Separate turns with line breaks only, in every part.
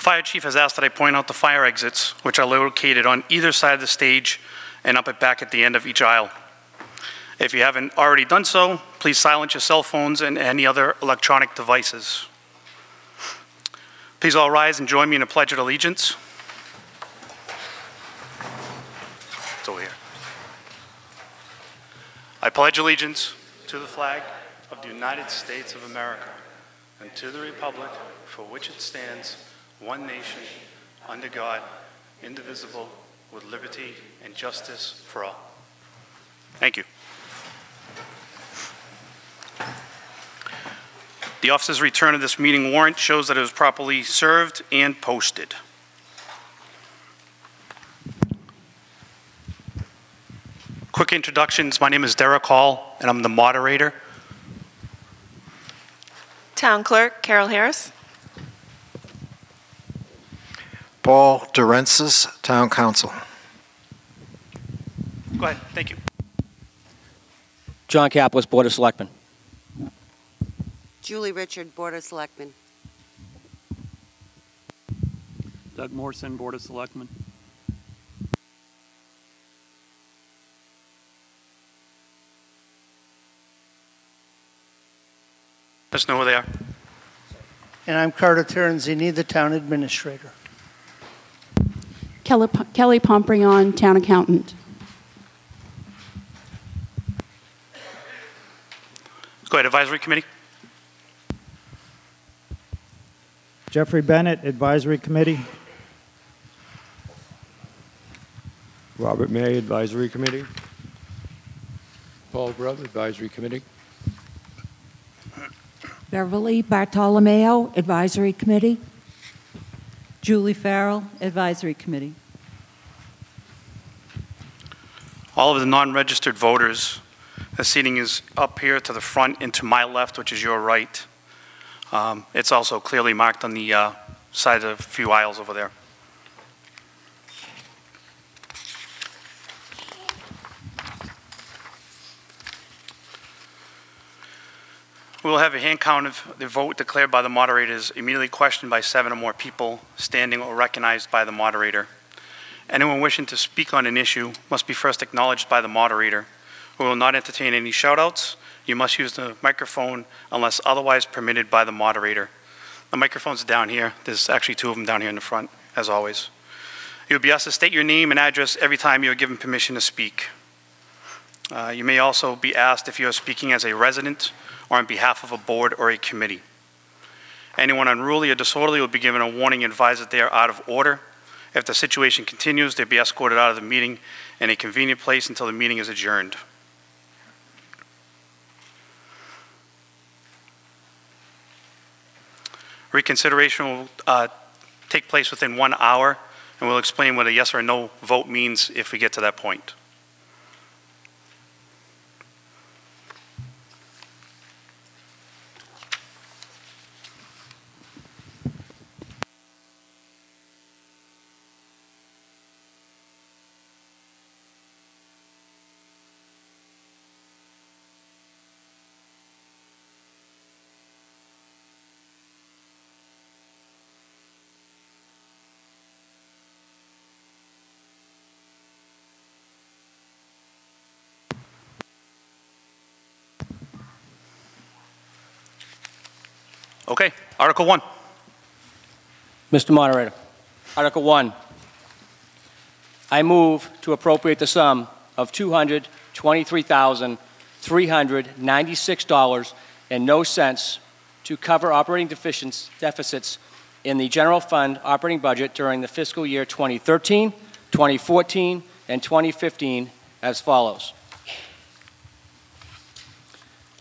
Fire chief has asked that I point out the fire exits, which are located on either side of the stage and up and back at the end of each aisle. If you haven't already done so, please silence your cell phones and any other electronic devices. Please all rise and join me in a pledge of allegiance. It's over here. I pledge allegiance to the flag of the United States of America and to the republic for which it stands, one nation, under God, indivisible, with liberty and justice for all. Thank you. The officer's return of this meeting warrant shows that it was properly served and posted. Quick introductions. My name is Derek Hall, and I'm the moderator.
Town Clerk Carol Harris.
Paul Durensis, Town Council.
Go ahead. Thank you.
John Kaplis, Board of Selectmen.
Julie Richard, Board of Selectmen.
Doug Morrison, Board of Selectmen.
Let us know who they are.
And I'm Carter Terenzini, the Town Administrator.
Kelly Pomprion, Town Accountant.
Go ahead, Advisory Committee.
Jeffrey Bennett, Advisory Committee.
Robert May, Advisory Committee. Paul Grubb, Advisory Committee.
Beverly Bartolomeo, Advisory Committee. Julie Farrell, Advisory Committee.
All of the non-registered voters, the seating is up here to the front and to my left, which is your right. It's also clearly marked on the side of a few aisles over there. We will have a hand count of the vote declared by the moderators immediately questioned by 7 or more people standing or recognized by the moderator. Anyone wishing to speak on an issue must be first acknowledged by the moderator. We will not entertain any shout-outs. You must use the microphone unless otherwise permitted by the moderator. The microphones are down here. There's actually 2 of them down here in the front, as always. You'll be asked to state your name and address every time you are given permission to speak. You may also be asked if you are speaking as a resident or on behalf of a board or a committee. Anyone unruly or disorderly will be given a warning and advised that they are out of order. If the situation continues, they'll be escorted out of the meeting in a convenient place until the meeting is adjourned. Reconsideration will take place within 1 hour, and we'll explain what a yes or no vote means if we get to that point. Okay, Article 1.
Mr. Moderator, Article 1. I move to appropriate the sum of $223,396.00 to cover operating deficits in the general fund operating budget during the fiscal year 2013, 2014, and 2015 as follows.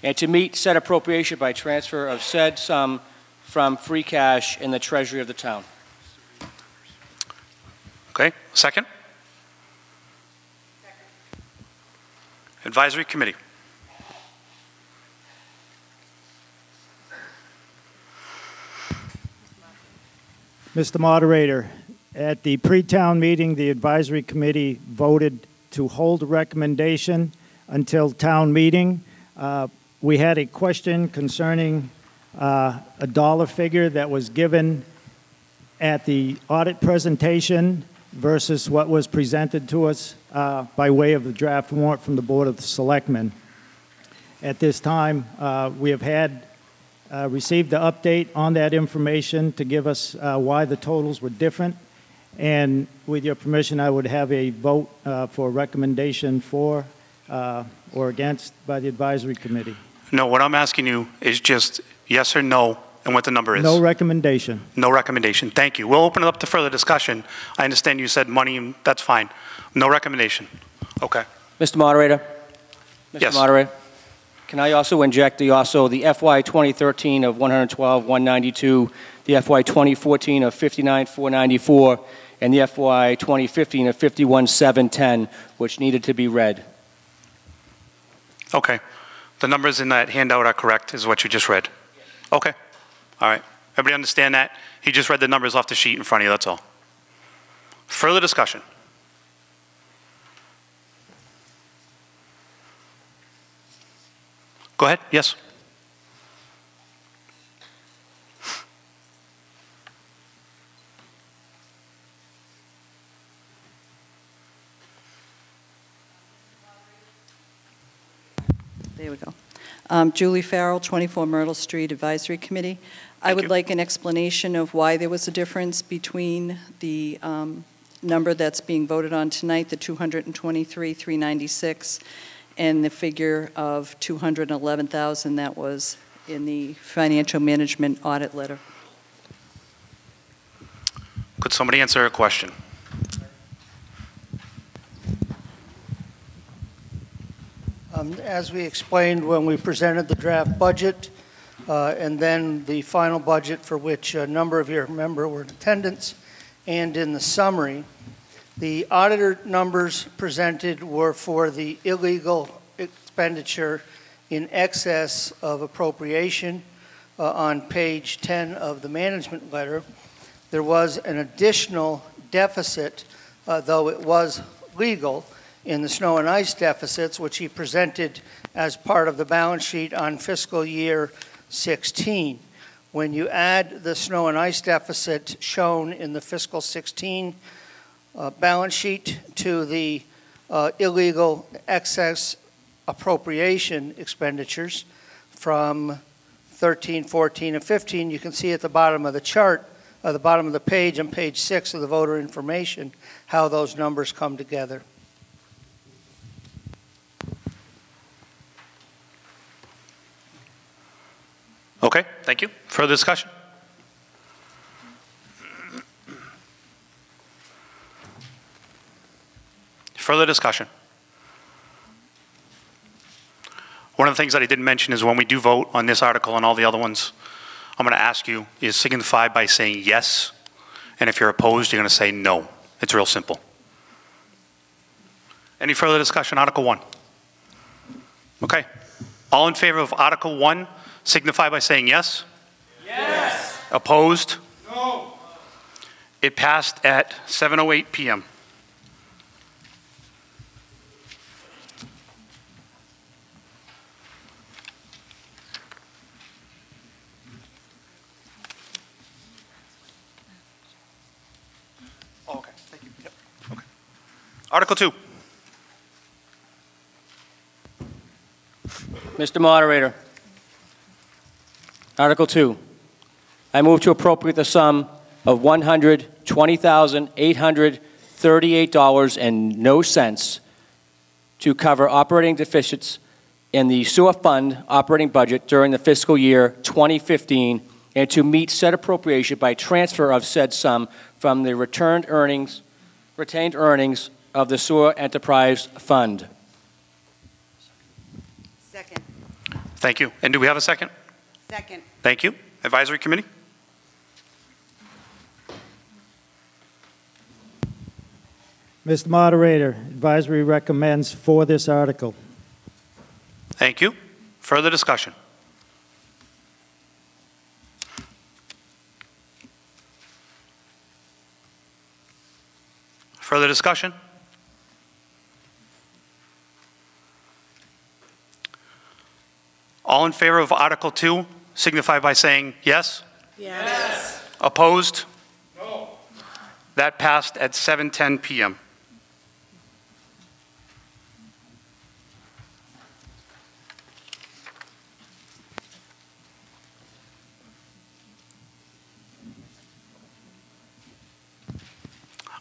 And to meet said appropriation by transfer of said sum from free cash in the treasury of the town.
Okay, second? Advisory Committee.
Mr. Moderator, at the pre-town meeting, the Advisory Committee voted to hold a recommendation until town meeting. We had a question concerning a dollar figure that was given at the audit presentation versus what was presented to us by way of the draft warrant from the Board of Selectmen. At this time, we have received the update on that information to give us why the totals were different. And with your permission, I would have a vote for recommendation for or against by the advisory committee.
No, what I'm asking you is just yes or no, and what the number is.
No recommendation.
No recommendation. Thank you. We'll open it up to further discussion. I understand you said money, and that's fine. No recommendation. Okay.
Mr. Moderator? Mr.
Yes.
Moderator? Can I also inject the FY 2013 of 112,192, the FY 2014 of 59,494, and the FY 2015 of 51,710, which needed to be read?
Okay. The numbers in that handout are correct, is what you just read? Okay. All right. Everybody understand that? He just read the numbers off the sheet in front of you, that's all. Further discussion? Go ahead. Yes.
There we go. Julie Farrell, 24 Myrtle Street Advisory Committee. I would like an explanation of why there was a difference between the number that's being voted on tonight, the 223,396, and the figure of 211,000 that was in the financial management audit letter.
Could somebody answer a question?
As we explained when we presented the draft budget and then the final budget for which a number of you remember were in attendance and in the summary, the auditor numbers presented were for the illegal expenditure in excess of appropriation on page 10 of the management letter. There was an additional deficit, though it was legal, in the snow and ice deficits, which he presented as part of the balance sheet on fiscal year 16. When you add the snow and ice deficit shown in the fiscal 16 balance sheet to the illegal excess appropriation expenditures from 13, 14, and 15, you can see at the bottom of the chart, at the bottom of the page on page 6 of the voter information, how those numbers come together.
Okay, thank you. Further discussion? Further discussion? One of the things that I didn't mention is when we do vote on this article and all the other ones, I'm going to ask you is signify by saying yes, and if you're opposed, you're going to say no. It's real simple. Any further discussion? Article 1. Okay. All in favor of Article 1, signify by saying yes. Yes. Opposed? No. It passed at 7:08 p.m. Oh, okay. Thank you. Yep. Okay. Article 2.
Mr. Moderator. Article 2. I move to appropriate the sum of $120,838.00 to cover operating deficits in the sewer fund operating budget during the fiscal year 2015 and to meet said appropriation by transfer of said sum from the retained earnings of the sewer enterprise fund.
Second.
Thank you. And do we have a second?
Second.
Thank you. Advisory Committee?
Mr. Moderator, advisory recommends for this article.
Thank you. Further discussion? Further discussion? All in favor of Article 2, signify by saying yes.
Yes.
Opposed? No. That passed at 7:10 p.m.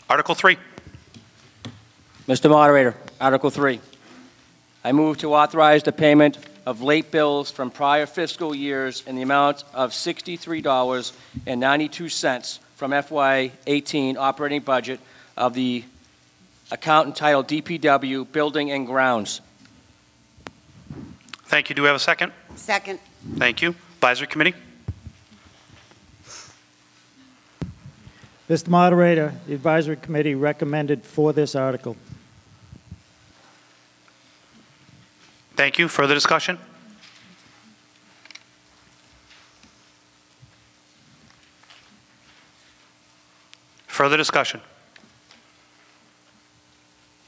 Article 3.
Mr. Moderator, Article 3. I move to authorize the payment of late bills from prior fiscal years in the amount of $63.92 from FY18 operating budget of the account entitled DPW Building and Grounds.
Thank you. Do we have a second?
Second.
Thank you. Advisory Committee?
Mr. Moderator, the Advisory Committee recommended for this article.
Thank you. Further discussion? Further discussion?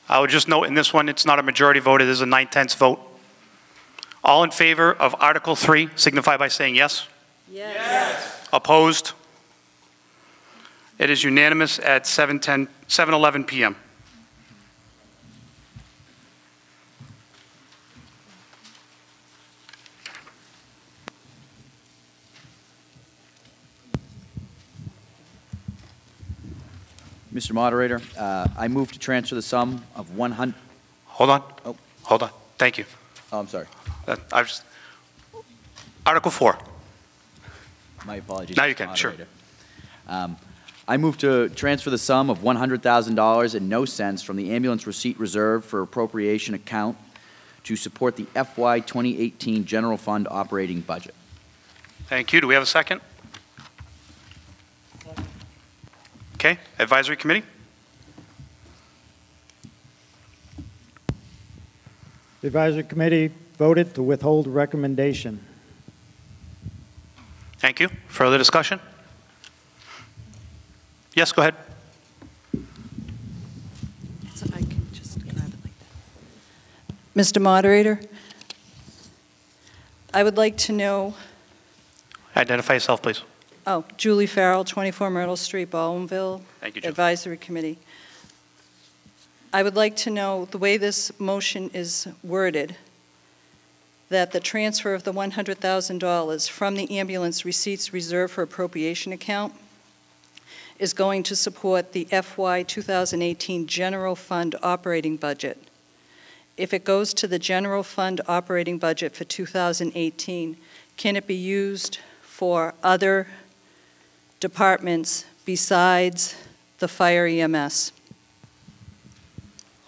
I would just note in this one, it's not a majority vote, it is a 9/10 vote. All in favor of Article 3 signify by saying yes.
Yes.
Opposed? It is unanimous at 7:11 p.m.
Mr. Moderator, I move to transfer the sum of 100.
Hold on.
Oh.
Hold on. Thank you.
Oh, I'm sorry.
Article 4.
My apologies.
Now you
Mr.
can, sure.
Moderator. I move to transfer the sum of $100,000 and no cents from the ambulance receipt reserve for appropriation account to support the FY 2018 general fund operating budget.
Thank you. Do we have a second? Okay. Advisory Committee?
The Advisory Committee voted to withhold recommendation.
Thank you. Further discussion? Yes, go ahead.
So I can just grab it like that. Mr. Moderator, I would like to know.
Identify yourself, please.
Oh, Julie Farrell, 24 Myrtle Street, Baldwinville.
Thank you, Julie.
Advisory Committee. I would like to know the way this motion is worded, that the transfer of the $100,000 from the ambulance receipts reserved for appropriation account is going to support the FY 2018 general fund operating budget. If it goes to the general fund operating budget for 2018, can it be used for other departments besides the fire EMS?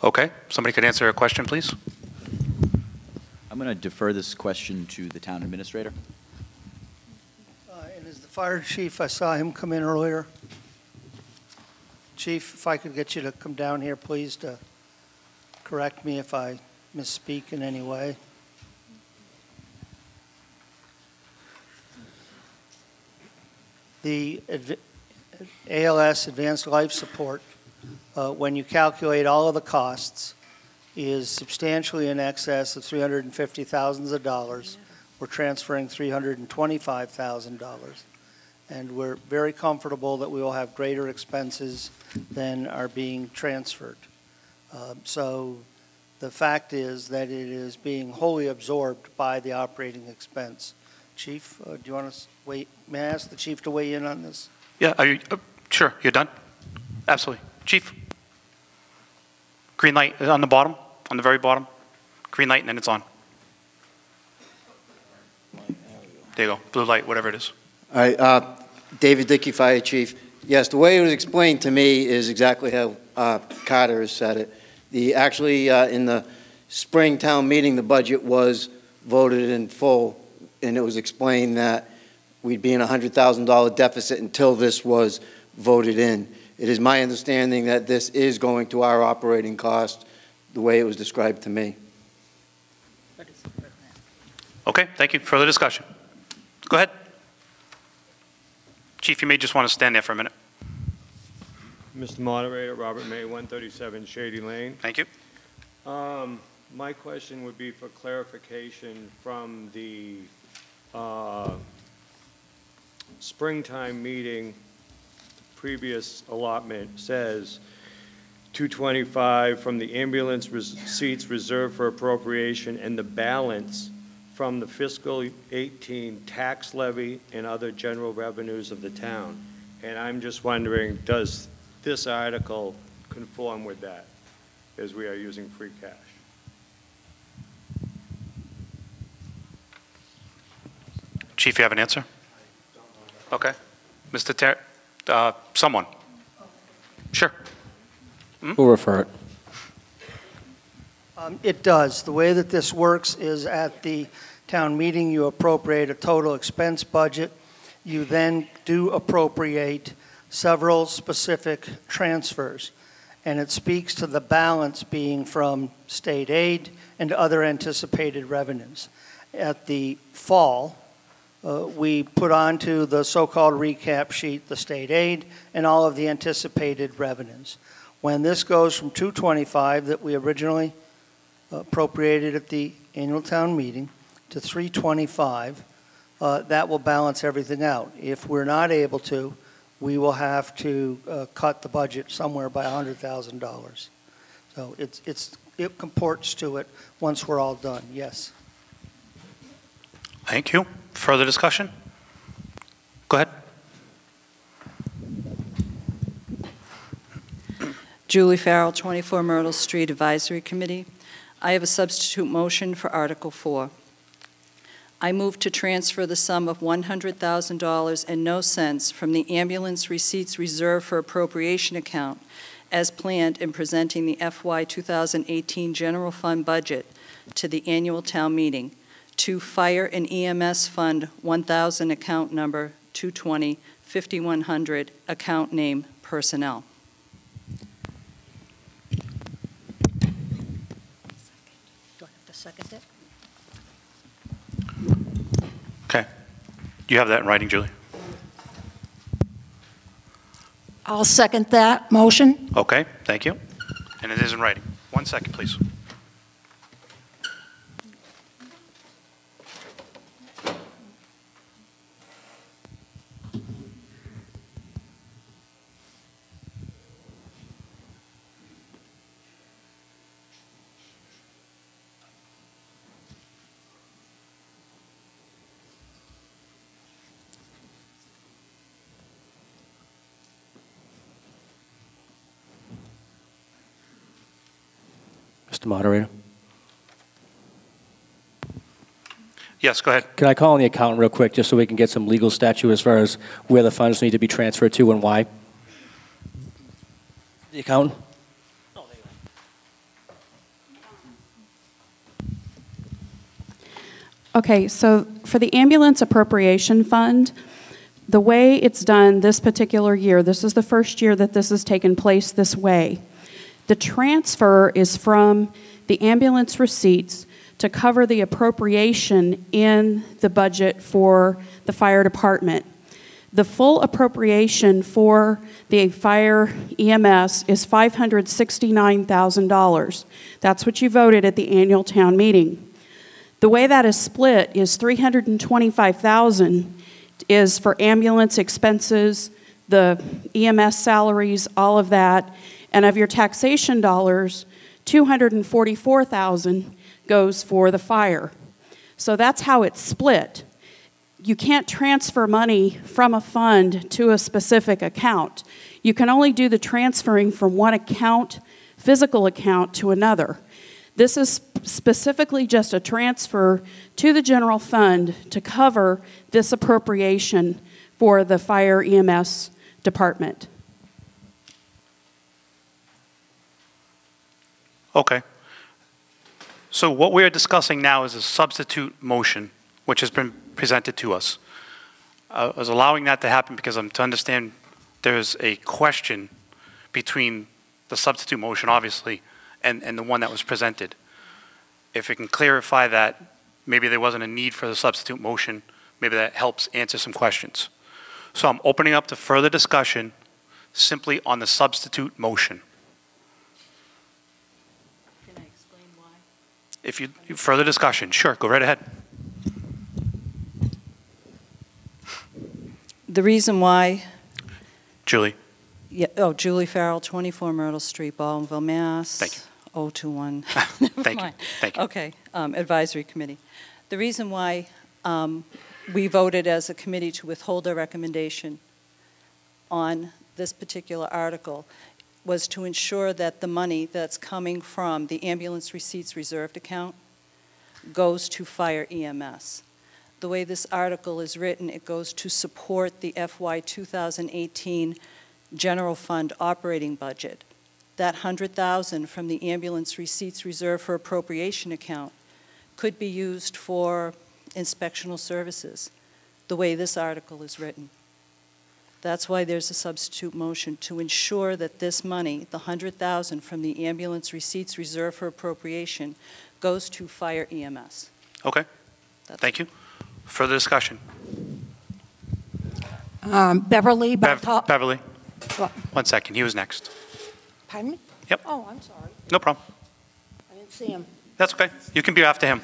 Okay. Somebody could answer a question, please.
I'm going to defer this question to the town administrator.
And is the fire chief, I saw him come in earlier. Chief, if I could get you to come down here, please, to correct me if I misspeak in any way. The ALS, Advanced Life Support, when you calculate all of the costs, is substantially in excess of $350,000 of dollars. We're transferring $325,000. And we're very comfortable that we will have greater expenses than are being transferred. So the fact is that it is being wholly absorbed by the operating expense. Chief, do you want to wait? May I ask the chief to weigh in on this?
Yeah, are you, sure, you're done? Absolutely. Chief? Green light is on the bottom, on the very bottom. Green light and then it's on. There you go, blue light, whatever it is.
All right, David Dickey, Fire Chief. Yes, the way it was explained to me is exactly how Carter has said it. Actually, in the spring town meeting, the budget was voted in full, and it was explained that we'd be in a $100,000 deficit until this was voted in. It is my understanding that this is going to our operating cost the way it was described to me.
Okay, thank you. Further discussion? Go ahead. Chief, you may just want to stand there for a minute.
Mr. Moderator, Robert May, 137 Shady Lane.
Thank you.
My question would be for clarification from the springtime meeting previous allotment says 225 from the ambulance receipts reserved for appropriation and the balance from the fiscal 18 tax levy and other general revenues of the town. And I'm just wondering, does this article conform with that, as we are using free cash?
Chief, you have an answer? Okay. Mr. Someone. Sure.
We'll refer it.
It does. The way that this works is at the town meeting, you appropriate a total expense budget. You then do appropriate several specific transfers, and it speaks to the balance being from state aid and other anticipated revenues. At the fall, we put onto the so-called recap sheet the state aid and all of the anticipated revenues. When this goes from 225 that we originally appropriated at the annual town meeting to 325, that will balance everything out. If we're not able to, we will have to cut the budget somewhere by $100,000. So it comports to it once we're all done, yes.
Thank you. Further discussion? Go ahead.
Julie Farrell, 24 Myrtle Street Advisory Committee. I have a substitute motion for Article 4. I move to transfer the sum of $100,000 and no cents from the ambulance receipts reserved for appropriation account as planned in presenting the FY 2018 general fund budget to the annual town meeting to Fire and EMS Fund 1000 account number 220 5100 account name personnel.
Second it.
Okay. You have that in writing, Julie?
I'll second that motion.
Okay, thank you. And it is in writing. 1 second, please.
Mr. Moderator.
Yes, go ahead.
Can I call on the accountant real quick, just so we can get some legal statute as far as where the funds need to be transferred to and why? The accountant?
Okay, so for the ambulance appropriation fund, the way it's done this particular year, this is the first year that this has taken place this way. The transfer is from the ambulance receipts to cover the appropriation in the budget for the fire department. The full appropriation for the fire EMS is $569,000. That's what you voted at the annual town meeting. The way that is split is $325,000 is for ambulance expenses, the EMS salaries, all of that. And of your taxation dollars, $244,000 goes for the fire. So that's how it's split. You can't transfer money from a fund to a specific account. You can only do the transferring from one account, physical account, to another. This is specifically just a transfer to the general fund to cover this appropriation for the fire EMS department.
Okay. So what we're discussing now is a substitute motion, which has been presented to us. I was allowing that to happen because I'm to understand there's a question between the substitute motion, obviously, and the one that was presented. If it can clarify that, maybe there wasn't a need for the substitute motion, maybe that helps answer some questions. So I'm opening up to further discussion simply on the substitute motion. If you further discussion, sure, go right ahead.
The reason why,
Julie,
Yeah, oh, Julie Farrell, 24 Myrtle Street, Baldwinville, Mass.
Thank you.
021.
Thank you. Thank you.
Okay, Advisory Committee. The reason why we voted as a committee to withhold our recommendation on this particular article was to ensure that the money that's coming from the ambulance receipts reserved account goes to fire EMS. The way this article is written, it goes to support the FY 2018 general fund operating budget. That $100,000 from the ambulance receipts reserved for appropriation account could be used for inspectional services, the way this article is written. That's why there's a substitute motion, to ensure that this money, the $100,000 from the ambulance receipts reserved for appropriation, goes to fire EMS.
Okay. Thank you. Further discussion?
Beverly
Beverly.
What?
1 second. He was next.
Pardon me?
Yep.
Oh, I'm sorry.
No problem.
I didn't see him.
That's okay. You can be after him.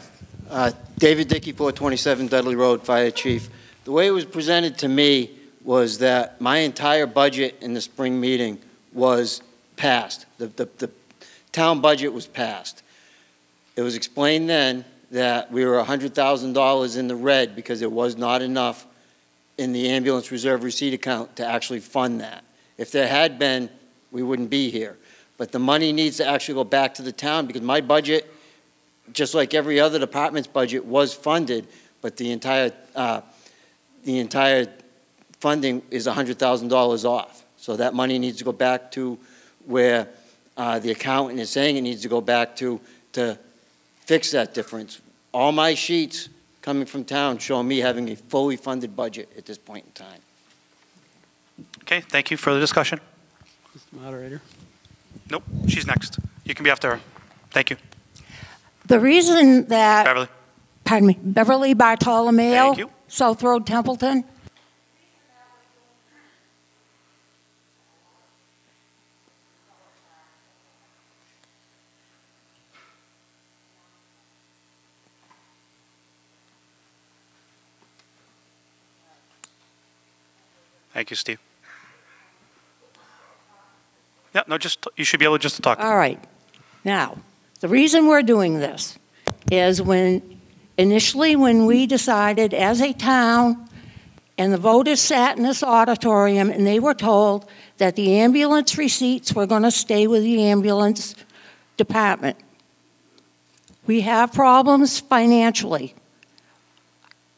David Dickey, 427 Dudley Road, Fire Chief. The way it was presented to me was that my entire budget in the spring meeting was passed. The town budget was passed. It was explained then that we were $100,000 in the red because there was not enough in the ambulance reserve receipt account to actually fund that. If there had been, we wouldn't be here. But the money needs to actually go back to the town because my budget, just like every other department's budget, was funded, but the entire funding is $100,000 off. So that money needs to go back to where the accountant is saying it needs to go back to fix that difference. All my sheets coming from town show me having a fully funded budget at this point in time.
Okay, thank you. Further discussion?
Mr. Moderator.
Nope, she's next. You can be after her. Thank you.
The reason that...
Beverly.
Pardon me. Beverly Bartolomeo.
Thank you.
South Road, Templeton.
Thank you, Steve. Yeah, no, just, you should be able just to talk.
All right. Now, the reason we're doing this is initially when we decided as a town and the voters sat in this auditorium and they were told that the ambulance receipts were going to stay with the ambulance department. We have problems financially.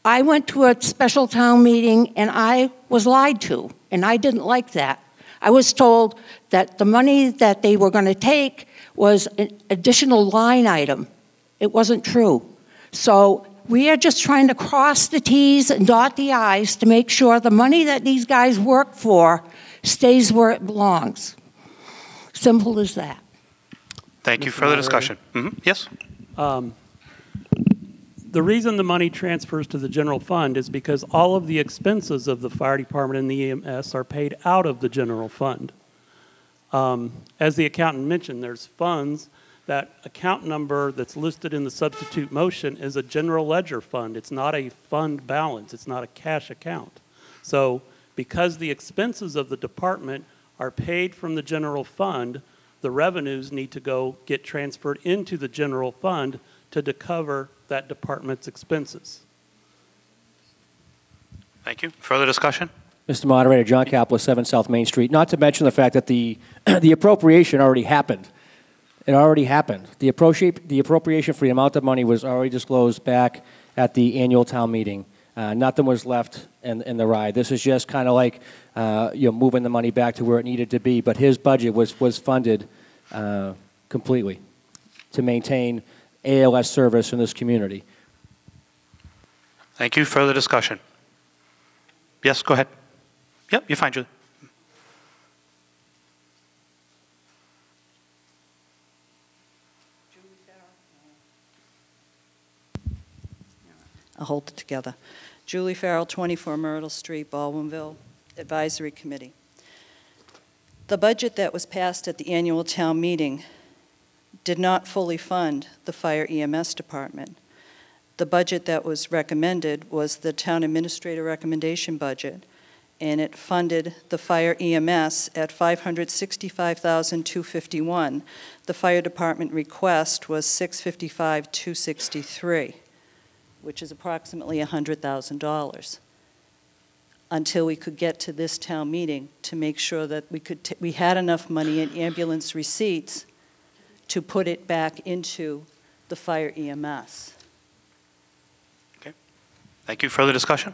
I went to a special town meeting and I was lied to, and I didn't like that. I was told that the money that they were going to take was an additional line item. It wasn't true. So we are just trying to cross the T's and dot the I's to make sure the money that these guys work for stays where it belongs. Simple as that.
Thank you.
Mr.
Further
Moderator.
discussion? Yes?
The reason the money transfers to the general fund is because all of the expenses of the fire department and the EMS are paid out of the general fund. As the accountant mentioned, there's funds. That account number that's listed in the substitute motion is a general ledger fund. It's not a fund balance. It's not a cash account. So because the expenses of the department are paid from the general fund, the revenues need to get transferred into the general fund to cover that department's expenses.
Thank you. Further discussion?
Mr. Moderator, John Caplis, 7 South Main Street. Not to mention the fact that the appropriation already happened. It already happened. The appropriation for the amount of money was already disclosed back at the annual town meeting. Nothing was left in the ride. This is just kind of like moving the money back to where it needed to be. But his budget was funded completely to maintain ALS service in this community.
Thank you. Further discussion? Yes, go ahead. Yep, you're fine, Julie.
I'll hold it together. Julie Farrell, 24 Myrtle Street, Baldwinville, Advisory Committee. The budget that was passed at the annual town meeting did not fully fund the fire EMS department. The budget that was recommended was the town administrator recommendation budget, and it funded the fire EMS at $565,251. The fire department request was $655,263, which is approximately $100,000, until we could get to this town meeting to make sure that we had enough money in ambulance receipts to put it back into the fire EMS.
Okay. Thank you. Further discussion?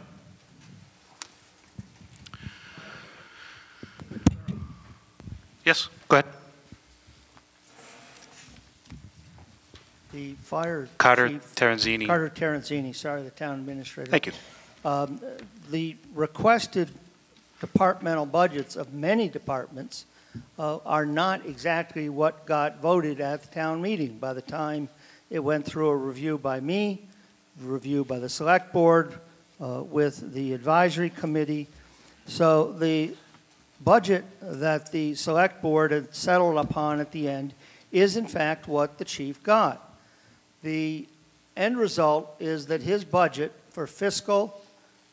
Yes, go ahead.
The fire
Carter
chief,
Terenzini.
Carter Terenzini, sorry, the town administrator.
Thank you.
The requested departmental budgets of many departments are not exactly what got voted at the town meeting. By the time it went through a review by me, review by the select board, with the advisory committee. So the budget that the select board had settled upon at the end is in fact what the chief got. The end result is that his budget for fiscal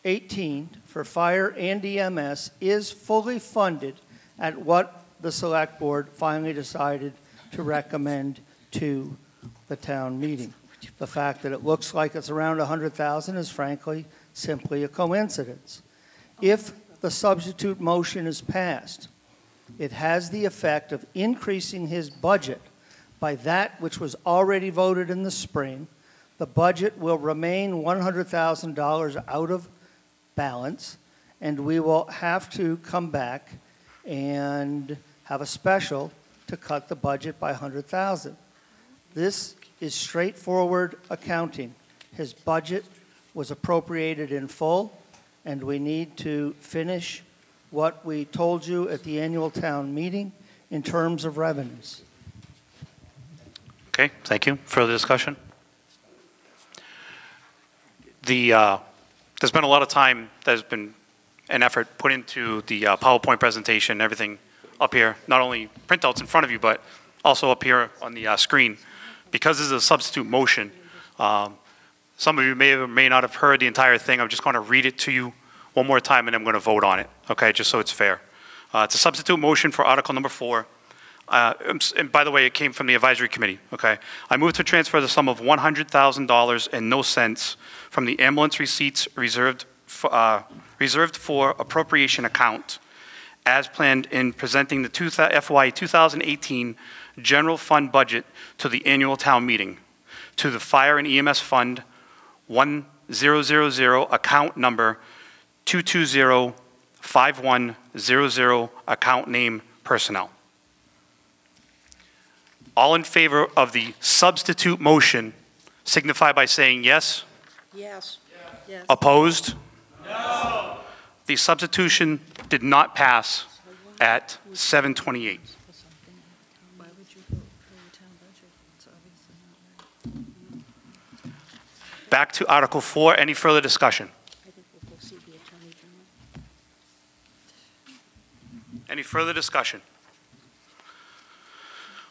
18 for fire and EMS is fully funded at what the select board finally decided to recommend to the town meeting. The fact that it looks like it's around 100,000 is frankly simply a coincidence. If the substitute motion is passed, it has the effect of increasing his budget by that which was already voted in the spring. The budget will remain $100,000 out of balance, and we will have to come back and have a special to cut the budget by $100,000. This is straightforward accounting. His budget was appropriated in full, and we need to finish what we told you at the annual town meeting in terms of revenues.
Okay, thank you. Further discussion? There's been a lot of time, there's been an effort put into the PowerPoint presentation and everything up here, not only printouts in front of you, but also up here on the screen. Because this is a substitute motion, some of you may or may not have heard the entire thing. I'm just going to read it to you one more time, and I'm going to vote on it, okay, just so it's fair. It's a substitute motion for Article number 4. And by the way, it came from the advisory committee, okay? I move to transfer the sum of $100,000 and no cents from the ambulance receipts reserved for appropriation account as planned in presenting the FY 2018 general fund budget to the annual town meeting, to the Fire and EMS Fund 1000, account number 2205100, account name personnel. All in favor of the substitute motion signify by saying yes.
Yes.
Yes.
Opposed? No. The substitution did not pass at 7:28.
Why would you vote for the town budget? It's obviously not right.
Back to Article 4. Any further discussion?
I think we'll go see the Attorney General.
Any further discussion?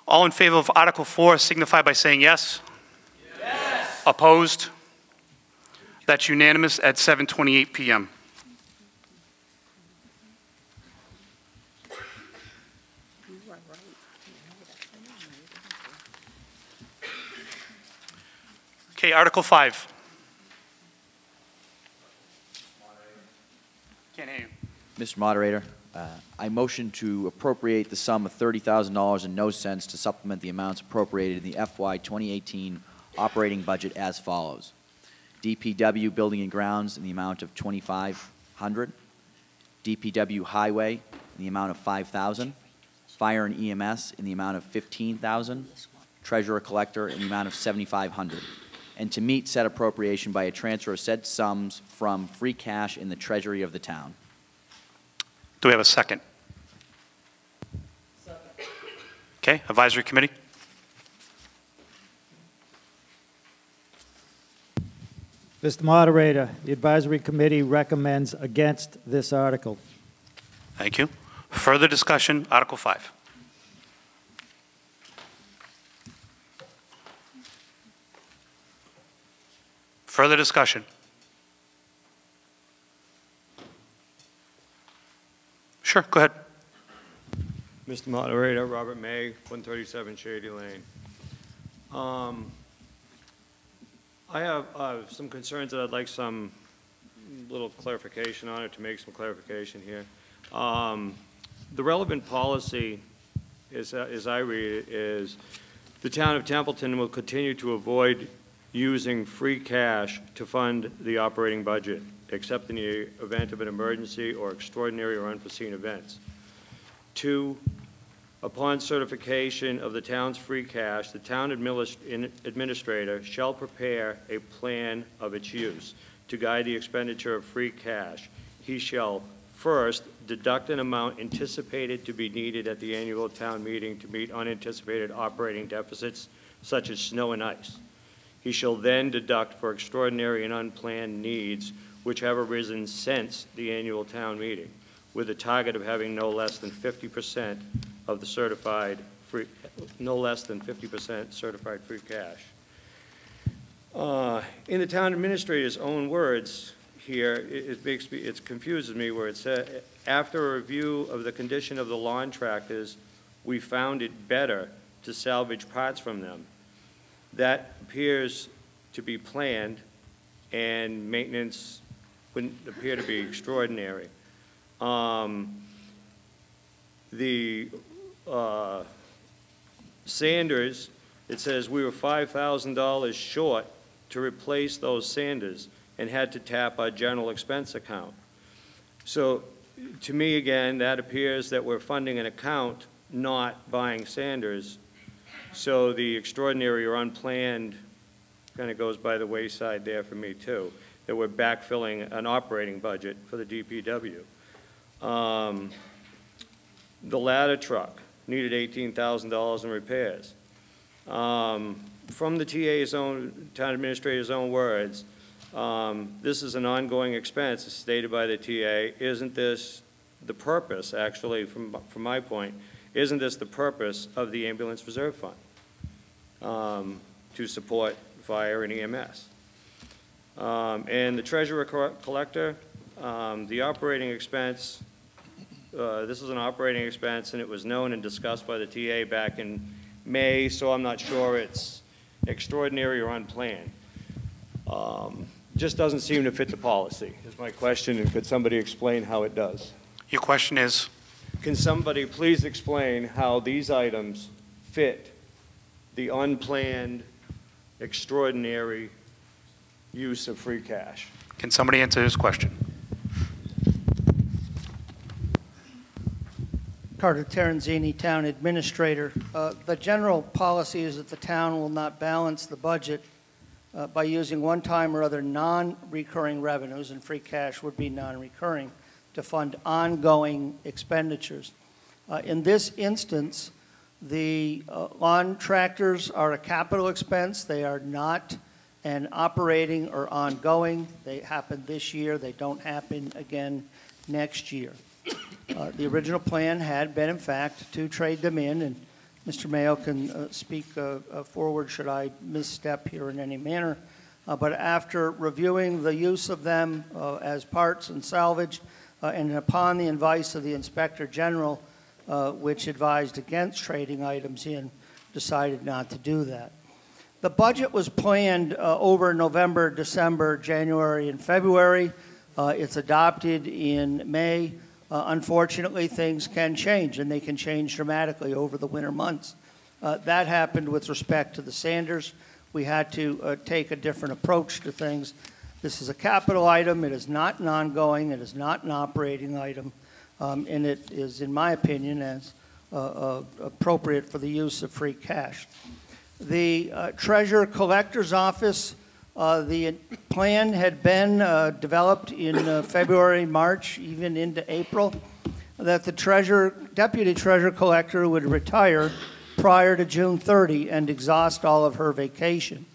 All in favor of Article 4 signify by saying yes. Yes. Opposed? That's unanimous at 7:28 p.m. Okay, Article 5. Can't hear you.
Mr. Moderator, I motion to appropriate the sum of $30,000 and no cents to supplement the amounts appropriated in the FY 2018 operating budget as follows. DPW Building and Grounds in the amount of $2,500. DPW Highway in the amount of $5,000. Fire and EMS in the amount of $15,000. Treasurer Collector in the amount of $7,500. And to meet said appropriation by a transfer of said sums from free cash in the treasury of the town.
Do we have a second? Okay, Advisory Committee.
Mr. Moderator, the Advisory Committee recommends against this article.
Thank you. Further discussion, Article 5. Further discussion. Sure, go ahead.
Mr. Moderator, Robert May, 137 Shady Lane. I have some concerns that I'd like some little clarification on, or to make some clarification here. The relevant policy, as I read it, is the town of Templeton will continue to avoid using free cash to fund the operating budget, except in the event of an emergency or extraordinary or unforeseen events. 2, upon certification of the town's free cash, the town administrator shall prepare a plan of its use to guide the expenditure of free cash. He shall first deduct an amount anticipated to be needed at the annual town meeting to meet unanticipated operating deficits such as snow and ice. He shall then deduct for extraordinary and unplanned needs which have arisen since the annual town meeting, with a target of having no less than 50% of the certified free cash. In the town administrator's own words here, it confuses me where it said, after a review of the condition of the lawn tractors, we found it better to salvage parts from them. That appears to be planned, and maintenance wouldn't appear to be extraordinary. The sanders, it says we were $5,000 short to replace those sanders and had to tap our general expense account. So to me, again, that appears that we're funding an account, not buying sanders. So the extraordinary or unplanned kind of goes by the wayside there for me too, that we're backfilling an operating budget for the DPW. The ladder truck needed $18,000 in repairs. From the town administrator's own words, this is an ongoing expense, as stated by the TA. Isn't this the purpose, actually, from my point, isn't this the purpose of the ambulance reserve fund, to support fire and EMS? And the treasurer collector, the operating expense, this is an operating expense, and it was known and discussed by the TA back in May, so I'm not sure it's extraordinary or unplanned. Just doesn't seem to fit the policy, is my question, and could somebody explain how it does?
Your question is?
Can somebody please explain how these items fit the unplanned, extraordinary use of free cash?
Can somebody answer this question?
Carter Terenzini, Town Administrator. The general policy is that the town will not balance the budget by using one-time or other non-recurring revenues, and free cash would be non-recurring, to fund ongoing expenditures. In this instance, the lawn tractors are a capital expense. They are not an operating or ongoing. They happen this year. They don't happen again next year. The original plan had been, in fact, to trade them in, and Mr. Mayo can speak forward should I misstep here in any manner. But after reviewing the use of them as parts and salvage, and upon the advice of the Inspector General, which advised against trading items in, decided not to do that. The budget was planned over November, December, January, and February. It's adopted in May. Unfortunately, things can change, and they can change dramatically over the winter months. That happened with respect to the sanders. We had to take a different approach to things. This is a capital item. It is not an ongoing. It is not an operating item. And it is, in my opinion, as appropriate for the use of free cash. The Treasurer Collector's Office, the plan had been developed in February, March, even into April, that the Deputy Treasurer Collector would retire prior to June 30 and exhaust all of her vacation.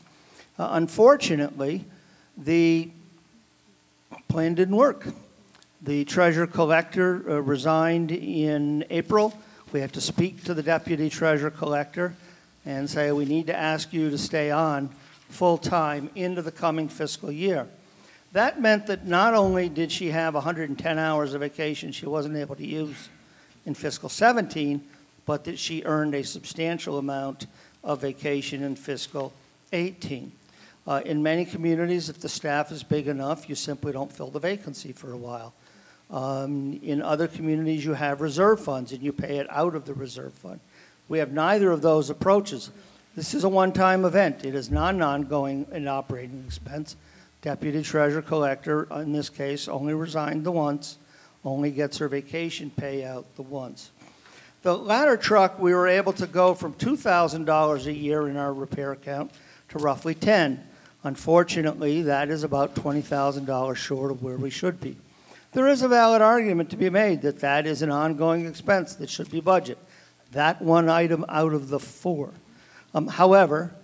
Unfortunately, the plan didn't work. The Treasurer Collector resigned in April. We had to speak to the Deputy Treasurer Collector and say, we need to ask you to stay on full-time into the coming fiscal year. That meant that not only did she have 110 hours of vacation she wasn't able to use in fiscal 17, but that she earned a substantial amount of vacation in fiscal 18. In many communities, if the staff is big enough, you simply don't fill the vacancy for a while. In other communities, you have reserve funds and you pay it out of the reserve fund. We have neither of those approaches. This is a one-time event. It is not an ongoing and operating expense. Deputy Treasurer Collector, in this case, only resigned the once, only gets her vacation payout the once. The ladder truck, we were able to go from $2,000 a year in our repair account to roughly $10,000. Unfortunately, that is about $20,000 short of where we should be. There is a valid argument to be made that that is an ongoing expense that should be budgeted. That one item out of the four. However,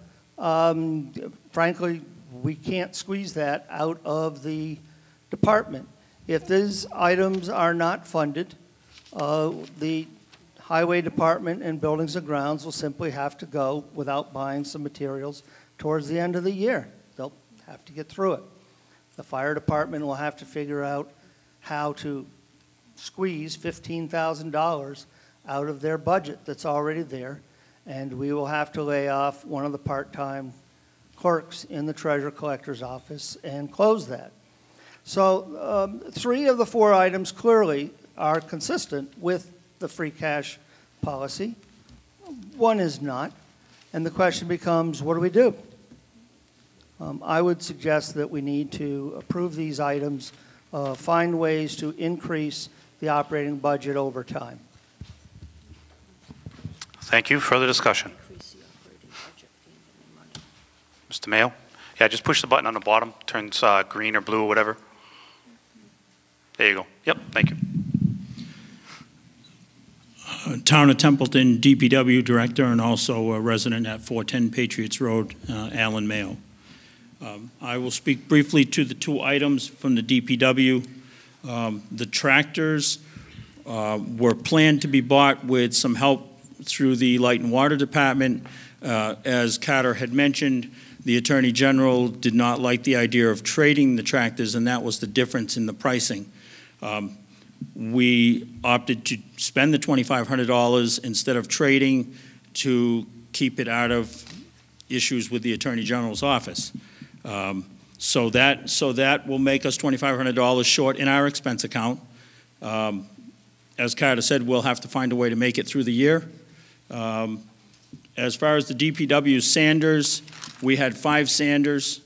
frankly, we can't squeeze that out of the department. If these items are not funded, the Highway Department and Buildings and Grounds will simply have to go without buying some materials towards the end of the year. They'll have to get through it. The Fire Department will have to figure out how to squeeze $15,000 out of their budget that's already there, and we will have to lay off one of the part-time clerks in the Treasurer Collector's office and close that. So 3 of the 4 items clearly are consistent with the free cash policy. One is not, and the question becomes, what do we do? I would suggest that we need to approve these items, find ways to increase the operating budget over time.
Thank you. Further discussion? Mr. Mayo? Yeah, just push the button on the bottom. Turns green or blue or whatever. There you go. Yep, thank you.
Town of Templeton DPW Director and also a resident at 410 Patriots Road, Alan Mayo. I will speak briefly to the 2 items from the DPW. The tractors were planned to be bought with some help through the Light and Water Department. As Carter had mentioned, the Attorney General did not like the idea of trading the tractors, and that was the difference in the pricing. We opted to spend the $2,500 instead of trading to keep it out of issues with the Attorney General's office. So that will make us $2,500 short in our expense account. As Carter said, we'll have to find a way to make it through the year. As far as the DPW sanders, we had 5 sanders,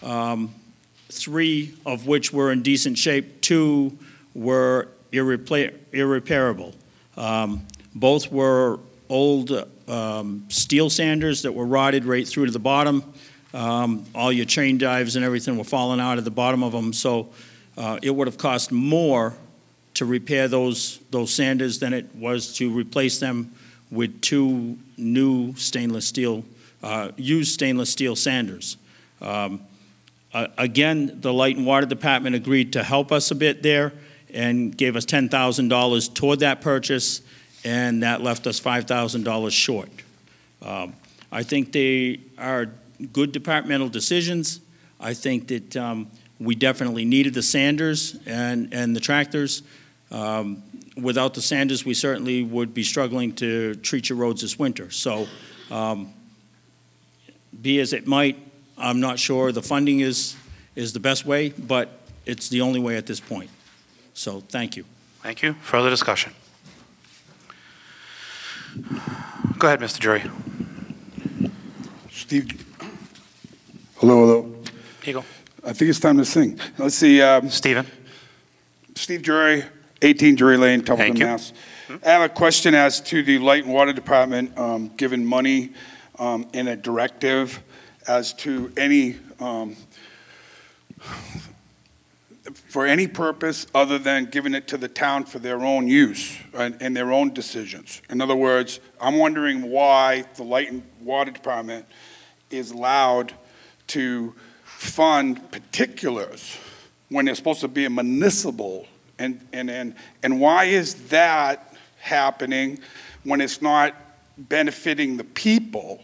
3 of which were in decent shape, 2 were irreparable. Both were old steel sanders that were rotted right through to the bottom. All your chain dives and everything were falling out at the bottom of them, so it would have cost more to repair those sanders than it was to replace them with 2 new stainless steel, used stainless steel sanders. Again, the Light and Water Department agreed to help us a bit there and gave us $10,000 toward that purchase, and that left us $5,000 short. I think they are good departmental decisions. I think that we definitely needed the sanders and the tractors. Without the sanders, we certainly would be struggling to treat your roads this winter. So be as it might, I'm not sure the funding is the best way, but it's the only way at this point. So thank you.
Thank you. Further discussion? Go ahead, Mr. Jury.
Steve. Hello.
Here you go.
I think it's time to sing. Let's see.
Stephen. Steve
Jury, 18 Jury Lane, Templeton, Mass. I have a question as to the Light and Water Department given money in a directive as to any for any purpose other than giving it to the town for their own use and their own decisions. In other words, I'm wondering why the Light and Water Department is allowed to fund particulars when they're supposed to be a municipal, and why is that happening when it's not benefiting the people,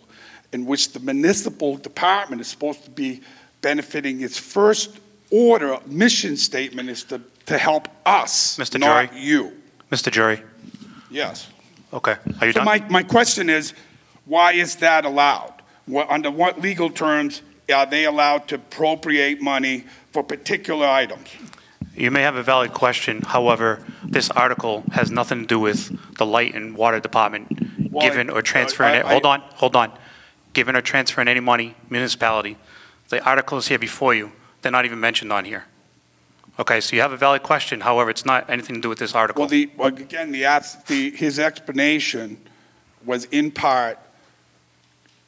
in which the municipal department is supposed to be benefiting its first order, mission statement is to help us,
Mr.
not
Jury.
you.
Mr. Jury.
Yes.
Okay. Are you
So
done?
my question is, why is that allowed? Under what legal terms are they allowed to appropriate money for particular items?
You may have a valid question. However, this article has nothing to do with the light and water department
Well,
giving or transferring it. Hold on. Giving or transferring any money, municipality. The article is here before you. They're not even mentioned on here. Okay, so you have a valid question. However, it's not anything to do with this article.
Well, again, his explanation was in part,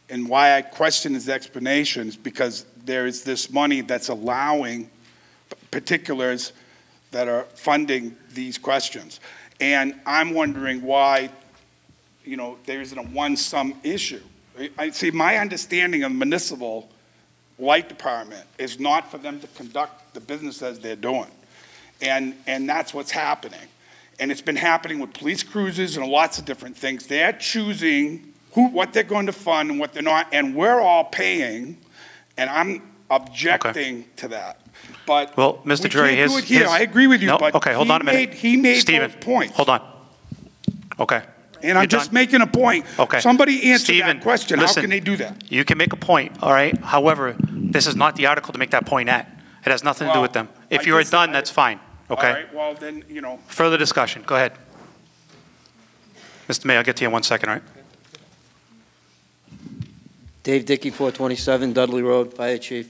and why I question his explanations, because there is this money that's allowing particulars that are funding these questions. And I'm wondering why, there isn't a one-sum issue. I see, my understanding of municipal light department is not for them to conduct the business as they're doing. And that's what's happening. And it's been happening with police cruisers and lots of different things. They're choosing what they're going to fund and what they're not, and we're all paying, and I'm objecting to that. But
well, Mr. Drury,
I agree with you,
no,
but
okay, hold on a minute.
He made
Stephen,
those points.
Hold on. Okay.
And I'm just making a point.
Okay.
Somebody answer
Stephen,
that question.
Listen,
how can they do that?
You can make a point, all right? However, this is not the article to make that point at. It has nothing to do with them. If you are done, that's fine, okay?
All right, well, then,
Further discussion, go ahead. Mr. Mayor, I'll get to you in 1 second, all right?
Dave Dickey, 427 Dudley Road, Fire Chief.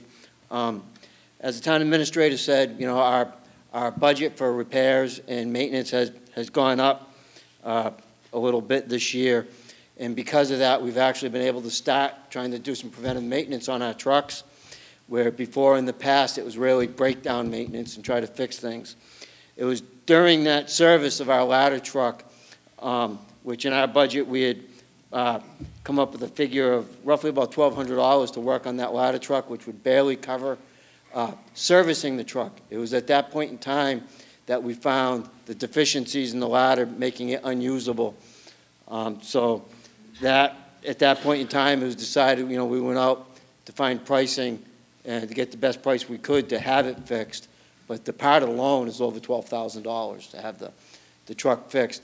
As the town administrator said, our budget for repairs and maintenance has gone up a little bit this year. And because of that, we've actually been able to start trying to do some preventive maintenance on our trucks, where before in the past it was really breakdown maintenance and try to fix things. It was during that service of our ladder truck, which in our budget we had come up with a figure of roughly about $1,200 to work on that ladder truck, which would barely cover servicing the truck. It was at that point in time that we found the deficiencies in the ladder, making it unusable. So that at that point in time, it was decided, we went out to find pricing and to get the best price we could to have it fixed. But the part of the loan is over $12,000 to have the truck fixed.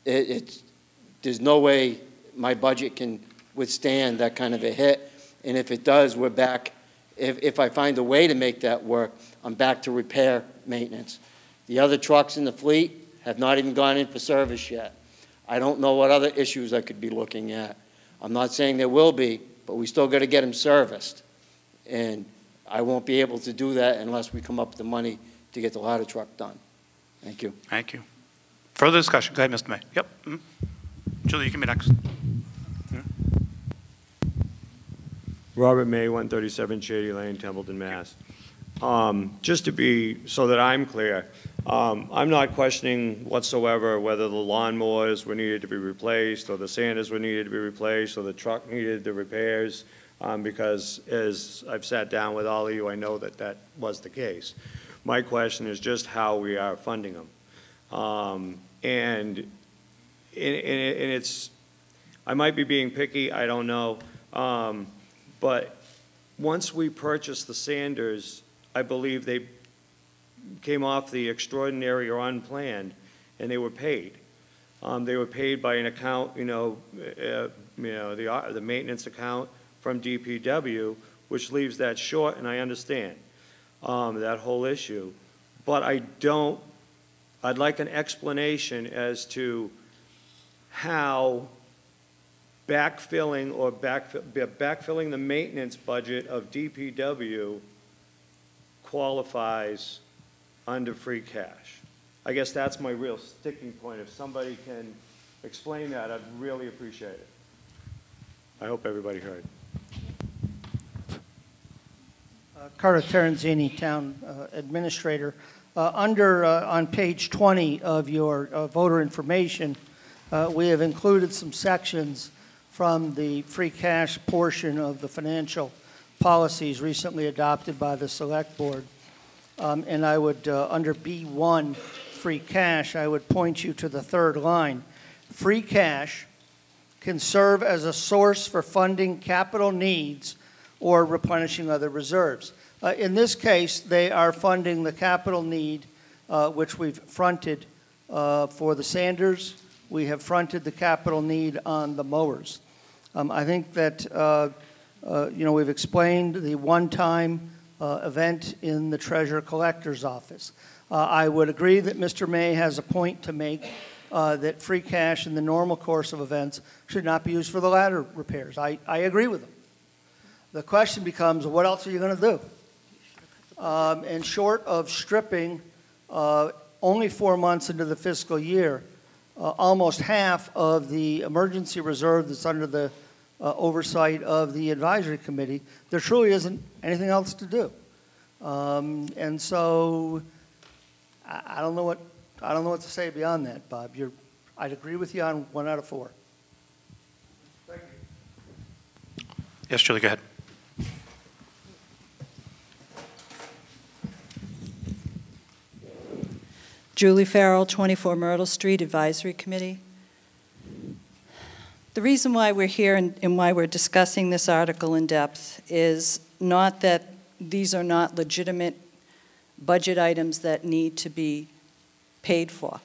There's no way my budget can withstand that kind of a hit. And if it does, we're back. If I find a way to make that work, I'm back to repair maintenance. The other trucks in the fleet have not even gone in for service yet. I don't know what other issues I could be looking at. I'm not saying there will be, but we still got to get them serviced. And I won't be able to do that unless we come up with the money to get the ladder truck done. Thank you.
Thank you. Further discussion. Go ahead, Mr. May. Yep. Julie, you can be next.
Robert May, 137 Shady Lane, Templeton, Mass. Just to be, so that I'm clear, I'm not questioning whatsoever whether the lawnmowers were needed to be replaced, or the sanders were needed to be replaced, or the truck needed the repairs, because as I've sat down with all of you, I know that that was the case. My question is just how we are funding them. And it's, I might be being picky, I don't know, but once we purchased the sanders, I believe they came off the extraordinary or unplanned, and they were paid. They were paid by an account, the maintenance account from DPW, which leaves that short, and I understand that whole issue. But I'd like an explanation as to how backfilling the maintenance budget of DPW qualifies under free cash. I guess that's my real sticking point. If somebody can explain that, I'd really appreciate it. I hope everybody heard.
Carter Terenzini, Town Administrator. On page 20 of your voter information, we have included some sections from the free cash portion of the financial policies recently adopted by the Select Board. And I would, under B1, free cash, I would point you to the third line. Free cash can serve as a source for funding capital needs or replenishing other reserves. In this case, they are funding the capital need, which we've fronted for the Sanders. We have fronted the capital need on the mowers. I think that, we've explained the one-time event in the Treasurer Collector's office. I would agree that Mr. May has a point to make that free cash in the normal course of events should not be used for the ladder repairs. I agree with him. The question becomes, what else are you going to do? And short of stripping only 4 months into the fiscal year, almost half of the emergency reserve that's under the oversight of the advisory committee, there truly isn't anything else to do. And so I don't know what to say beyond that, Bob. I'd agree with you on 1 out of 4. Thank you.
Yes, Julie, go ahead.
Julie Farrell, 24 Myrtle Street, Advisory Committee. The reason why we're here and why we're discussing this article in depth is not that these are not legitimate budget items that need to be paid for.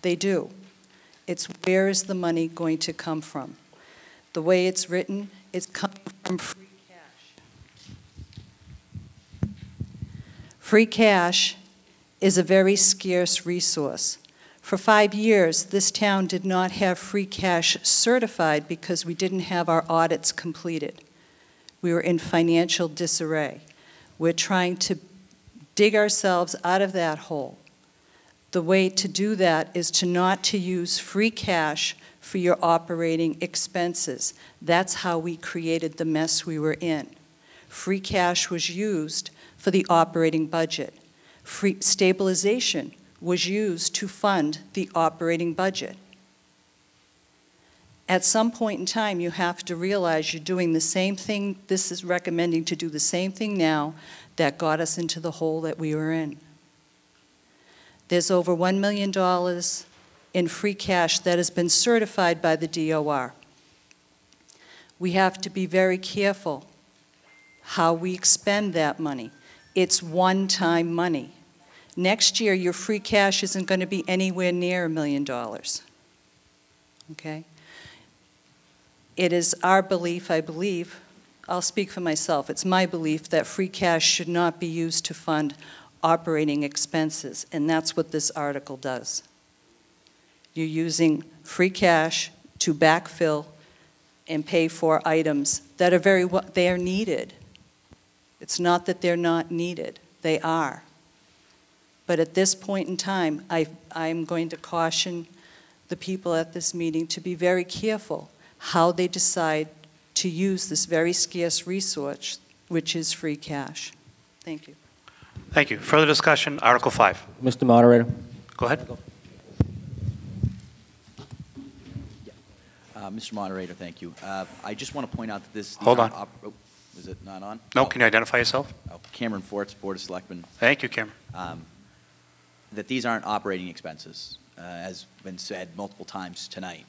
They do. It's where is the money going to come from? The way it's written, it's coming from free cash. Free cash is a very scarce resource. For 5 years, this town did not have free cash certified because we didn't have our audits completed. We were in financial disarray. We're trying to dig ourselves out of that hole. The way to do that is to not to use free cash for your operating expenses. That's how we created the mess we were in. Free cash was used for the operating budget. Free stabilization was used to fund the operating budget. At some point in time, you have to realize you're doing the same thing. This is recommending to do the same thing now that got us into the hole that we were in. There's over $1 million in free cash that has been certified by the DOR. We have to be very careful how we expend that money. It's one-time money. Next year, your free cash isn't going to be anywhere near $1 million. Okay? It is our belief, I believe, I'll speak for myself, it's my belief that free cash should not be used to fund operating expenses, and that's what this article does. You're using free cash to backfill and pay for items that are they are needed. It's not that they're not needed, they are. But at this point in time, I'm going to caution the people at this meeting to be very careful how they decide to use this very scarce resource, which is free cash. Thank you.
Thank you. Further discussion, Article 5.
Mr. Moderator.
Go ahead.
Mr. Moderator, thank you. I just want to point out that this...
Hold on.
Is it not on?
No, can you identify yourself?
Cameron Forts, Board of Selectmen.
Thank you, Cameron.
That these aren't operating expenses, as been said multiple times tonight.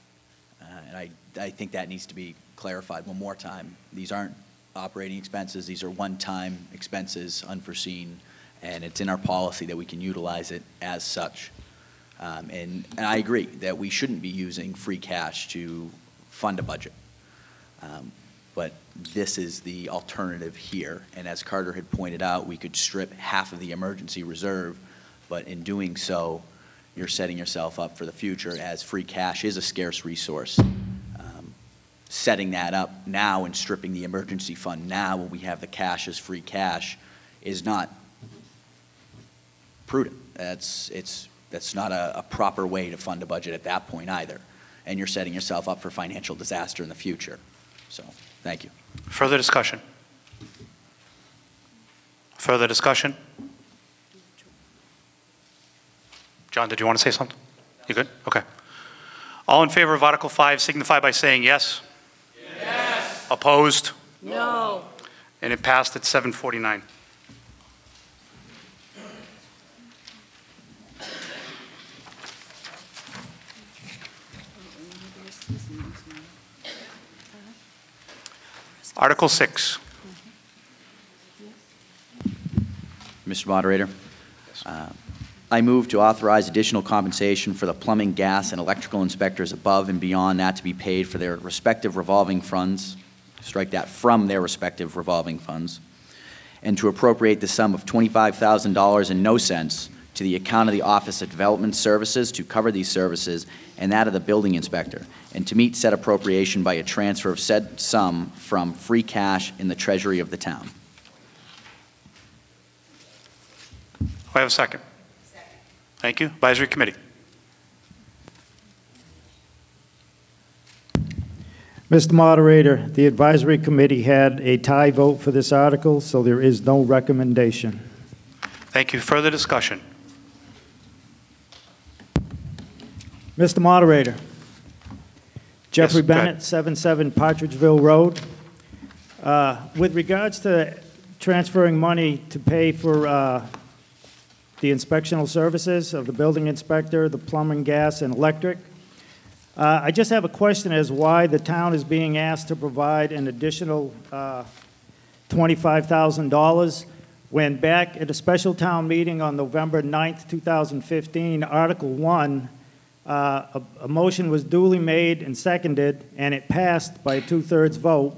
And I think that needs to be clarified one more time. These aren't operating expenses. These are one-time expenses, unforeseen, and it's in our policy that we can utilize it as such. And I agree that we shouldn't be using free cash to fund a budget. But this is the alternative here. And as Carter had pointed out, we could strip half of the emergency reserve, but in doing so, you're setting yourself up for the future as free cash is a scarce resource. Setting that up now and stripping the emergency fund now when we have the cash as free cash is not prudent. That's not a proper way to fund a budget at that point either. And you're setting yourself up for financial disaster in the future. So, thank you.
Further discussion? Further discussion? John, did you want to say something? You good? Okay. All in favor of Article 5 signify by saying yes. Yes. Opposed?
No.
And it passed at 7:49. Article 6.
Mr. Moderator, I move to authorize additional compensation for the plumbing, gas, and electrical inspectors above and beyond that to be paid for their respective revolving funds, strike that, from their respective revolving funds, and to appropriate the sum of $25,000 and no cents to the account of the Office of Development Services to cover these services and that of the building inspector, and to meet said appropriation by a transfer of said sum from free cash in the treasury of the town.
Do I have a second? Thank you. Advisory Committee.
Mr. Moderator, the advisory committee had a tie vote for this article, so there is no recommendation.
Thank you. Further discussion?
Mr. Moderator, Jeffrey
Yes, go ahead.
Bennett, 77 Partridgeville Road. With regards to transferring money to pay for the inspectional services of the building inspector, the plumbing, gas, and electric, I just have a question as why the town is being asked to provide an additional $25,000 when back at a special town meeting on November 9th, 2015, Article 1, a motion was duly made and seconded, and it passed by a 2/3 vote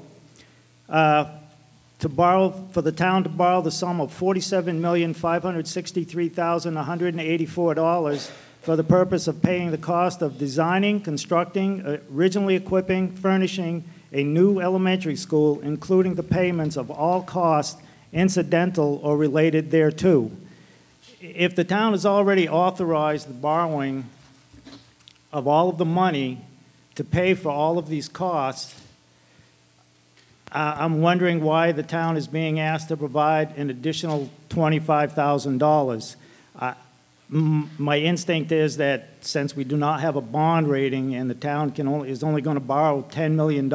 for the town to borrow the sum of $47,563,184 for the purpose of paying the cost of designing, constructing, originally equipping, furnishing a new elementary school, including the payments of all costs incidental or related thereto. If the town has already authorized the borrowing of all of the money to pay for all of these costs, I'm wondering why the town is being asked to provide an additional $25,000. My instinct is that since we do not have a bond rating and the town is only going to borrow $10 million,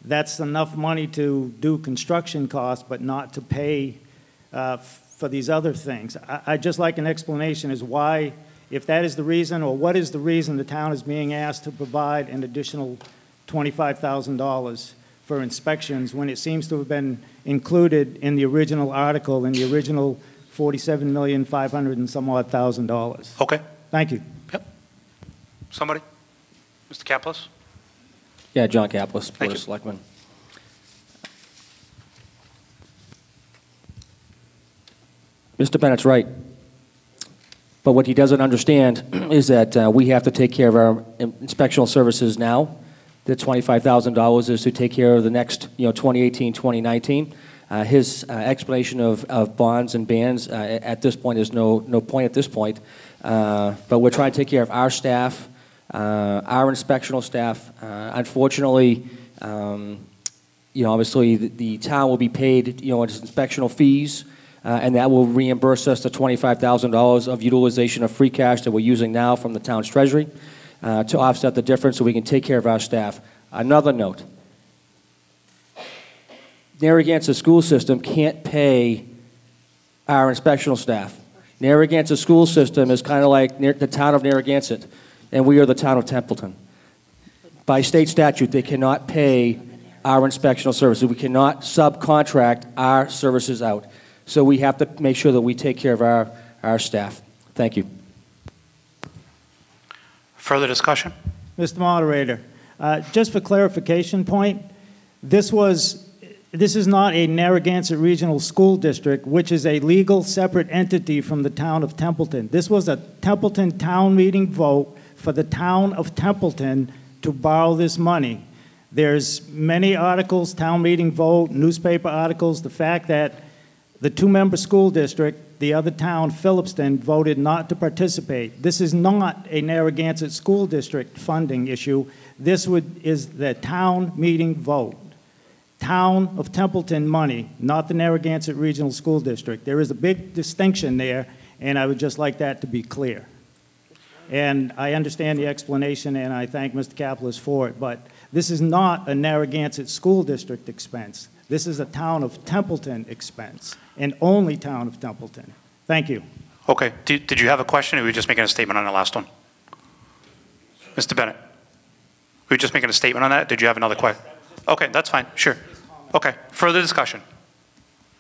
that's enough money to do construction costs, but not to pay for these other things. I'd just like an explanation as why, if that is the reason, or what is the reason the town is being asked to provide an additional $25,000 for inspections when it seems to have been included in the original article, in the original $47,500,000 and some odd thousand.
Okay.
Thank you.
Yep. Somebody? Mr. Kaplis?
Yeah, John Kaplis,
Thank
Board
you.
of Selectmen. Mr. Bennett's right. But what he doesn't understand is that we have to take care of our inspectional services now. The $25,000 is to take care of the next, 2018, 2019. His explanation of bonds and bans at this point is no point at this point. But we're trying to take care of our staff, our inspectional staff. Unfortunately, obviously the town will be paid, its inspectional fees, and that will reimburse us the $25,000 of utilization of free cash that we're using now from the town's treasury to offset the difference so we can take care of our staff. Another note. Narragansett school system can't pay our inspectional staff. Narragansett school system is kind of like the town of Narragansett, and we are the town of Templeton. By state statute, they cannot pay our inspectional services. We cannot subcontract our services out. So we have to make sure that we take care of our staff. Thank you.
Further discussion?
Mr. Moderator, just for clarification point, this is not a Narragansett Regional School District, which is a legal separate entity from the town of Templeton. This was a Templeton town meeting vote for the town of Templeton to borrow this money. There's many articles, town meeting vote, newspaper articles, the fact that the two-member school district, the other town, Phillipston, voted not to participate. This is not a Narragansett School District funding issue. This is the town meeting vote. Town of Templeton money, not the Narragansett Regional School District. There is a big distinction there, and I would just like that to be clear. And I understand the explanation, and I thank Mr. Kaplis for it, but this is not a Narragansett School District expense. This is a town of Templeton expense, and only town of Templeton. Thank you.
Okay. Did you have a question, or were you just making a statement on the last one? Mr. Bennett? Were you just making a statement on that? Did you have another question? Okay, that's fine. Sure. Okay. Further discussion?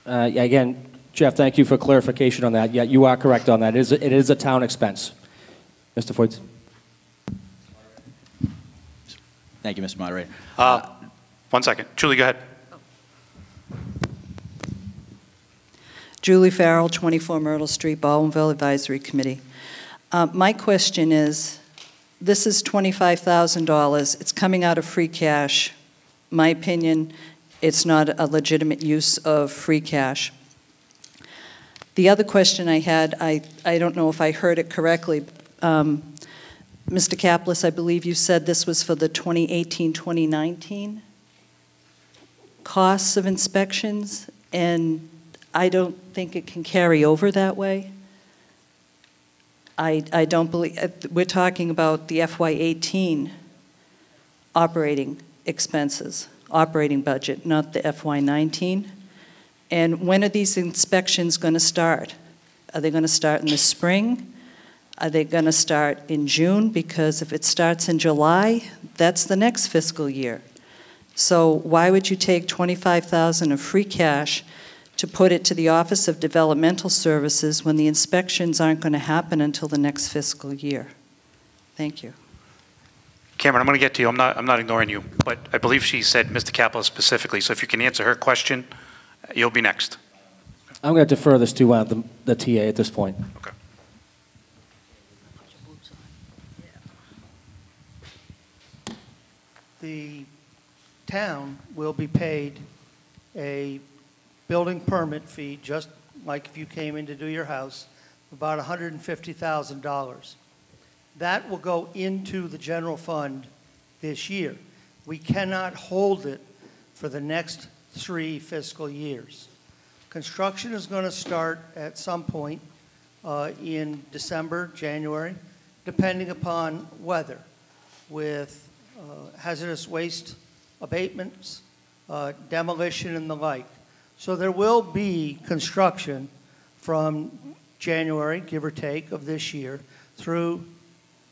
Again, Jeff, thank you for clarification on that. Yeah, you are correct on that. It is a town expense. Mr. Foyt.
Thank you, Mr. Moderator.
1 second. Julie, go ahead.
Julie Farrell, 24 Myrtle Street, Baldwinville Advisory Committee. My question is, this is $25,000. It's coming out of free cash. My opinion, it's not a legitimate use of free cash. The other question I had, I don't know if I heard it correctly. Mr. Kaplis, I believe you said this was for the 2018-2019 costs of inspections, and I don't think it can carry over that way. I don't believe, we're talking about the FY18 operating expenses, operating budget, not the FY19. And when are these inspections going to start? Are they going to start in the spring? Are they going to start in June? Because if it starts in July, that's the next fiscal year. So why would you take $25,000 of free cash to put it to the Office of Developmental Services when the inspections aren't going to happen until the next fiscal year? Thank you.
Cameron, I'm going to get to you. I'm not ignoring you, but I believe she said Mr. Kaplan specifically. So if you can answer her question, you'll be next.
I'm going to defer this to the TA at this point.
Okay.
The town will be paid a building permit fee, just like if you came in to do your house, about $150,000. That will go into the general fund this year. We cannot hold it for the next 3 fiscal years. Construction is going to start at some point in December, January, depending upon weather, with hazardous waste abatements, demolition, and the like. So there will be construction from January, give or take, of this year through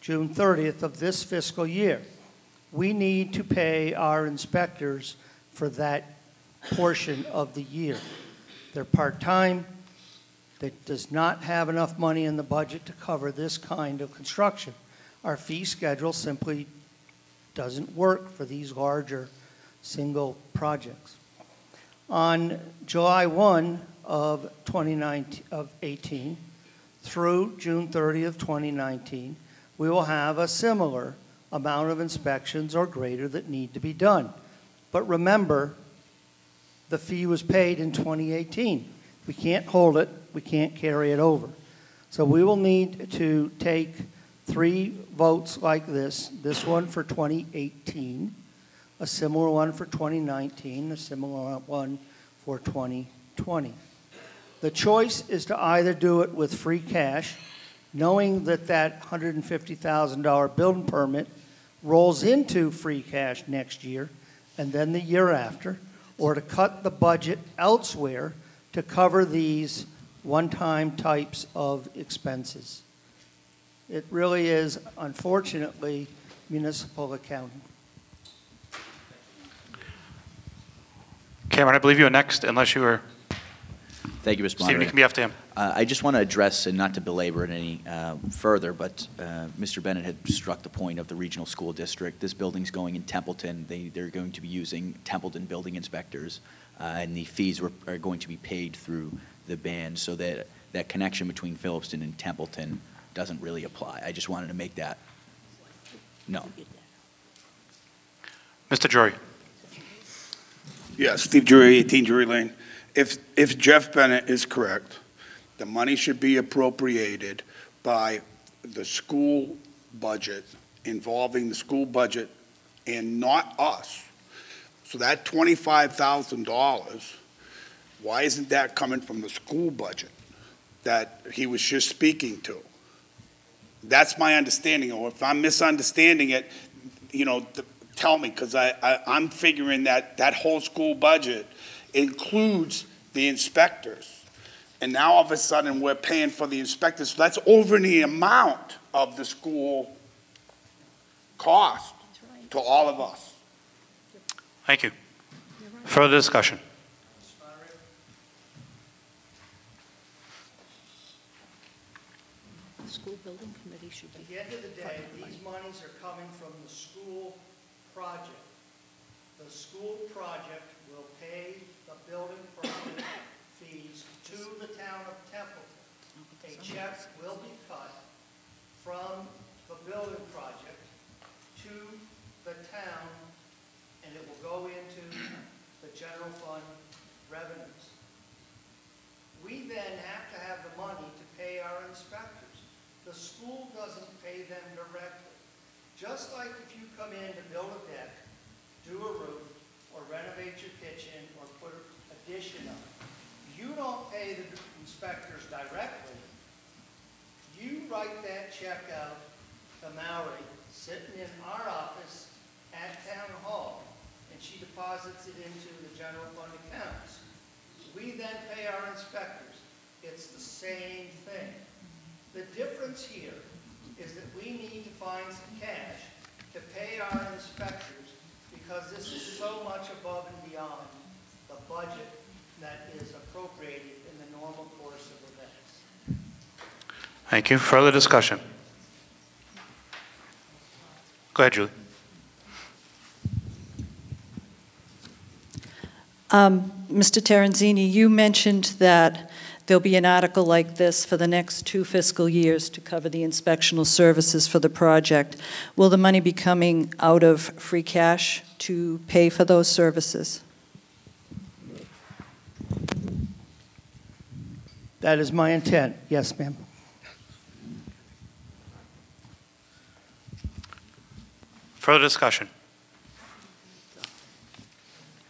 June 30th of this fiscal year. We need to pay our inspectors for that portion of the year. They're part-time. That does not have enough money in the budget to cover this kind of construction. Our fee schedule simply doesn't work for these larger single projects. On July 1 of 2018 through June 30 of 2019, we will have a similar amount of inspections or greater that need to be done. But remember, the fee was paid in 2018. We can't hold it. We can't carry it over. So we will need to take 3 votes like this one for 2018, a similar one for 2019, a similar one for 2020. The choice is to either do it with free cash, knowing that that $150,000 building permit rolls into free cash next year and then the year after, or to cut the budget elsewhere to cover these one-time types of expenses. It really is, unfortunately, municipal accounting.
Cameron, I believe you are next, unless you were...
Thank you, Mr. Moderator.
Stephen, you can be after him.
I just want to address, and not to belabor it any further, but Mr. Bennett had struck the point of the regional school district. This building's going in Templeton. They're going to be using Templeton building inspectors, and the fees are going to be paid through the band, so that that connection between Phillipston and Templeton doesn't really apply. I just wanted to make that known.
Mr. Drury.
Yeah, Steve Drury, 18 Drury Lane. If Jeff Bennett is correct, the money should be appropriated by the school budget, involving the school budget and not us. So that $25,000, why isn't that coming from the school budget that he was just speaking to? That's my understanding, or if I'm misunderstanding it, you know, tell me, because I'm figuring that that whole school budget includes the inspectors. And now all of a sudden we're paying for the inspectors. So that's over the amount of the school cost to all of us.
Thank you. Further discussion?
school building committee should
At the end of the day, these monies are coming from the school project. The school project will pay the building permit fees to the town of Templeton. A check will be cut from the building project to the town, and it will go into the general fund revenues. We then have to have the money to pay our inspectors. The school doesn't pay them directly. Just like if you come in to build a deck, do a roof, or renovate your kitchen, or put an addition up, you don't pay the inspectors directly. You write that check out to Mallory, sitting in our office at Town Hall, and she deposits it into the general fund accounts. We then pay our inspectors. It's the same thing. The difference here is that we need to find some cash to pay our inspectors because this is so much above and beyond the budget that is appropriated in the normal course of events.
Thank you. Further discussion? Go ahead, Julie.
Mr. Terenzini, you mentioned that there'll be an article like this for the next 2 fiscal years to cover the inspectional services for the project. Will the money be coming out of free cash to pay for those services?
That is my intent. Yes, ma'am.
Further discussion?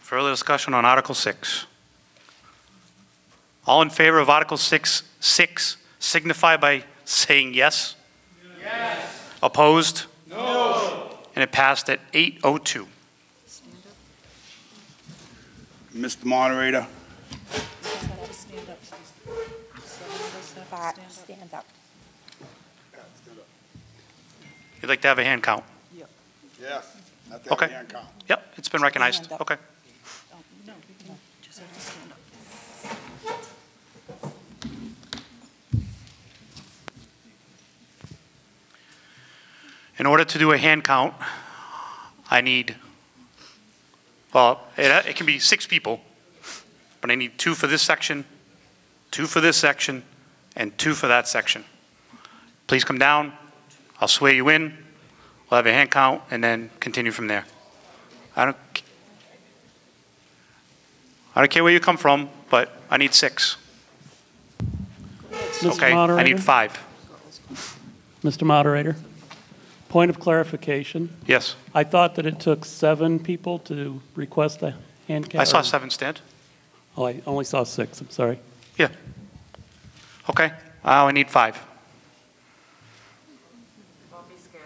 Further discussion on Article 6. All in favor of Article 6 signify by saying yes. Yes. Opposed? No. And it passed at 8:02.
Mr. Moderator.
Stand up.
You'd like to have a hand count?
Yes.
Okay. Yep, it's been recognized. Okay. In order to do a hand count, I need, well, it can be 6 people, but I need 2 for this section, 2 for this section, and 2 for that section. Please come down. I'll swear you in. We'll have a hand count and then continue from there. I don't care where you come from, but I need 6.
Mr.
Okay, I need 5.
Mr. Moderator, point of clarification.
Yes.
I thought that it took 7 people to request a hand count.
I saw 7 stand.
Oh, I only saw 6. I'm sorry.
Yeah. Okay. I need 5.
Don't be scared.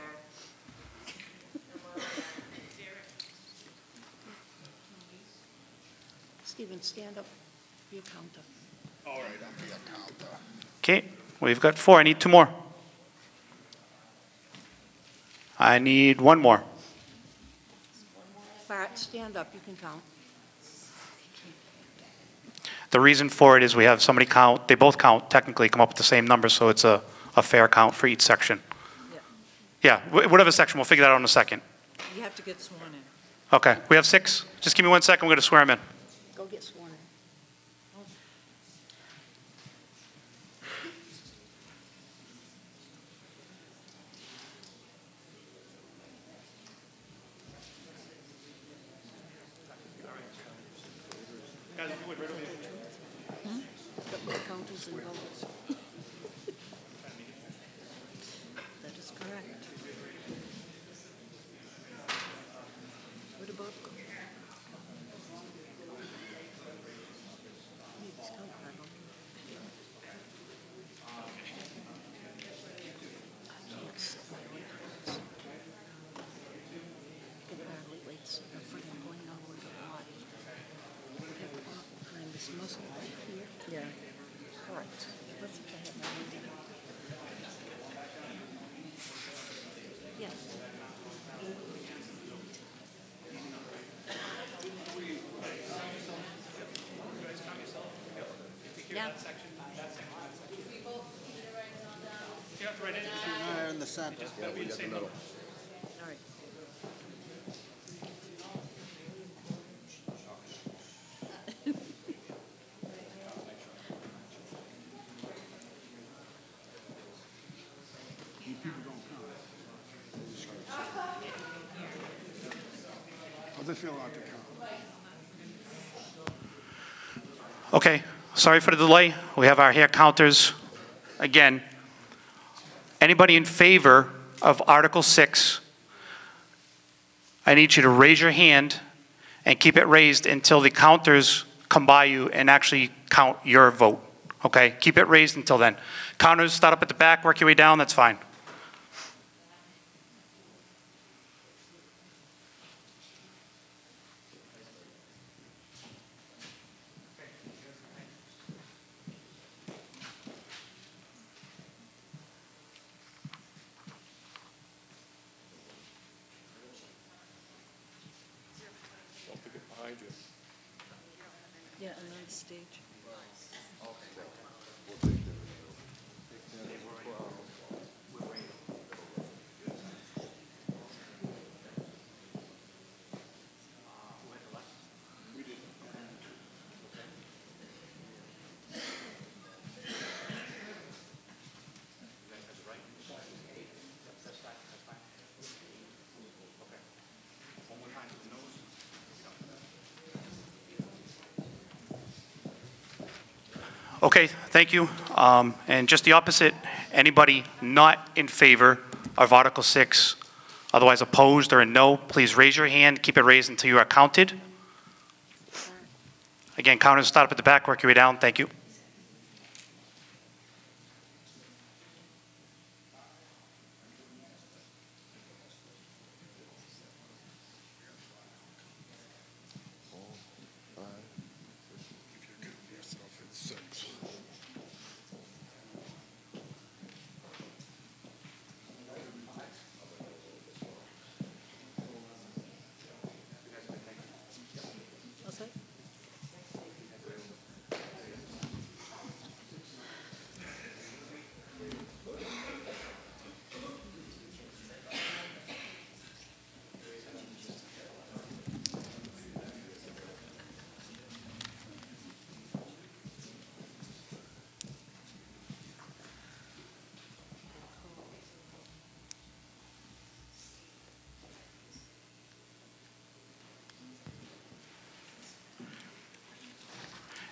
Stephen, stand up. Be a counter.
All right, I'll be a counter.
Okay, we've got 4. I need 2 more. I need 1 more.
Bart, stand up. You can count.
The reason for it is we have somebody count, they both count, technically come up with the same number, so it's a fair count for each section. Yeah, whatever section, we'll figure that out in a second.
You have to get sworn in.
Okay, we have 6. Just give me 1 second, we're going to swear them in.
Go get sworn in.
That is correct. What about? Yeah. Correct. Let's have my meeting. Yes. Yeah. center.
All
right.
How's it feel not to count?
Okay, sorry for the delay. We have our hair counters. Again, anybody in favor of Article 6, I need you to raise your hand and keep it raised until the counters come by you and actually count your vote. Okay, keep it raised until then. Counters, start up at the back, work your way down, that's fine.
Yeah, and on the stage.
Okay, thank you. And just the opposite, anybody not in favor of Article 6, otherwise opposed or a no, please raise your hand, keep it raised until you are counted. Again, counters start up at the back, work your way down, thank you.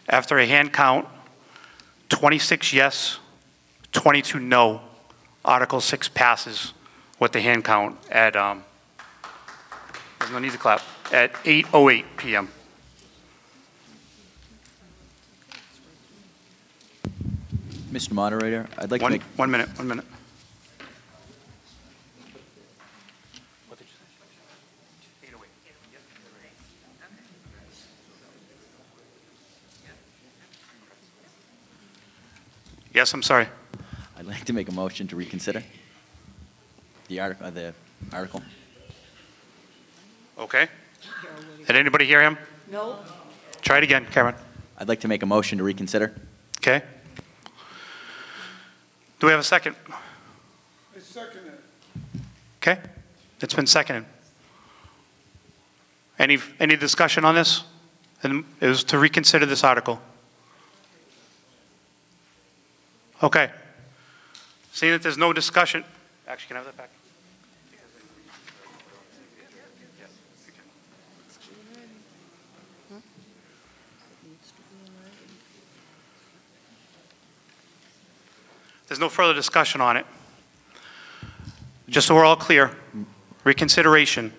After a hand count, 26 yes, 22 no. Article 6 passes with the hand count at, there's no need to clap, at 8:08 p.m.
Mr. Moderator, I'd like to make...
1 minute, 1 minute. Yes, I'm sorry.
I'd like to make a motion to reconsider the article.
Okay. Did anybody hear him?
No.
Try it again, Karen.
I'd like to make a motion to reconsider.
Okay. Do we have a second?
I second it.
Okay. It's been seconded. Any discussion on this? And it was to reconsider this article. Okay. Seeing that there's no discussion. Actually, can I have that back? There's no further discussion on it. Just so we're all clear, reconsideration.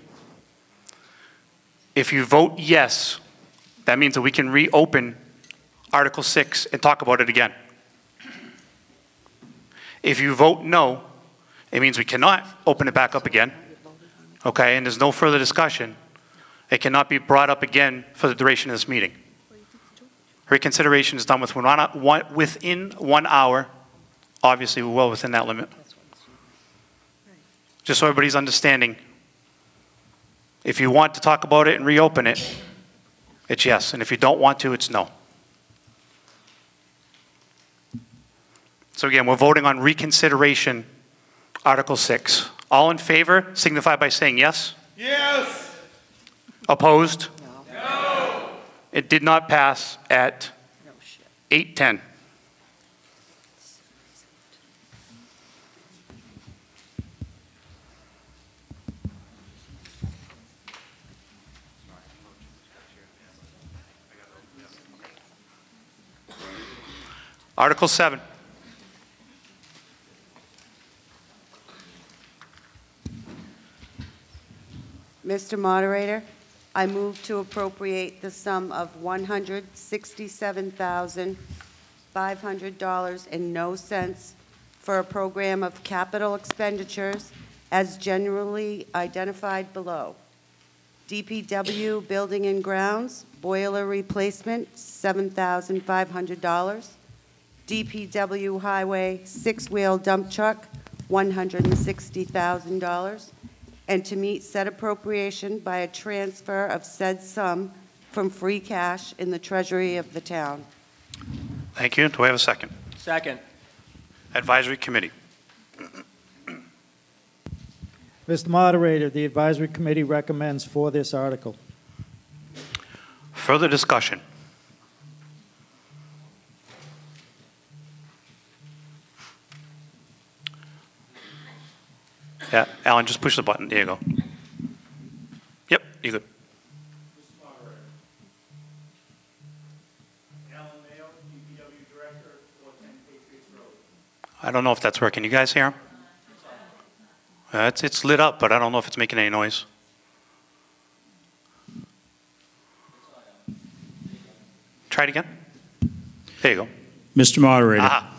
If you vote yes, that means that we can reopen Article 6 and talk about it again. If you vote no, it means we cannot open it back up again. Okay, and there's no further discussion. It cannot be brought up again for the duration of this meeting. Reconsideration is done within 1 hour. Obviously, we're well within that limit. Just so everybody's understanding, if you want to talk about it and reopen it, it's yes. And if you don't want to, it's no. So again, we're voting on reconsideration Article 6. All in favor signify by saying yes.
Yes.
Opposed? No. It did not pass at 8:10. Article 7.
Mr. Moderator, I move to appropriate the sum of $167,500.00 for a program of capital expenditures as generally identified below. DPW Building and Grounds, boiler replacement, $7,500. DPW Highway six-wheel dump truck, $160,000. And to meet said appropriation by a transfer of said sum from free cash in the treasury of the town.
Thank you. Do I have a second?
Second.
Advisory Committee.
Mr. Moderator, the advisory committee recommends for this article.
Further discussion. Yeah, Alan, just push the button. There you go. Yep, you're good. I don't know if that's working. You guys hear him? It's lit up, but I don't know if it's making any noise. Try it again. There you go.
Mr. Moderator.
Aha.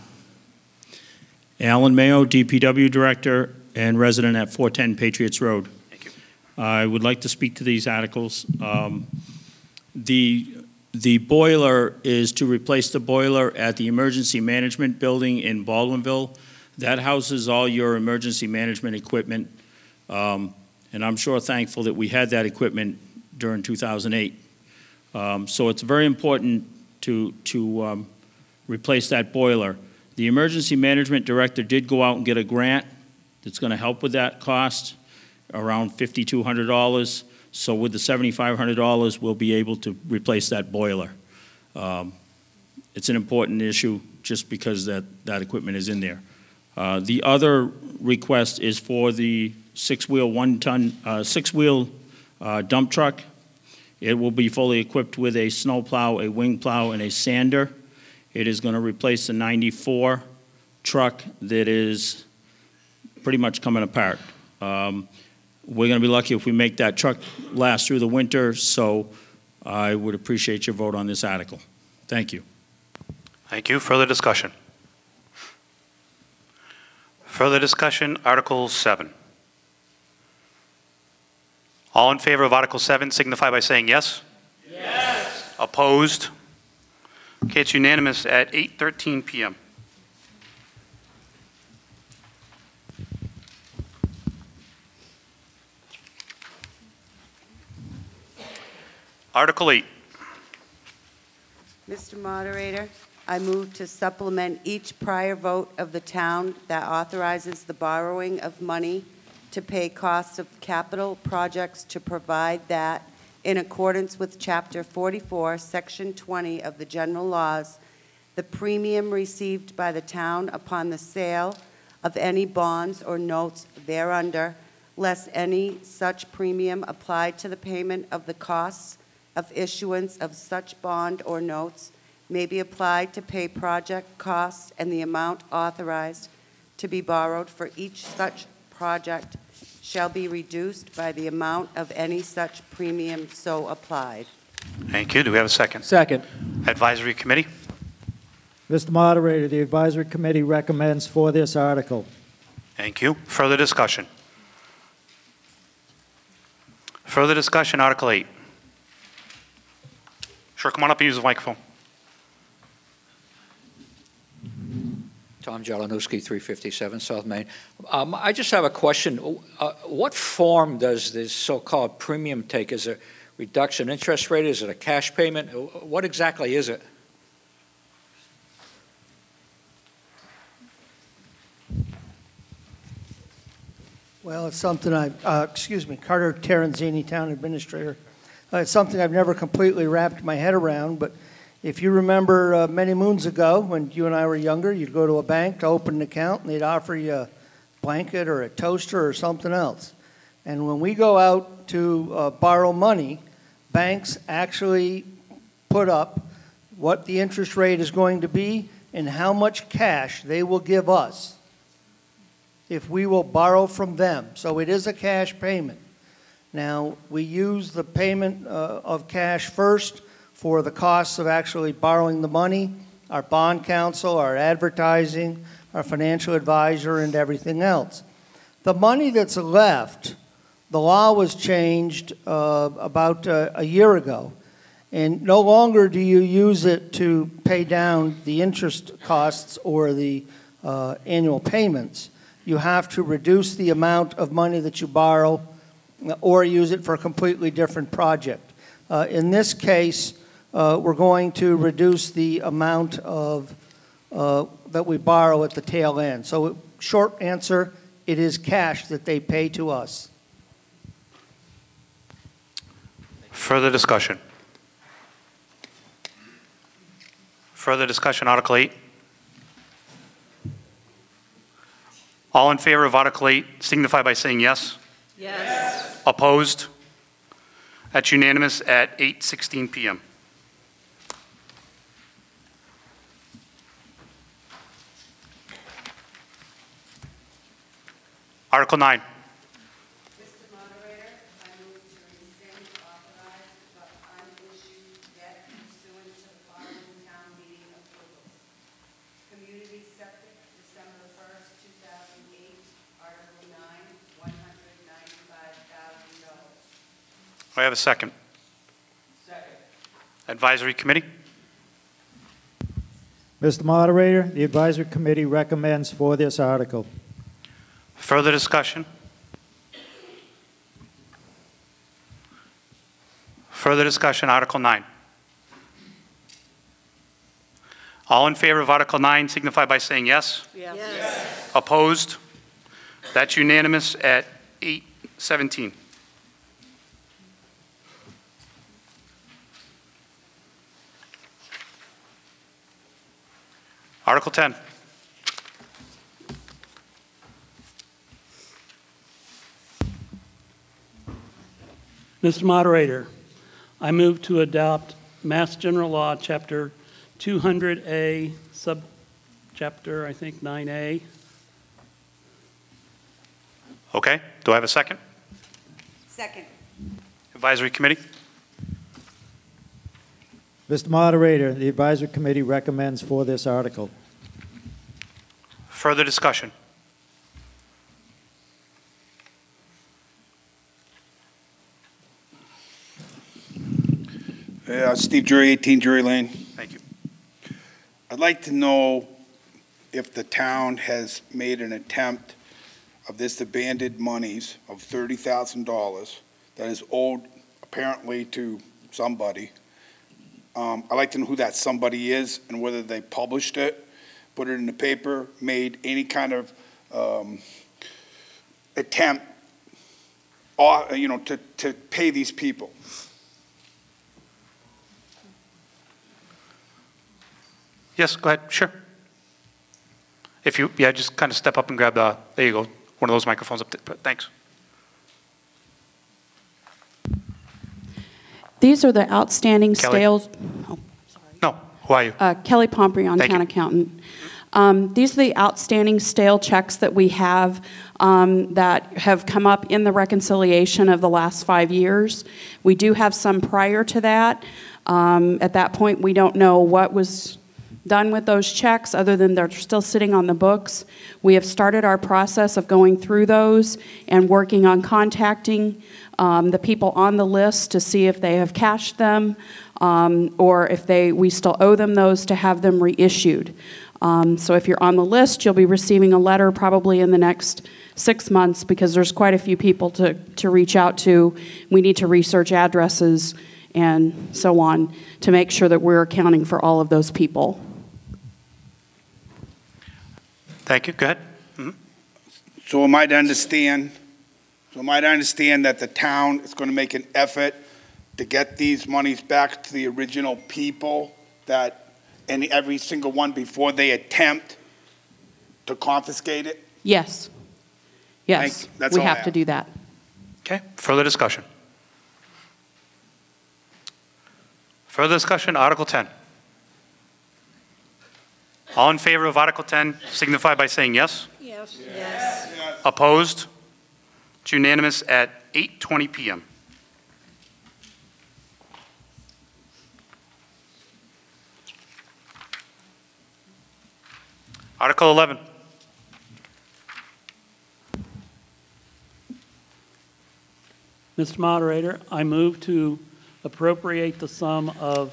Alan Mayo, DPW Director and resident at 410 Patriots Road.
Thank you.
I would like to speak to these articles. The boiler is to replace the boiler at the Emergency Management Building in Baldwinville. That houses all your emergency management equipment, and I'm sure thankful that we had that equipment during 2008. So it's very important to replace that boiler. The Emergency Management Director did go out and get a grant that's going to help with that cost, around $5,200. So with the $7,500, we'll be able to replace that boiler. It's an important issue just because that equipment is in there. The other request is for the six-wheel dump truck. It will be fully equipped with a snow plow, a wing plow, and a sander. It is going to replace the 94 truck that is pretty much coming apart. We're going to be lucky if we make that truck last through the winter, so I would appreciate your vote on this article. Thank you.
Thank you. Further discussion? Further discussion, Article 7. All in favor of Article 7 signify by saying yes. Yes. Opposed? Okay, it's unanimous at 8:13 p.m. Article 8.
Mr. Moderator, I move to supplement each prior vote of the town that authorizes the borrowing of money to pay costs of capital projects to provide that, in accordance with Chapter 44, Section 20 of the General Laws, the premium received by the town upon the sale of any bonds or notes thereunder, less any such premium applied to the payment of the costs of issuance of such bond or notes, may be applied to pay project costs, and the amount authorized to be borrowed for each such project shall be reduced by the amount of any such premium so applied.
Thank you. Do we have a second?
Second.
Advisory Committee.
Mr. Moderator, the advisory committee recommends for this article.
Thank you. Further discussion? Further discussion, Article 8. Sure, come on up and use the microphone.
Tom Jalanowski, 357 South Main. I just have a question. What form does this so-called premium take? Is it reduction interest rate? Is it a cash payment? What exactly is it?
Well, it's something Carter Terenzini, Town Administrator. It's something I've never completely wrapped my head around, but if you remember many moons ago when you and I were younger, you'd go to a bank to open an account and they'd offer you a blanket or a toaster or something else. And when we go out to borrow money, banks actually put up what the interest rate is going to be and how much cash they will give us if we will borrow from them. So it is a cash payment. Now, we use the payment of cash first for the costs of actually borrowing the money, our bond counsel, our advertising, our financial advisor, and everything else. The money that's left, the law was changed about a year ago, and no longer do you use it to pay down the interest costs or the annual payments. You have to reduce the amount of money that you borrow or use it for a completely different project. In this case, we're going to reduce the amount of that we borrow at the tail end. So short answer, it is cash that they pay to us.
Further discussion? Further discussion, Article 8? All in favor of Article 8 signify by saying yes.
Yes.
Opposed? That's unanimous at 8:16 p.m. Article 9. Do I have a second? Second. Advisory Committee?
Mr. Moderator, the Advisory Committee recommends for this article.
Further discussion? Further discussion, Article 9. All in favor of Article 9 signify by saying yes.
Yes.
Opposed? That's unanimous at 8:17. Article 10.
Mr. Moderator, I move to adopt Mass General Law, Chapter 200A, Subchapter, I think, 9A.
Okay. Do I have a second?
Second.
Advisory Committee?
Mr. Moderator, the Advisory Committee recommends for this article.
Further discussion?
Steve Jury, 18 Jury Lane.
Thank you.
I'd like to know if the town has made an attempt of this abandoned monies of $30,000 that is owed apparently to somebody. I'd like to know who that somebody is and whether they published it, put it in the paper, made any kind of attempt, to pay these people.
Yes, go ahead. Sure. If you, just kind of step up and grab the, there you go, one of those microphones up there. Thanks.
These are the outstanding
Kelly.
stale. Oh,
No, who are you?
Kelly Pomprion,
Thank
Town
you.
Accountant. These are the outstanding stale checks that we have that have come up in the reconciliation of the last 5 years. We do have some prior to that. At that point, we don't know what was done with those checks other than they're still sitting on the books. We have started our process of going through those and working on contacting the people on the list to see if they have cashed them or if we still owe them those to have them reissued. So if you're on the list, you'll be receiving a letter probably in the next 6 months because there's quite a few people to reach out to. We need to research addresses and so on to make sure that we're accounting for all of those people.
Thank you. Go ahead. Mm-hmm.
So am I to understand So am I to understand that the town is going to make an effort to get these monies back to the original people, that, and every single one before they attempt to confiscate it?
Yes. Yes,
That's
we
all I
have to do that.
Okay, further discussion? Further discussion, Article 10. All in favor of Article 10 signify by saying yes.
Yes.
Yes.
Opposed? It's unanimous at 8:20 p.m. Article 11.
Mr. Moderator, I move to appropriate the sum of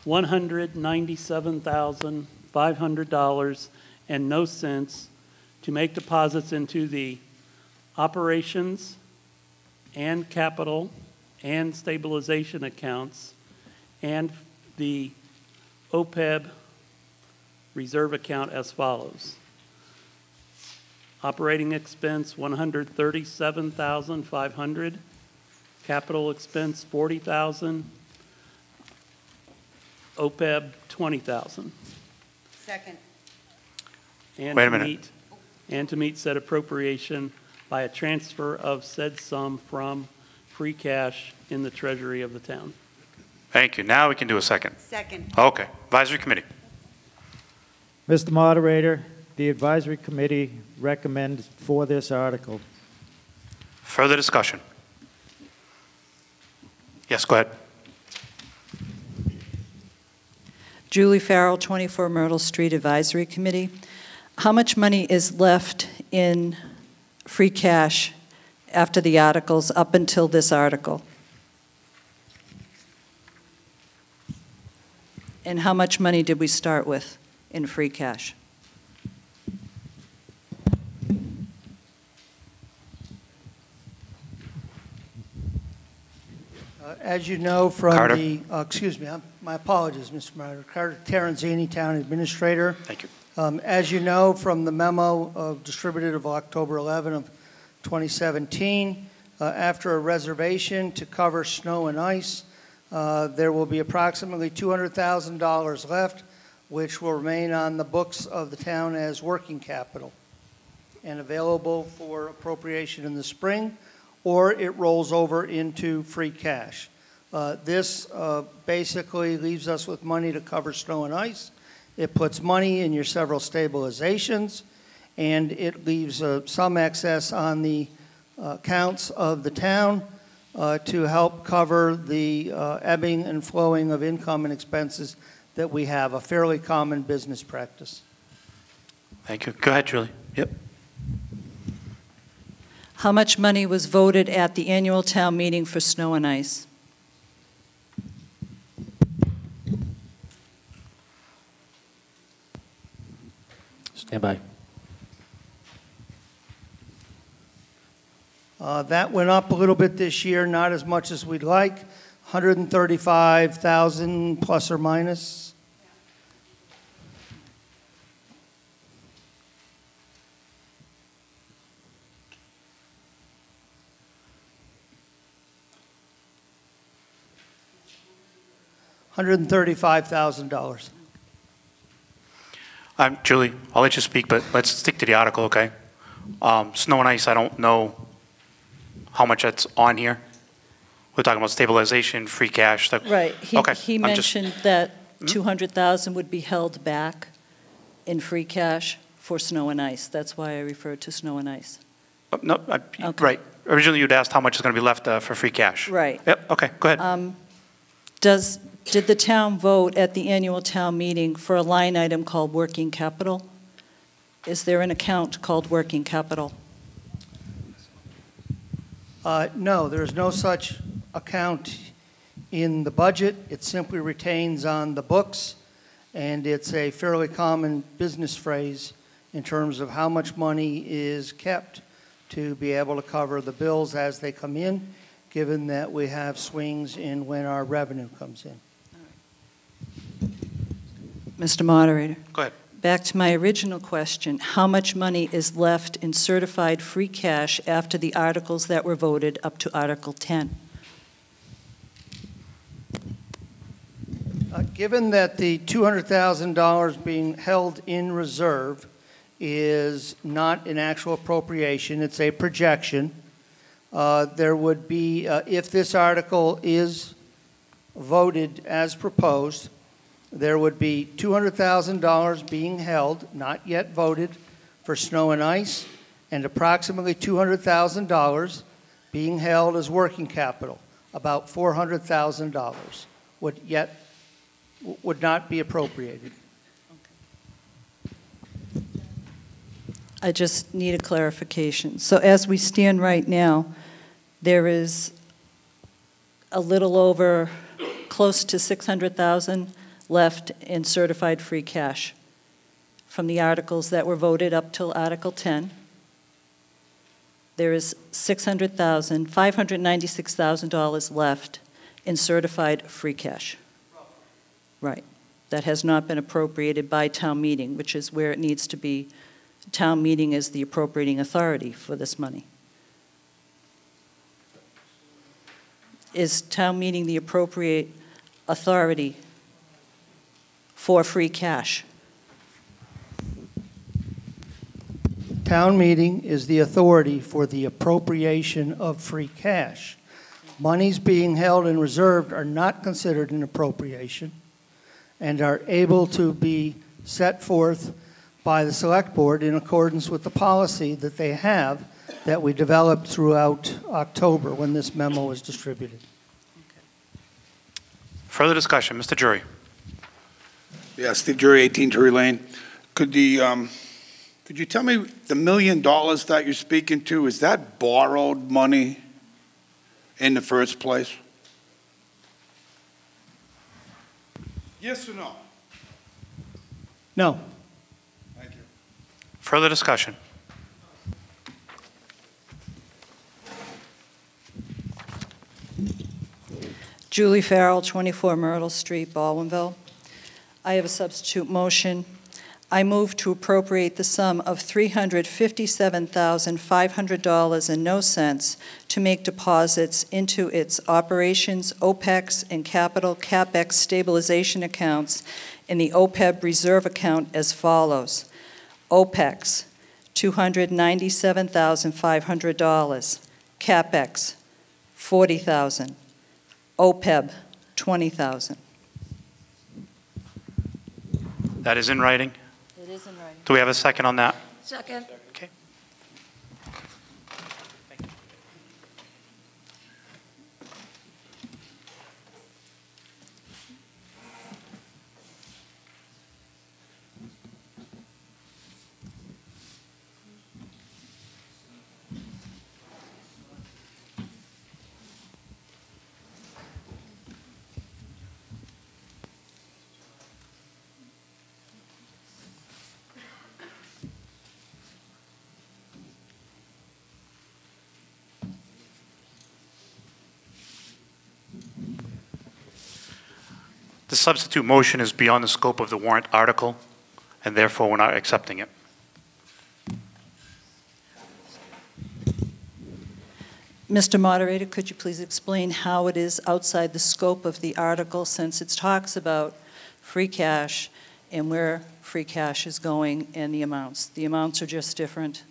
$197,500 and no cents to make deposits into the operations and capital and stabilization accounts and the OPEB reserve account as follows. Operating expense, $137,500. Capital expense, $40,000. OPEB, $20,000.
Second.
And
Wait a
to
minute.
meet- And to meet said appropriation by a transfer of said sum from free cash in the treasury of the town.
Thank you. Now we can do a second.
Second.
Okay. Advisory Committee.
Mr. Moderator, the advisory committee recommends for this article.
Further discussion? Yes, go ahead.
Julie Farrell, 24 Myrtle Street Advisory Committee. How much money is left in free cash after the articles up until this article? And how much money did we start with in free cash?
As you know from
Carter.
excuse me, my apologies, Mr. Moderator. Carter Terenzini, Town Administrator.
Thank you.
As you know from the memo distributed of October 11 of 2017, after a reservation to cover snow and ice, there will be approximately $200,000 left, which will remain on the books of the town as working capital and available for appropriation in the spring, or it rolls over into free cash. This basically leaves us with money to cover snow and ice. It puts money in your several stabilizations, and it leaves some excess on the accounts of the town to help cover the ebbing and flowing of income and expenses that we have, a fairly common business practice.
Thank you. Go ahead, Julie. Yep.
How much money was voted at the annual town meeting for snow and ice?
Stand by.
That went up a little bit this year, not as much as we'd like, 135,000 plus or minus. $135,000.
Julie, I'll let you speak, but let's stick to the article, okay? Snow and ice, I don't know how much that's on here. We're talking about stabilization, free cash.
Right.
Okay,
He
I'm just-
mentioned that 200,000 would be held back in free cash for snow and ice. That's why I referred to snow and ice.
No,
Okay.
right. Originally, you'd asked how much is going to be left for free cash.
Right.
Yep, okay, go ahead.
Did the town vote at the annual town meeting for a line item called working capital? Is there an account called working capital?
No, there's no such account in the budget. It simply retains on the books, and it's a fairly common business phrase in terms of how much money is kept to be able to cover the bills as they come in, given that we have swings in when our revenue comes in.
Mr. Moderator,
Go ahead.
Back to my original question, how much money is left in certified free cash after the articles that were voted up to Article 10?
Given that the $200,000 being held in reserve is not an actual appropriation, it's a projection, there would be, if this article is voted as proposed, there would be $200,000 being held, not yet voted, for snow and ice, and approximately $200,000 being held as working capital. About $400,000 would not be appropriated.
I just need a clarification. So as we stand right now, there is a little over, close to $600,000 left in certified free cash from the articles that were voted up till Article 10. There is $596,000 left in certified free cash. Right. That has not been appropriated by town meeting, which is where it needs to be. Town meeting is the appropriating authority for this money. Is town meeting the appropriate authority for free cash?
Town meeting is the authority for the appropriation of free cash. Monies being held and reserved are not considered an appropriation and are able to be set forth by the select board in accordance with the policy that they have that we developed throughout October when this memo was distributed.
Further discussion, Mr. Jury.
Yeah, Steve Jury, 18 Drury Lane. Could you tell me the $1 million that you're speaking to, is that borrowed money in the first place? Yes or no?
No.
Thank you.
Further discussion.
Julie Farrell, 24 Myrtle Street, Baldwinville. I have a substitute motion. I move to appropriate the sum of $357,500 and no cents to make deposits into its operations, OPEX, and capital CapEx stabilization accounts in the OPEB reserve account as follows. OPEX, $297,500. CapEx, $40,000. OPEB, $20,000.
That is in writing.
It is in writing.
Do we have a second on that?
Second.
Okay. The substitute motion is beyond the scope of the warrant article, and therefore we're not accepting it.
Mr. Moderator, could you please explain how it is outside the scope of the article, since it talks about free cash and where free cash is going and the amounts? The amounts are just different.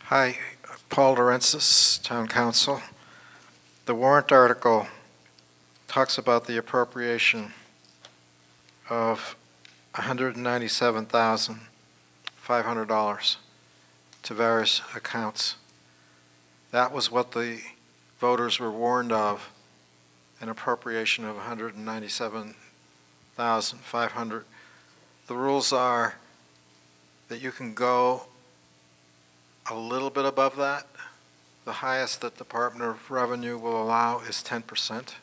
Hi, Paul Durensis, Town Council. The warrant article talks about the appropriation of $197,500 to various accounts. That was what the voters were warned of, an appropriation of $197,500. The rules are that you can go a little bit above that. The highest that Department of Revenue will allow is 10%.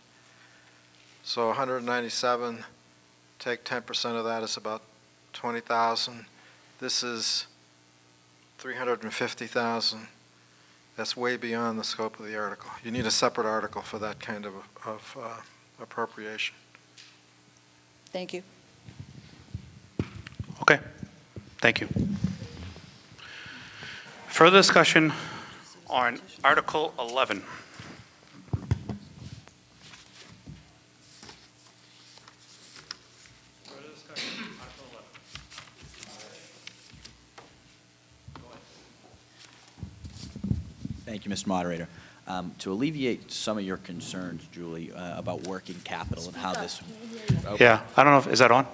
So 197, take 10% of that is about 20,000. This is $350,000. That's way beyond the scope of the article. You need a separate article for that kind of appropriation.
Thank you.
Okay, thank you. Further discussion on Article 11.
Thank you, Mr. Moderator. To alleviate some of your concerns, Julie, about working capital and how this... Okay.
Yeah, I don't know if, is that on?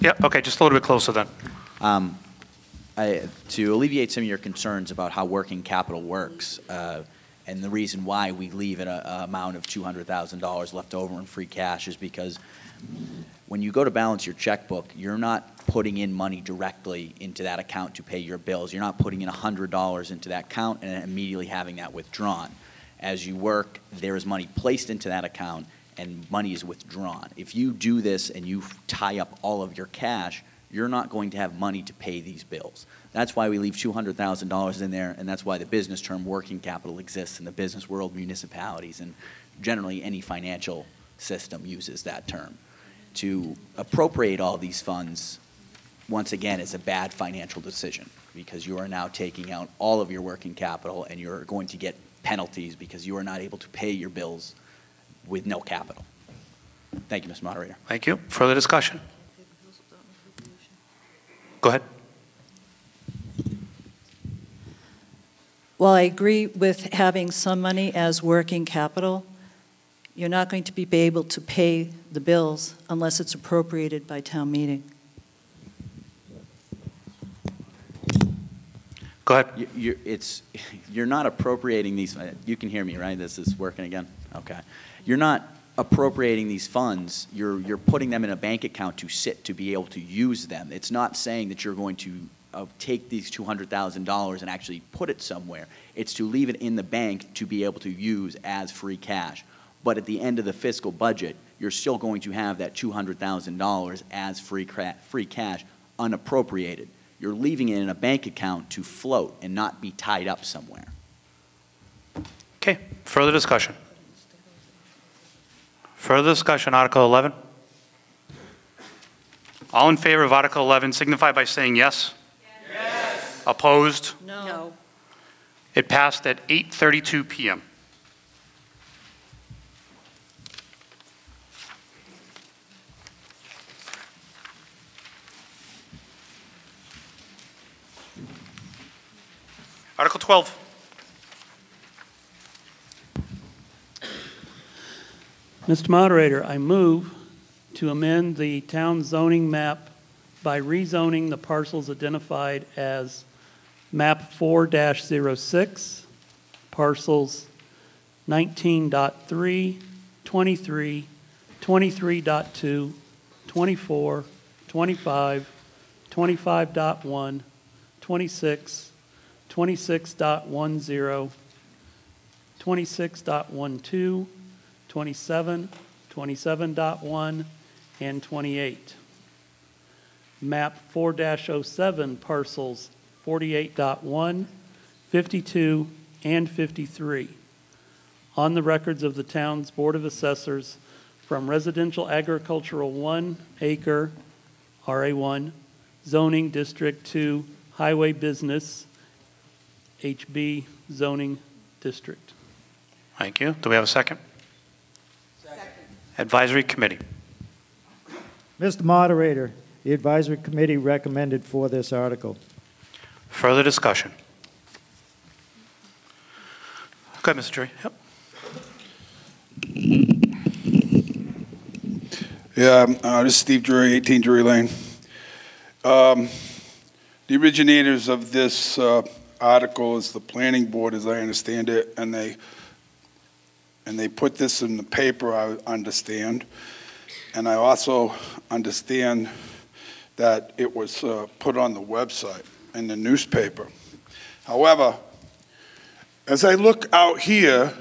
Yeah, okay, just a little bit closer then.
To alleviate some of your concerns about how working capital works, and the reason why we leave an amount of $200,000 left over in free cash is because when you go to balance your checkbook, you're not putting in money directly into that account to pay your bills. You're not putting in $100 into that account and immediately having that withdrawn. As you work, there is money placed into that account and money is withdrawn. If you do this and you tie up all of your cash, you're not going to have money to pay these bills. That's why we leave $200,000 in there, and that's why the business term working capital exists in the business world, municipalities, and generally any financial system uses that term. To appropriate all these funds, once again, is a bad financial decision because you are now taking out all of your working capital and you're going to get penalties because you are not able to pay your bills with no capital. Thank you, Mr. Moderator.
Thank you. Further discussion? Go ahead.
While I agree with having some money as working capital, you're not going to be able to pay the bills unless it's appropriated by town meeting.
Go ahead.
You're not appropriating these. You can hear me, right? This is working again? Okay. You're not appropriating these funds. You're putting them in a bank account to be able to use them. It's not saying that you're going to take these $200,000 and actually put it somewhere. It's to leave it in the bank to be able to use as free cash. But at the end of the fiscal budget, you're still going to have that $200,000 as free cash unappropriated. You're leaving it in a bank account to float and not be tied up somewhere.
Okay, further discussion. Further discussion, Article 11. All in favor of Article 11 signify by saying yes. Yes. Opposed?
No.
It passed at 8:32 p.m. Article 12.
Mr. Moderator, I move to amend the town zoning map by rezoning the parcels identified as map 4-06, parcels 19.3, 23, 23.2, 24, 25, 25.1, 26, 26.10, 26.12, 27, 27.1, and 28. Map 4-07 parcels 48.1, 52, and 53 on the records of the town's Board of Assessors from residential agricultural 1 acre RA1 zoning district to highway business HB zoning district.
Thank you. Do we have a second? Second. Advisory Committee.
Mr. Moderator, the Advisory Committee recommended for this article.
Further discussion. Go ahead, Mr. Drury. Yep.
Yeah, this is Steve Drury, 18 Drury Lane. The originators of this article is the planning board, as I understand it, and they put this in the paper, I understand. And I also understand that it was put on the website in the newspaper. However, as I look out here,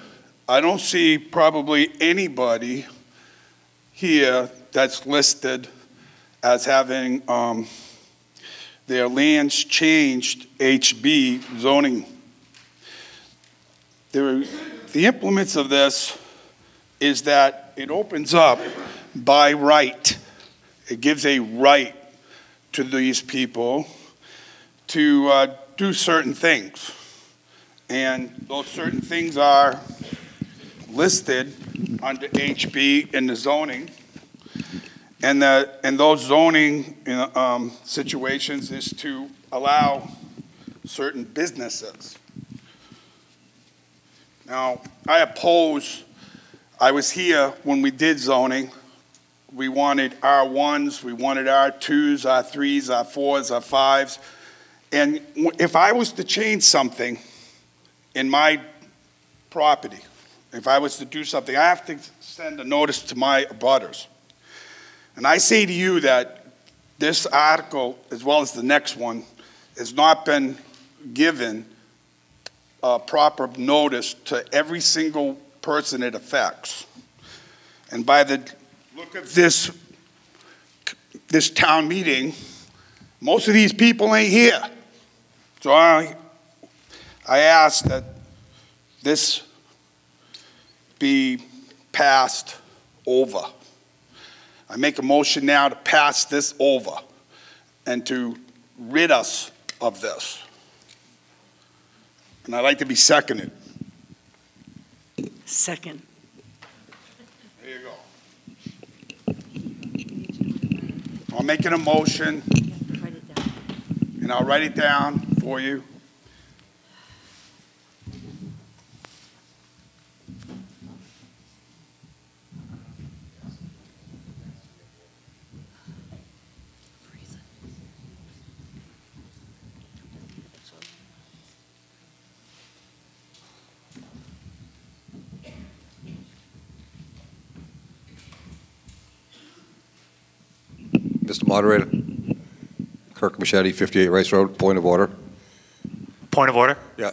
I don't see probably anybody their lands changed HB zoning. The implements of this is that it opens up by right. It gives a right to these people to do certain things. And those certain things are listed under HB in the zoning. And those zoning situations is to allow certain businesses. Now, I was here when we did zoning. We wanted R1s, we wanted R2s, R3s, R4s, R5s. And if I was to change something in my property, if I was to do something, I have to send a notice to my abutters. And I say to you that this article, as well as the next one, has not been given proper notice to every single person it affects. And by the look of this town meeting, most of these people ain't here. So I ask that this be passed over. I make a motion now to pass this over and to rid us of this. And I'd like to be seconded.
Second.
There you go. I'm making a motion, and I'll write it down for you.
Mr. Moderator, Kirk Machete, 58 Rice Road, point of order.
Point of order?
Yeah.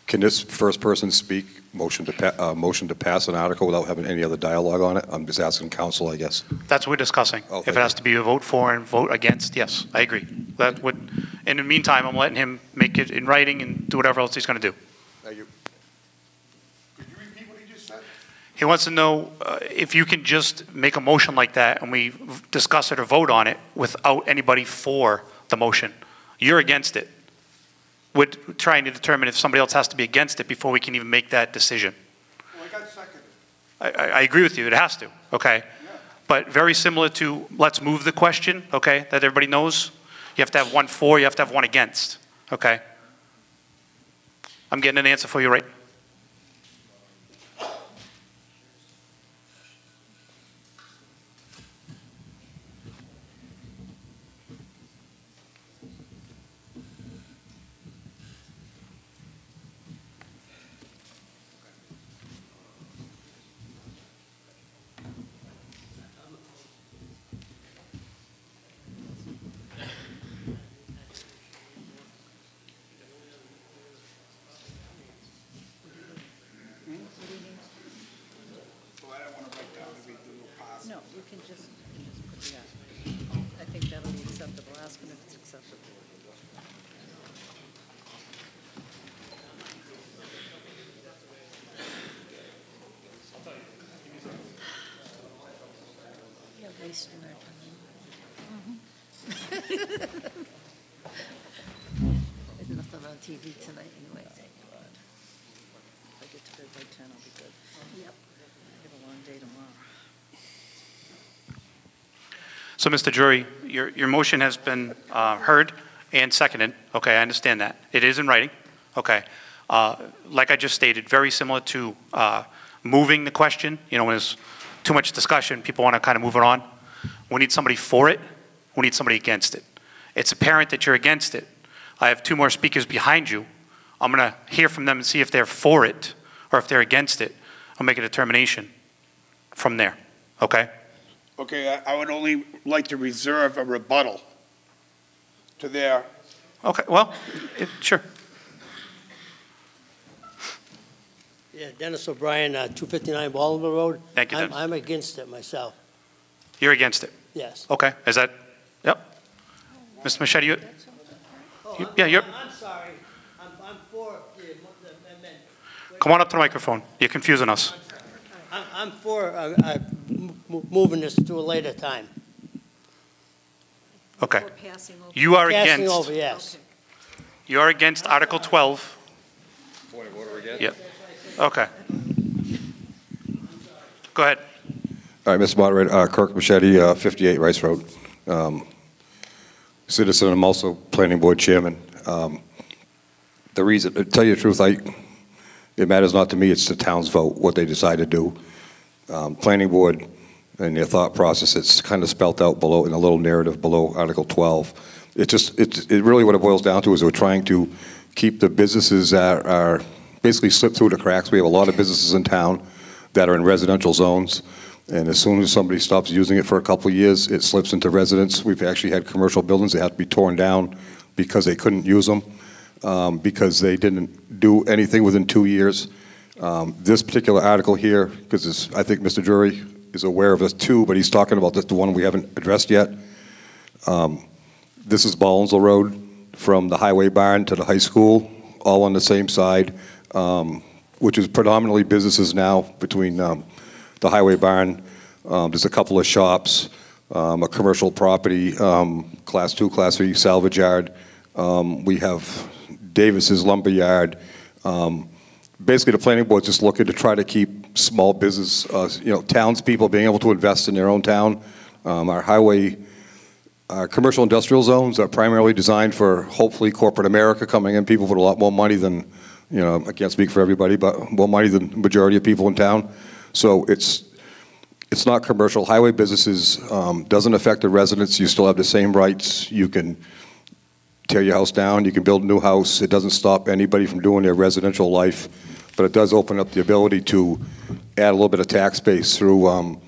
Can this first person speak, motion to pass an article without having any other dialogue on it? I'm just asking counsel, I guess.
That's what we're discussing.
Oh,
if it has to be a vote for and vote against, yes, I agree. That would, in the meantime, I'm letting him make it in writing and do whatever else he's going to do.
Thank you.
He wants to know if you can just make a motion like that and we discuss it or vote on it without anybody for the motion. You're against it. We're trying to determine if somebody else has to be against it before we can even make that decision.
Well, I got seconded.
I agree with you. It has to, okay? Yeah. But very similar to let's move the question, okay, that everybody knows. You have to have one for, you have to have one against, okay? I'm getting an answer for you right.
No, you can just put it out. I think that'll be acceptable. Ask him if it's acceptable.
You're wasting our time. There's nothing on TV tonight anyway, thank God.
If I get to bed by 10, I'll be good.
Yep.
I have a long day tomorrow.
So, Mr. Jury, your motion has been heard and seconded. Okay, I understand that. It is in writing. Okay. Like I just stated, very similar to moving the question. You know, when there's too much discussion, people want to kind of move it on. We need somebody for it. We need somebody against it. It's apparent that you're against it. I have two more speakers behind you. I'm going to hear from them and see if they're for it or if they're against it. I'll make a determination from there. Okay?
Okay, I would only like to reserve a rebuttal to their...
Okay, well, sure.
Yeah, Dennis O'Brien, 259 Baltimore Road.
Thank you, Dennis.
I'm against it myself.
You're against it?
Yes.
Okay, is that, yep. Mr. Machete, yeah, you're,
I'm sorry. I'm for the amendment.
come on up to the microphone. You're confusing us.
I'm for moving this to a later time.
Okay. You are
Passing
against,
over, yes.
you are against Article 12.
What are we against?
Yeah. Okay. Go ahead.
All right, Mr. Moderator, Kirk Machete, 58 Rice Road. Citizen, I'm also Planning Board Chairman. The reason, to tell you the truth, it matters not to me, it's the town's vote, what they decide to do. Planning Board and their thought process, it's kind of spelt out below, in a little narrative below Article 12. It really what it boils down to is we're trying to keep the businesses that are basically slip through the cracks. We have a lot of businesses in town that are in residential zones, and as soon as somebody stops using it for a couple of years, it slips into residence. We've actually had commercial buildings that have to be torn down because they couldn't use them, because they didn't do anything within 2 years. This particular article here, because I think Mr. Drury is aware of this too, but he's talking about the one we haven't addressed yet. This is Ballinsville Road from the highway barn to the high school, all on the same side, which is predominantly businesses now between the highway barn. There's a couple of shops, a commercial property, Class 2, Class 3 salvage yard. We have Davis's lumber yard. Basically, the planning board's just looking to try to keep small business, townspeople being able to invest in their own town. Our commercial industrial zones are primarily designed for hopefully corporate America coming in, people with a lot more money than, I can't speak for everybody, but more money than the majority of people in town. So it's not commercial. Highway businesses doesn't affect the residents. You still have the same rights. You can tear your house down. You can build a new house. It doesn't stop anybody from doing their residential life, but it does open up the ability to add a little bit of tax base through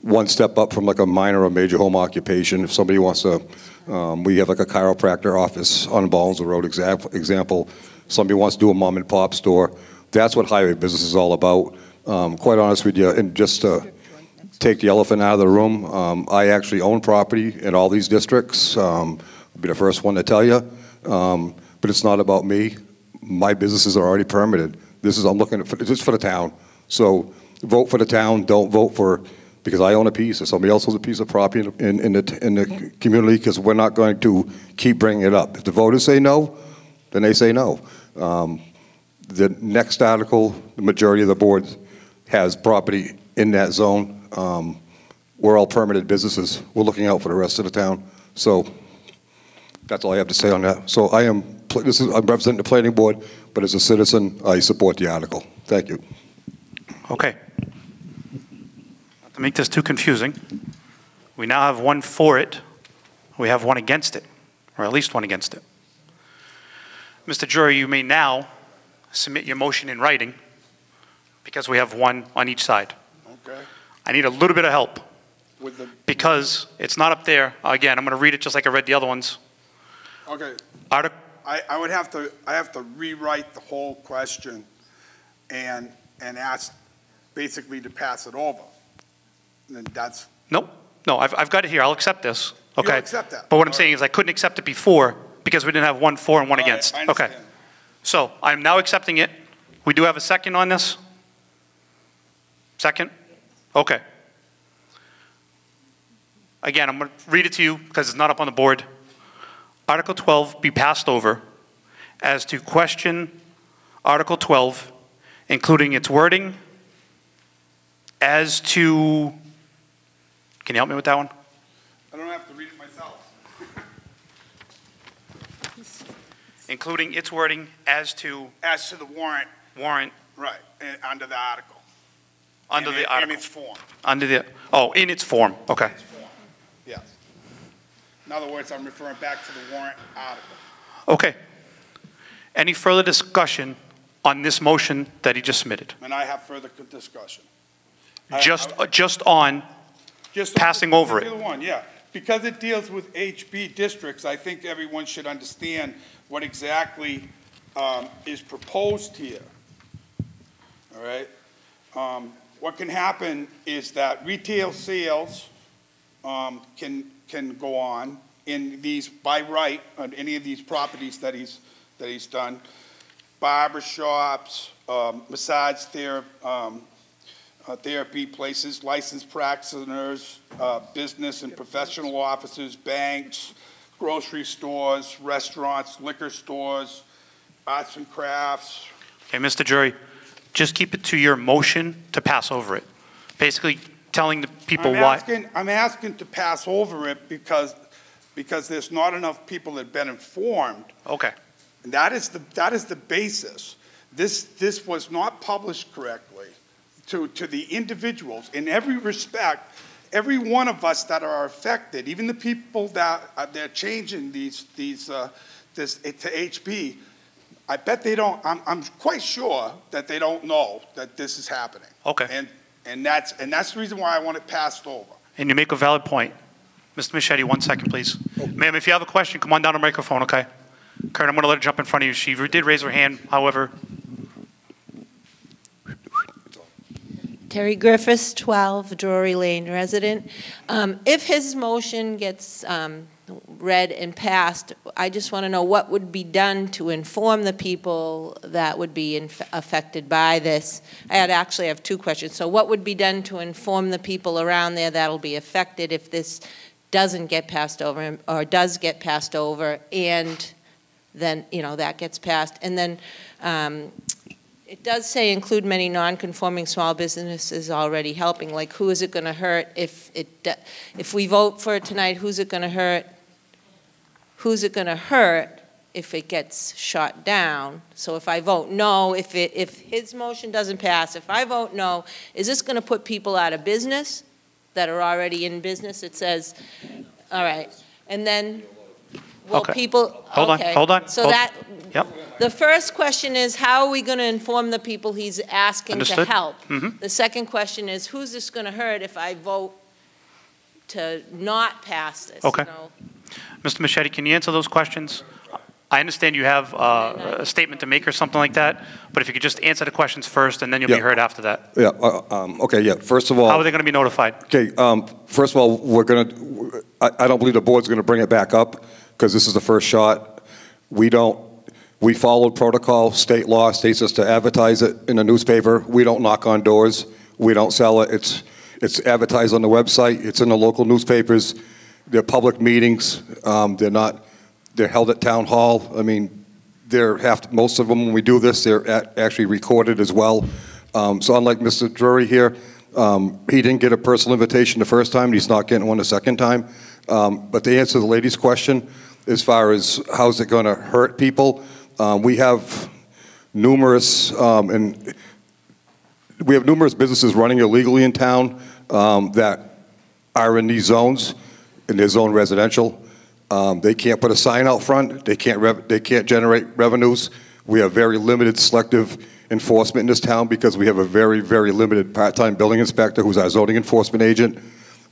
one step up from like a minor or major home occupation. If somebody wants to, we have like a chiropractor office on Ballinsville Road example. Somebody wants to do a mom and pop store. That's what highway business is all about. Quite honest with you, and just to take the elephant out of the room, I actually own property in all these districts. I'll be the first one to tell you, but it's not about me. My businesses are already permitted. I'm looking at just for the town. So vote for the town. Don't vote for because I own a piece or somebody else has a piece of property in the community. Because we're not going to keep bringing it up. If the voters say no, then they say no. The next article, the majority of the board has property in that zone. We're all permitted businesses. We're looking out for the rest of the town. So that's all I have to say on that. So I'm representing the planning board, but as a citizen, I support the article. Thank you.
Okay. Not to make this too confusing, we now have one for it. We have one against it, or at least one against it. Mr. Drury, you may now submit your motion in writing because we have one on each side.
Okay.
I need a little bit of help
With the,
because it's not up there. Again, I'm going to read it just like I read the other ones.
okay.
I
would have to rewrite the whole question and ask basically to pass it over. And that's.
Nope. No, I've got it here. I'll accept this. Okay.
You'll accept that.
But what I'm saying is I couldn't accept it before because we didn't have one for and one against.
I
Okay.
understand.
So I'm now accepting it. We do have a second on this? Second? Okay. Again, I'm going to read it to you because it's not up on the board. Article 12 be passed over as to question Article 12, including its wording, as to, can you help me with that one?
I don't have to read it myself.
Including its wording as to
As to the warrant. Right, under the article.
Under the article.
In its form.
Under the, in its form, okay.
Yes. In other words, I'm referring back to the warrant article.
Okay. Any further discussion on this motion that he just submitted?
And I have further discussion.
Just on passing over it.
One, yeah. Because it deals with HB districts, I think everyone should understand what exactly is proposed here. All right? What can happen is that retail sales can go on in these, by right, on any of these properties that he's done, barber shops, massage therapy places, licensed practitioners, business and professional offices, banks, grocery stores, restaurants, liquor stores, arts and crafts.
Okay, Mr. Jury, just keep it to your motion to pass over it. Basically telling the people why.
I'm asking to pass over it because there's not enough people that have been informed.
Okay.
And that is the basis. This was not published correctly to the individuals in every respect. Every one of us that are affected, even the people that they're changing this to HB, I bet they don't. I'm quite sure that they don't know that this is happening.
Okay.
And that's the reason why I want it passed over.
And you make a valid point. Mr. Machete, 1 second, please. Ma'am, if you have a question, come on down to the microphone, okay? Kurt, I'm going to let her jump in front of you. She did raise her hand, however.
Terry Griffiths, 12 Drury Lane resident. If his motion gets read and passed, I just want to know what would be done to inform the people that would be affected by this. I actually have 2 questions. So what would be done to inform the people around there that'll be affected if this doesn't get passed over or does get passed over, and then, you know, that gets passed. And then it does say include many non-conforming small businesses already helping. Like, who is it going to hurt if we vote for it tonight? Who's it going to hurt? Who's it going to hurt if it gets shot down? So if I vote no, if his motion doesn't pass, if I vote no, is this going to put people out of business that are already in business? It says, all right, and then will people?
Hold on.
So the first question is, how are we going to inform the people he's asking to help? The second question is, who's this going to hurt if I vote to not pass this?
Okay.
You know?
Mr. Machete, can you answer those questions? I understand you have a statement to make or something like that, but if you could just answer the questions first, and then you'll be heard after that.
Yeah, okay, yeah, first of all.
How are they going to be notified?
Okay, first of all, I don't believe the board's going to bring it back up, because this is the first shot. We followed protocol. State law states us to advertise it in a newspaper. We don't knock on doors. We don't sell it. It's advertised on the website. It's in the local newspapers. They're public meetings. They're held at town hall. I mean, most of them, when we do this, they're actually recorded as well. So unlike Mr. Drury here, he didn't get a personal invitation the first time, and he's not getting one the second time. But to answer the lady's question, as far as how's it going to hurt people, we have numerous businesses running illegally in town that are in these zones, in their zone residential. They can't put a sign out front. They can't generate revenues. We have very limited selective enforcement in this town because we have a very, very limited part-time building inspector who's our zoning enforcement agent.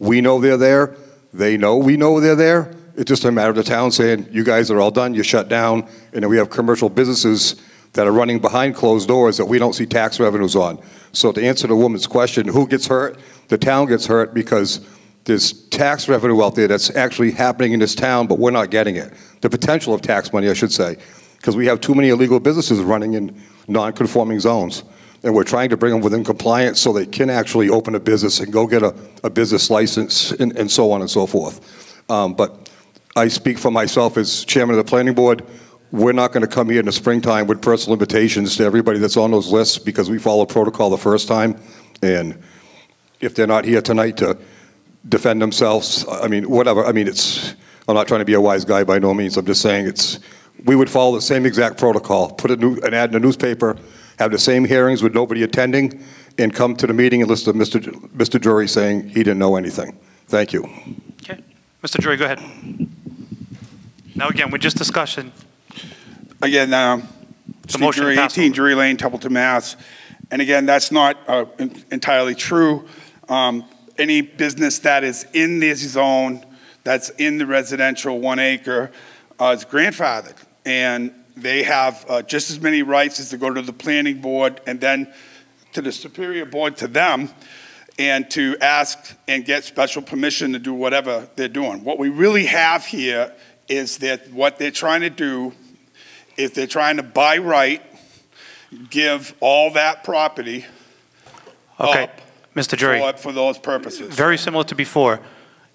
We know they're there. They know we know they're there. It's just a matter of the town saying, you guys are all done, you're shut down. And then we have commercial businesses that are running behind closed doors that we don't see tax revenues on. So to answer the woman's question, who gets hurt? The town gets hurt because there's tax revenue out there that's actually happening in this town, but we're not getting it. The potential of tax money, I should say, because we have too many illegal businesses running in non-conforming zones. And we're trying to bring them within compliance so they can actually open a business and go get a business license and so on and so forth. But I speak for myself as chairman of the planning board. We're not going to come here in the springtime with personal invitations to everybody that's on those lists because we followed protocol the first time. And if they're not here tonight to defend themselves, I mean, whatever. I mean, I'm not trying to be a wise guy by no means. I'm just saying we would follow the same exact protocol, put an ad in the newspaper, have the same hearings with nobody attending, and come to the meeting and listen to Mr. Drury saying he didn't know anything. Thank you.
Okay. Mr. Drury, go ahead. Now again, we're just discussing.
Again, Steve Drury, 18 Drury Lane, Templeton, Mass. And again, that's not entirely true. Any business that is in this zone, that's in the residential 1 acre, is grandfathered. And they have just as many rights as to go to the planning board and then to the superior board to them. and to ask and get special permission to do whatever they're doing. What we really have here is that what they're trying to do is they're trying to buy right, give all that property
Okay,
up
Mr. Jury.
for those purposes.
Very similar to before.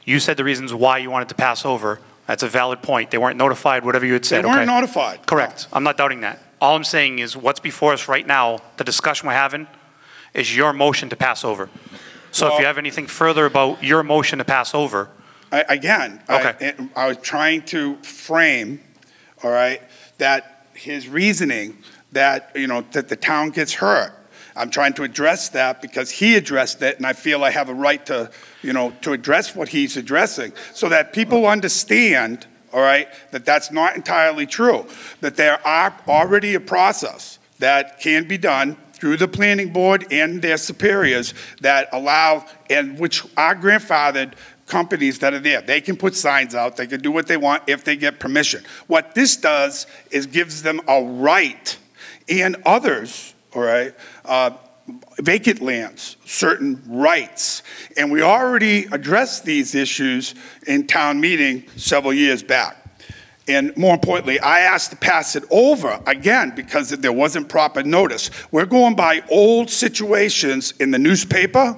You said the reasons why you wanted to pass over. That's a valid point. They weren't notified, whatever you had said.
They weren't
okay?
notified.
Correct. I'm not doubting that. All I'm saying is what's before us right now, the discussion we're having, is your motion to pass over. So if you have anything further about your motion to pass over.
I was trying to frame, all right, that his reasoning that, that the town gets hurt. I'm trying to address that because he addressed it, and I feel I have a right to, to address what he's addressing so that people understand, all right, that that's not entirely true, that there are already a process that can be done through the planning board and their superiors that allow, and which are grandfathered companies that are there. They can put signs out, they can do what they want if they get permission. What this does is gives them a right, and others, all right, vacant lands, certain rights. And we already addressed these issues in town meeting several years back. And more importantly, I asked to pass it over again because there wasn't proper notice. We're going by old situations in the newspaper,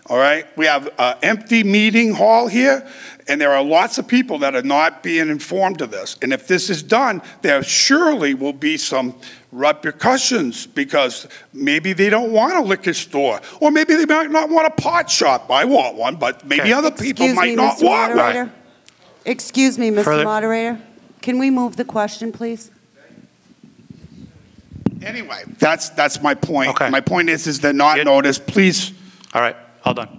all right? We have an empty meeting hall here, and there are lots of people that are not being informed of this. And if this is done, there surely will be some repercussions because maybe they don't want a liquor store, or maybe they might not want a pot shop. I want one, but maybe other people might not want one.
Excuse me, Mr.
Further?
Moderator. Can we move the question, please?
Anyway, that's my point. Okay. My point is they're not noticed. Please.
All right, all done.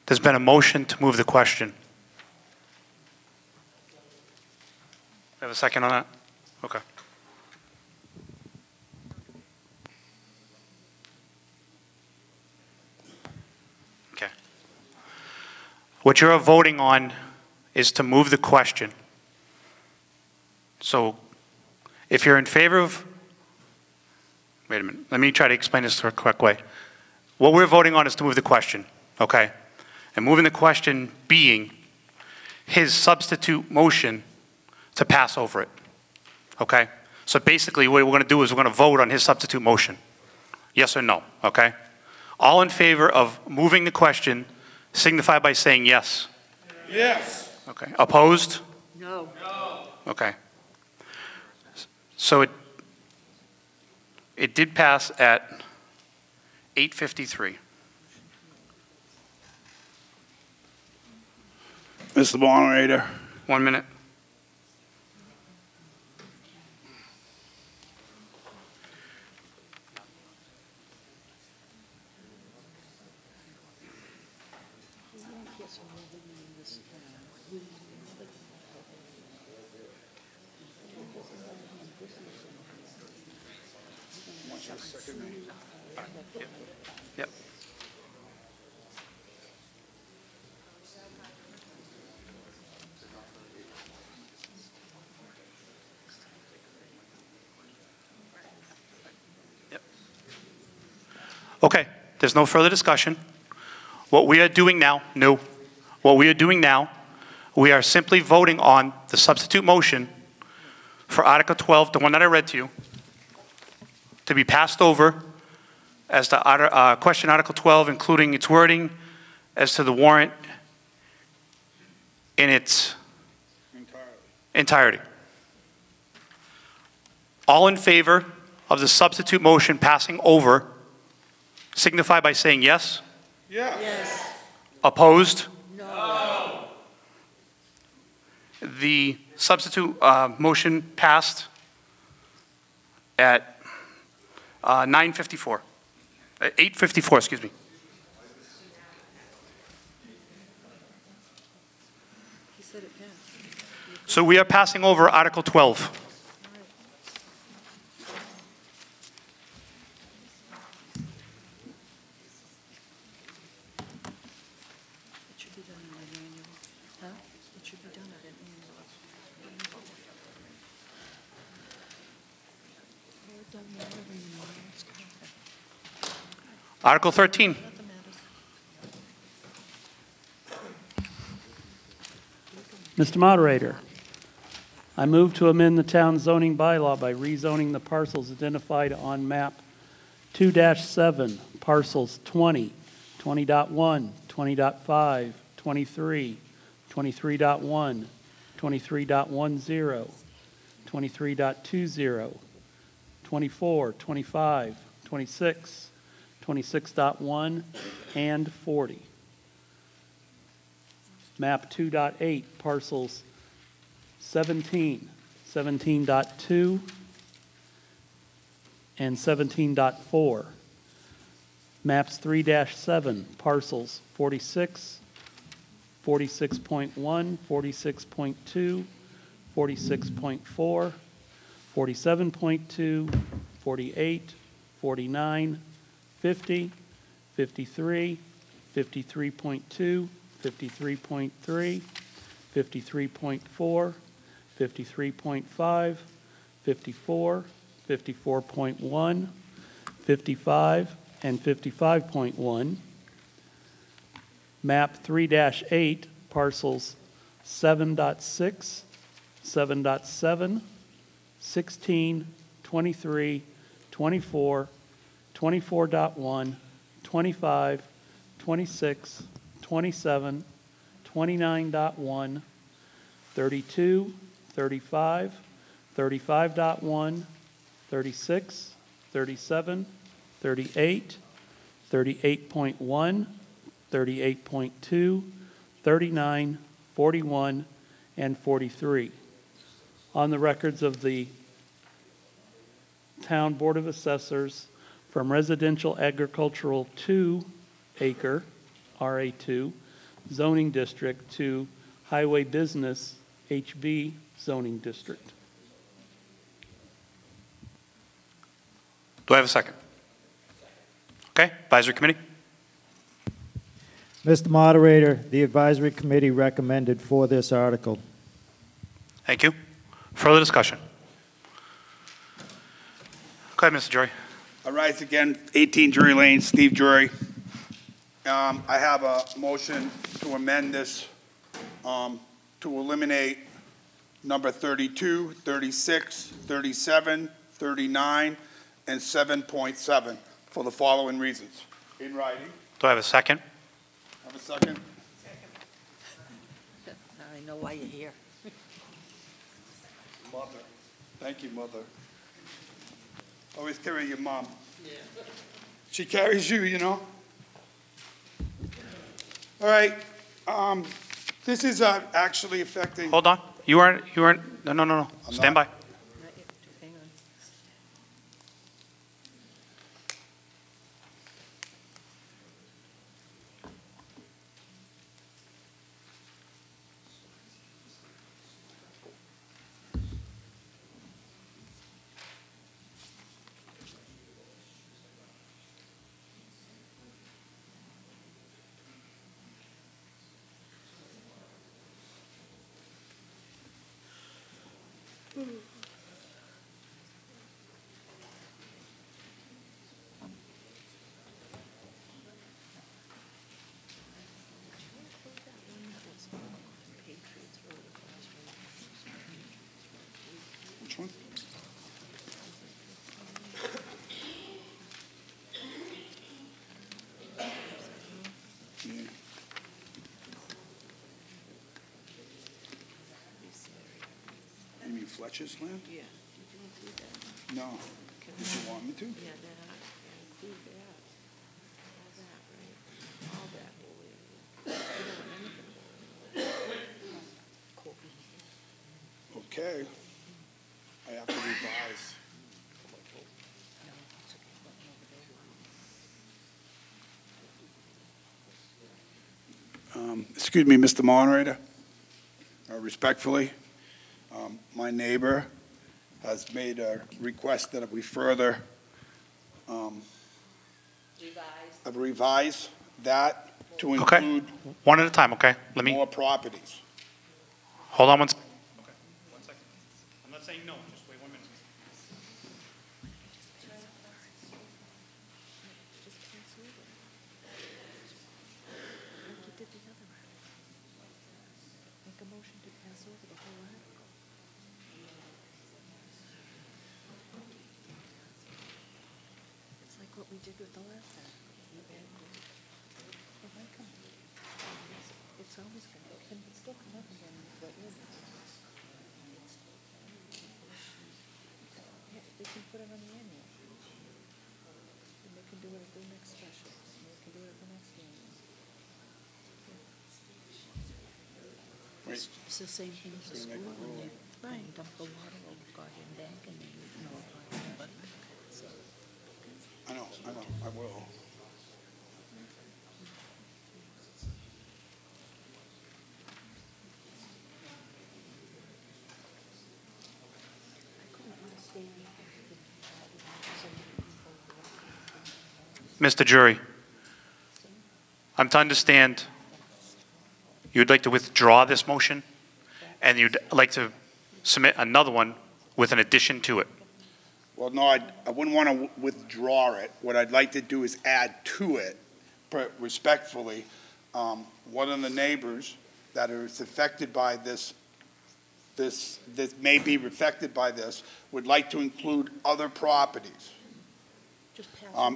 There's been a motion to move the question. Have a second on that? Okay. Okay. What you're voting on is to move the question. So if you're in favor of, wait a minute, let me try to explain this the correct way. What we're voting on is to move the question, okay? And moving the question being his substitute motion to pass over it, okay? So basically what we're going to do is we're going to vote on his substitute motion. Yes or no, okay? All in favor of moving the question signify by saying yes.
Yes.
Okay. Opposed?
No.
Okay. So it did pass at 8:53.
Mr. Moderator.
1 minute. Yep. Yep. Okay, there's no further discussion. What we are doing now, we are simply voting on the substitute motion for Article 12, the one that I read to you, to be passed over as to question Article 12, including its wording as to the warrant in its entirety. All in favor of the substitute motion passing over signify by saying yes.
Yes.
Opposed?
No.
The substitute motion passed at 9:54. 8:54, excuse me. So we are passing over Article 12. Article 13.
Mr. Moderator, I move to amend the town zoning bylaw by rezoning the parcels identified on map 2-7, parcels 20, 20.1, 20.5, 23, 23.1, 23.10, 23.20, 24, 25, 26, 26.1, and 40. Map 2.8, parcels 17, 17.2, and 17.4. Maps 3-7, parcels 46, 46.1, 46.2, 46.4, 47.2, 48, 49, 50, 53, 53.2, 53.3, 53.4, 53.5, 54, 54.1, 55, and 55.1. Map 3-8, parcels 7.6, 7.7, 16, 23, 24, 24.1, 25, 26, 27, 29.1, 32, 35, 35.1, 36, 37, 38, 38.1, 38.2, 39, 41, and 43. On the records of the Town Board of Assessors from residential agricultural 2 acre, RA2, zoning district to highway business, HB zoning district.
Do I have a second? Okay, advisory committee.
Mr. Moderator, the advisory committee recommended for this article.
Thank you. Further discussion? Go ahead, Mr. Jury.
I rise again, 18 Drury Lane, Steve Drury. I have a motion to amend this to eliminate number 32, 36, 37, 39, and 7.7 for the following reasons. In writing.
Do I have a second?
Have a second?
Now I know why you're here.
Mother. Thank you, Mother. Always carry your mom. Yeah. She carries you, you know. All right. This is actually affecting.
Hold on. You weren't, no. Stand by.
Hang on.
Which one? Yeah. You mean Fletcher's land?
Yeah. Did you include that?
No. Did you want me to?
Yeah, that, include that. All that, right? All that will leave. You don't want anything. Copy.
Okay. I have to revise.
No, it's okay. Button over there.
Excuse me, Mr. Moderator. Respectfully, my neighbor has made a request that we further revise that to
Okay.
include
One at a time, okay? Let me,
more properties.
hold on one second. Okay, 1 second. I'm not saying no, just wait 1 minute.
what we did with the last time. It's always going to, it's still come up again with what you're doing. Yeah, they can put it on the annual. And they can do it at the next special. And they can do it at the next annual. It's the same thing as the school when they dump the water over Guardian Bank and they notify everybody. So.
I know, I will.
Mr. Jury, I'm to understand you'd like to withdraw this motion, and you'd like to submit another one with an addition to it.
Well, no, I wouldn't want to withdraw it. What I'd like to do is add to it, but respectfully, one of the neighbors that is affected by this may be affected by this, would like to include other properties.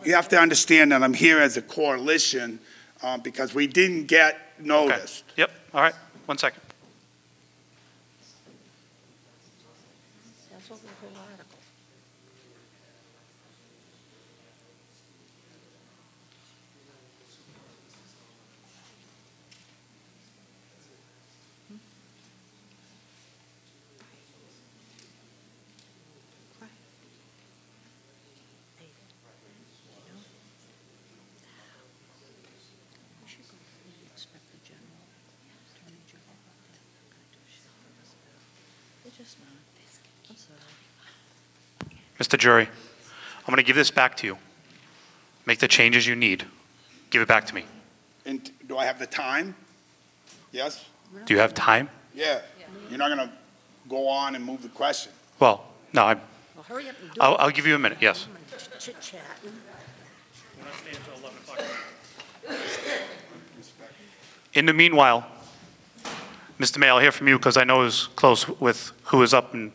You have to understand that I'm here as a coalition because we didn't get noticed.
Okay. Yep, all right, 1 second.
That's what the whole article.
Mr. Jury, I'm going to give this back to you. Make the changes you need. Give it back to me.
And do I have the time? Yes?
Do you have time?
Yeah. You're not going to go on and move the question.
Well, no,
Well, hurry up and do
I'll give you a minute, yes.
Chit-chatting.
In the meanwhile, Mr. May, I'll hear from you because I know it's close with who is up and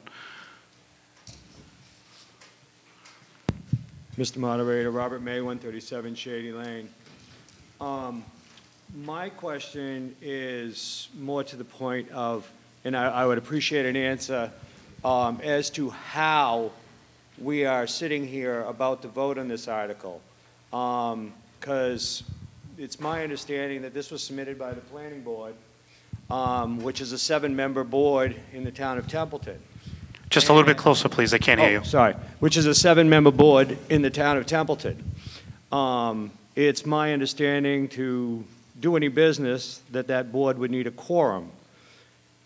Mr. Moderator, Robert May, 137 Shady Lane. My question is more to the point of, and I would appreciate an answer as to how we are sitting here about to vote on this article. Because it's my understanding that this was submitted by the Planning Board, which is a 7-member board in the town of Templeton.
just a little bit closer, please. I can't hear you.
Sorry, which is a 7-member board in the town of Templeton. It's my understanding to do any business that that board would need a quorum.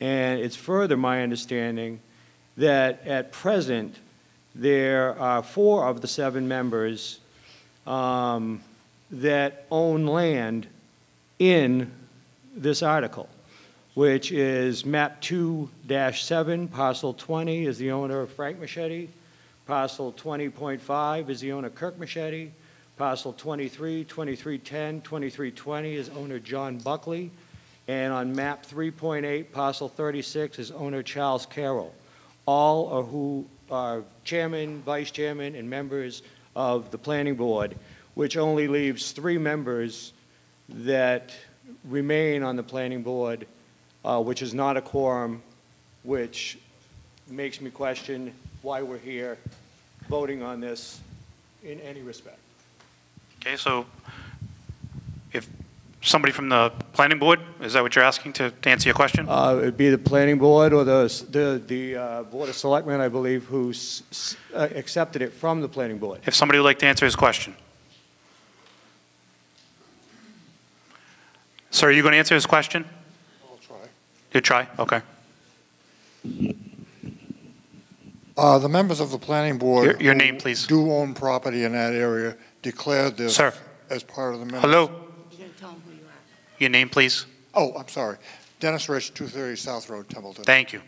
And it's further my understanding that at present, there are 4 of the 7 members that own land in this article, which is map 2-7, parcel 20 is the owner of Frank Machete, parcel 20.5 is the owner Kirk Machete, parcel 23, 2310, 2320 is owner John Buckley, and on map 3.8, parcel 36 is owner Charles Carroll. All are who are chairman, vice chairman, and members of the planning board, which only leaves 3 members that remain on the planning board, which is not a quorum, which makes me question why we're here voting on this in any respect.
Okay, so if somebody from the planning board, is that what you're asking to answer your question?
It'd be the planning board or the Board of Selectmen, I believe, who accepted it from the planning board.
If somebody would like to answer his question. Sir, are you going to answer his question?
I'll try.
You try? Okay.
The members of the planning board
Your name, please.
do own property in that area declared this
Sir.
as part of the minutes.
Hello?
You didn't tell them who you are.
Your name, please.
Oh, I'm sorry. Dennis Rich, 230 South Road, Templeton.
Thank you.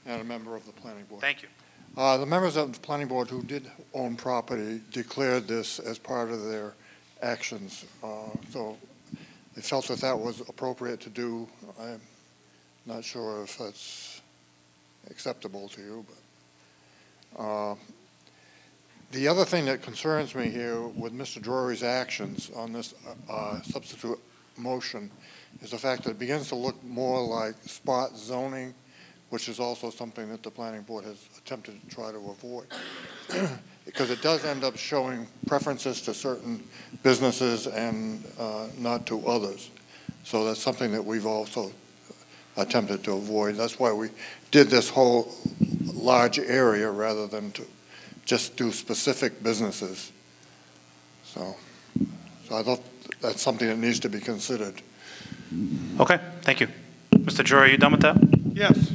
And a member of the planning board.
Thank you.
The members of the planning board who did own property declared this as part of their actions. So they felt that that was appropriate to do. I'm not sure if that's acceptable to you, but The other thing that concerns me here with Mr. Drury's actions on this substitute motion is the fact that it begins to look more like spot zoning, which is also something that the planning board has attempted to try to avoid. Because it does end up showing preferences to certain businesses and not to others. So that's something that we've also attempted to avoid. That's why we did this whole large area rather than to just do specific businesses. So I thought that's something that needs to be considered.
Okay, thank you. Mr. Drury, are you done with that?
Yes.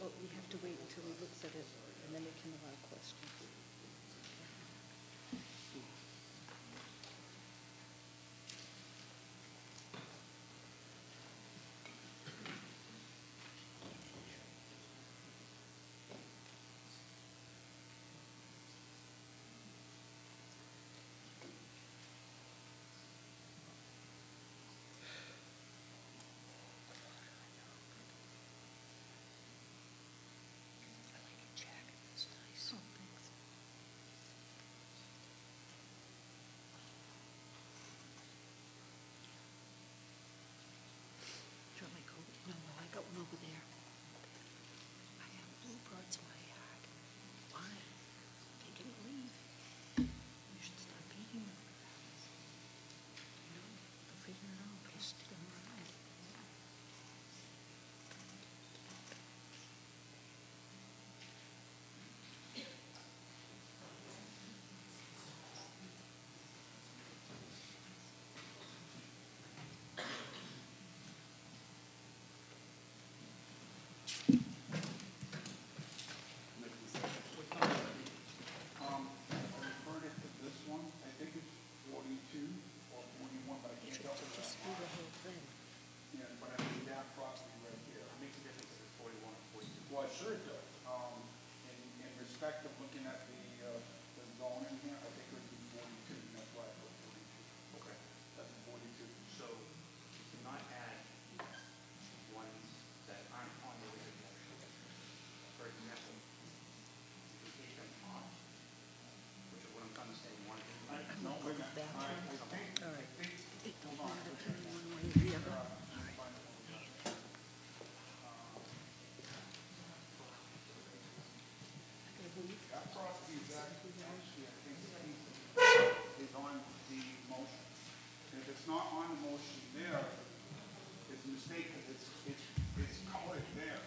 Well, we have to wait until he looks at it, and then we can allow questions. Over there. I have bluebirds in my yard. Why? They didn't leave. You should stop eating them. You know, they'll figure it out. They'll stick them around.
Well, sure it does. In respect of looking at the zoning here, I think it would be 42, and that's why I put 42. Okay. That's 42.
So you cannot add ones that aren't on the original motion. For example, you can take them off, which is what I'm trying to say. One, no, we're not. All right.
It don't matter to me one way or the other.
That property is actually, I think, is on the motion. And if it's not on the motion there, it's a mistake because it's colored there.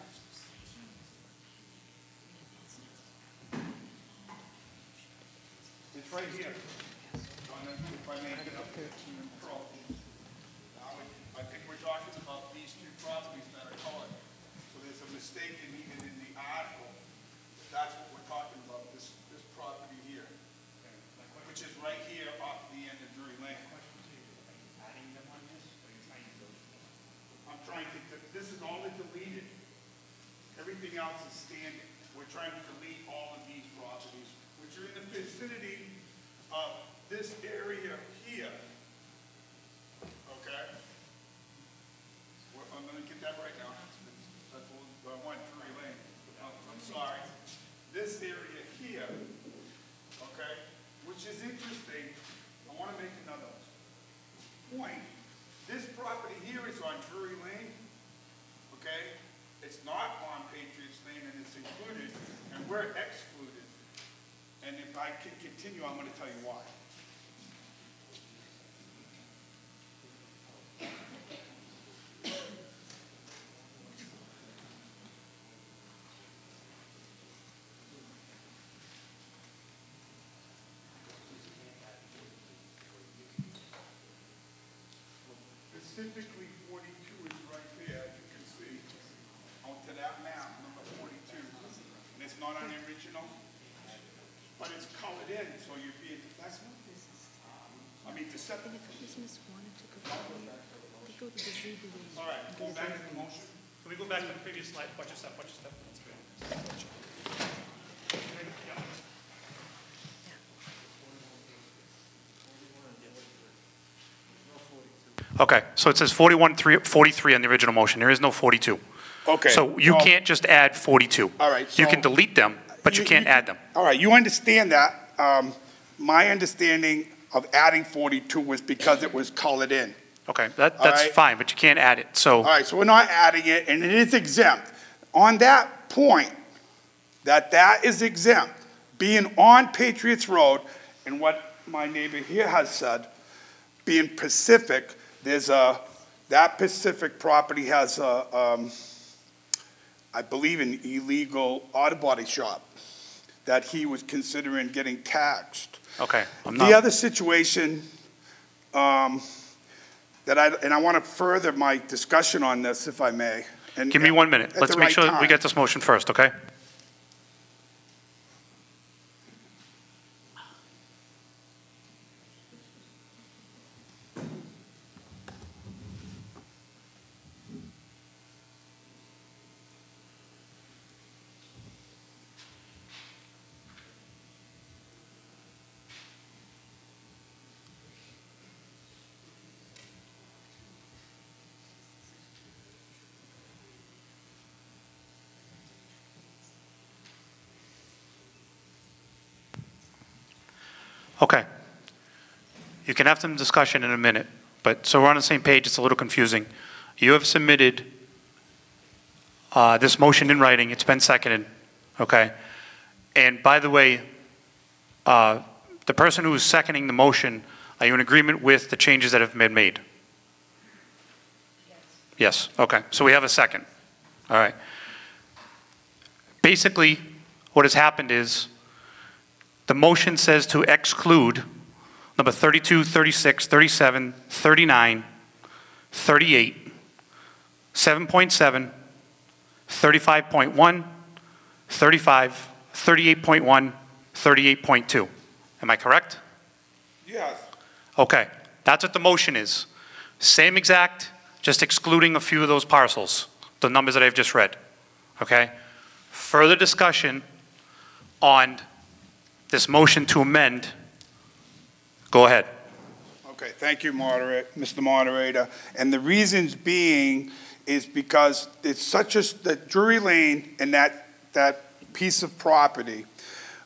It's right here. If I may get up there to approach. I think we're talking about these two properties that are colored. So there's a mistake even in the article. That's what we're talking about, this property here, which is right here off the end of Drury Lane. I'm trying to, this is all deleted. Everything else is standing. We're trying to delete all of these properties, which are in the vicinity of this area here. Okay? I'm going to get that right now. That's what I want, Drury Lane. I'm sorry. This area here, okay, which is interesting. I want to make another point. This property here is on Drury Lane, okay? It's not on Patriots Lane, and it's included, and we're excluded. And if I can continue, I'm going to tell you why. Specifically, 42 is right there, as you can see, onto that map, number 42. And it's not on the original? But it's colored in, so you're being, that's, I mean, to set the.
All right, go back to the motion. Can we go back to the previous slide? Watch your step, watch your step. That's good. Okay, so it says 43 on the original motion. There is no 42.
Okay.
So you can't just add 42.
All right.
You can delete them, but you can't add them.
All right, you understand that. My understanding of adding 42 was because it was colored in.
Okay, that's fine, but you can't add it, so.
All right, so we're not adding it, and it is exempt. On that point, that is exempt, being on Patriots Road, and what my neighbor here has said, being Pacific, that Pacific property has I believe an illegal auto body shop that he was considering getting taxed.
Okay,
The other situation, I want to further my discussion on this, if I may. And
Give me 1 minute. Let's make sure we get this motion first, okay? Okay. You can have some discussion in a minute, but so we're on the same page, it's a little confusing. You have submitted this motion in writing, it's been seconded, okay? And by the way, the person who is seconding the motion, are you in agreement with the changes that have been made? Yes, okay, so we have a second. All right. Basically, what has happened is the motion says to exclude number 32, 36, 37, 39, 38, 7.7, 35.1, 35, 38.1, 38.2. Am I correct?
Yes.
Okay, that's what the motion is. Same exact, just excluding a few of those parcels, the numbers that I've just read. Okay? Further discussion on this motion to amend. Go ahead.
Okay, thank you, Mr. Moderator. And the reasons being is because it's such the Drury Lane and that piece of property,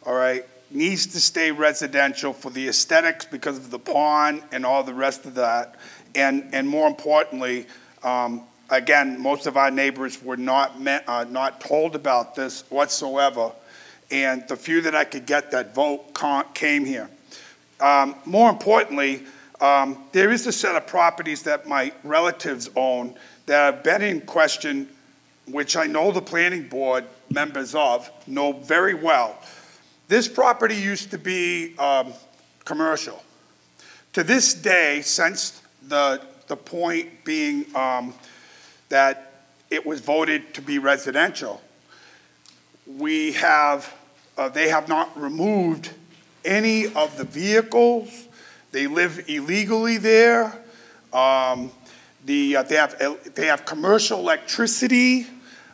all right, needs to stay residential for the aesthetics because of the pond and all the rest of that. And more importantly, again, most of our neighbors were not told about this whatsoever. And the few that I could get that vote came here. More importantly, there is a set of properties that my relatives own that have been in question, which I know the planning board members of know very well. This property used to be commercial. To this day, since the point being that it was voted to be residential, we have they have not removed any of the vehicles. They live illegally there. They have commercial electricity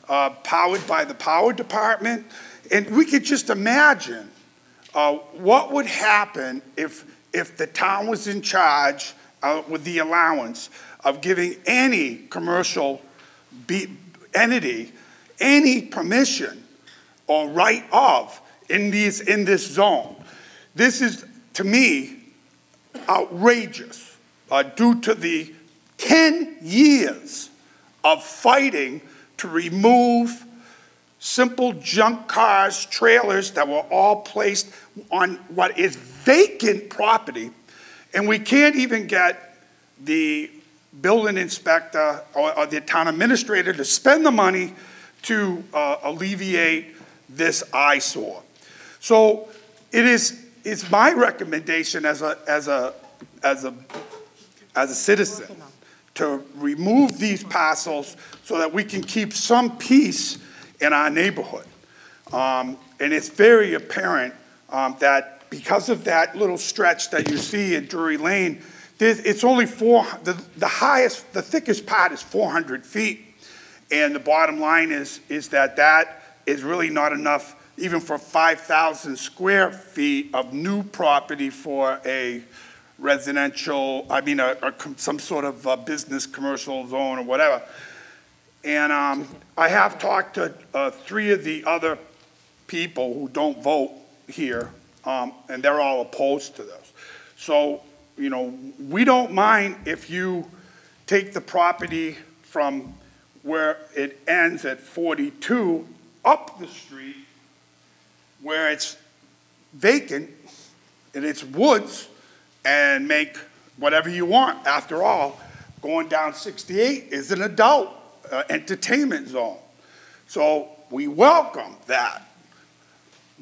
powered by the power department. And we could just imagine what would happen if the town was in charge with the allowance of giving any commercial entity any permission or right of in this zone. This is, to me, outrageous due to the 10 years of fighting to remove simple junk cars, trailers that were all placed on what is vacant property, and we can't even get the building inspector or the town administrator to spend the money to alleviate this eyesore. So it's my recommendation as a citizen to remove these parcels so that we can keep some peace in our neighborhood. And it's very apparent that because of that little stretch that you see at Drury Lane, it's only the thickest part is 400 feet. And the bottom line is that is really not enough even for 5,000 square feet of new property for a residential, some sort of business commercial zone or whatever. And I have talked to 3 of the other people who don't vote here, and they're all opposed to this. So, we don't mind if you take the property from where it ends at 42 up the street where it's vacant and it's woods and make whatever you want. After all, going down 68 is an adult entertainment zone. So we welcome that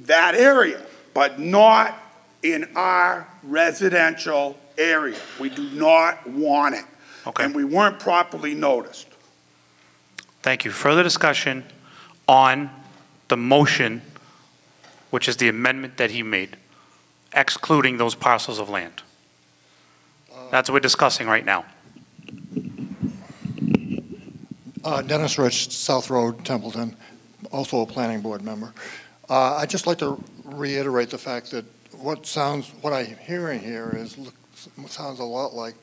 area, but not in our residential area. We do not want it.
Okay.
And we weren't properly noticed.
Thank you. Further discussion on the motion, which is the amendment that he made, excluding those parcels of land. That's what we're discussing right now.
Dennis Rich, South Road, Templeton, also a planning board member. I'd just like to reiterate the fact that what I'm hearing here sounds a lot like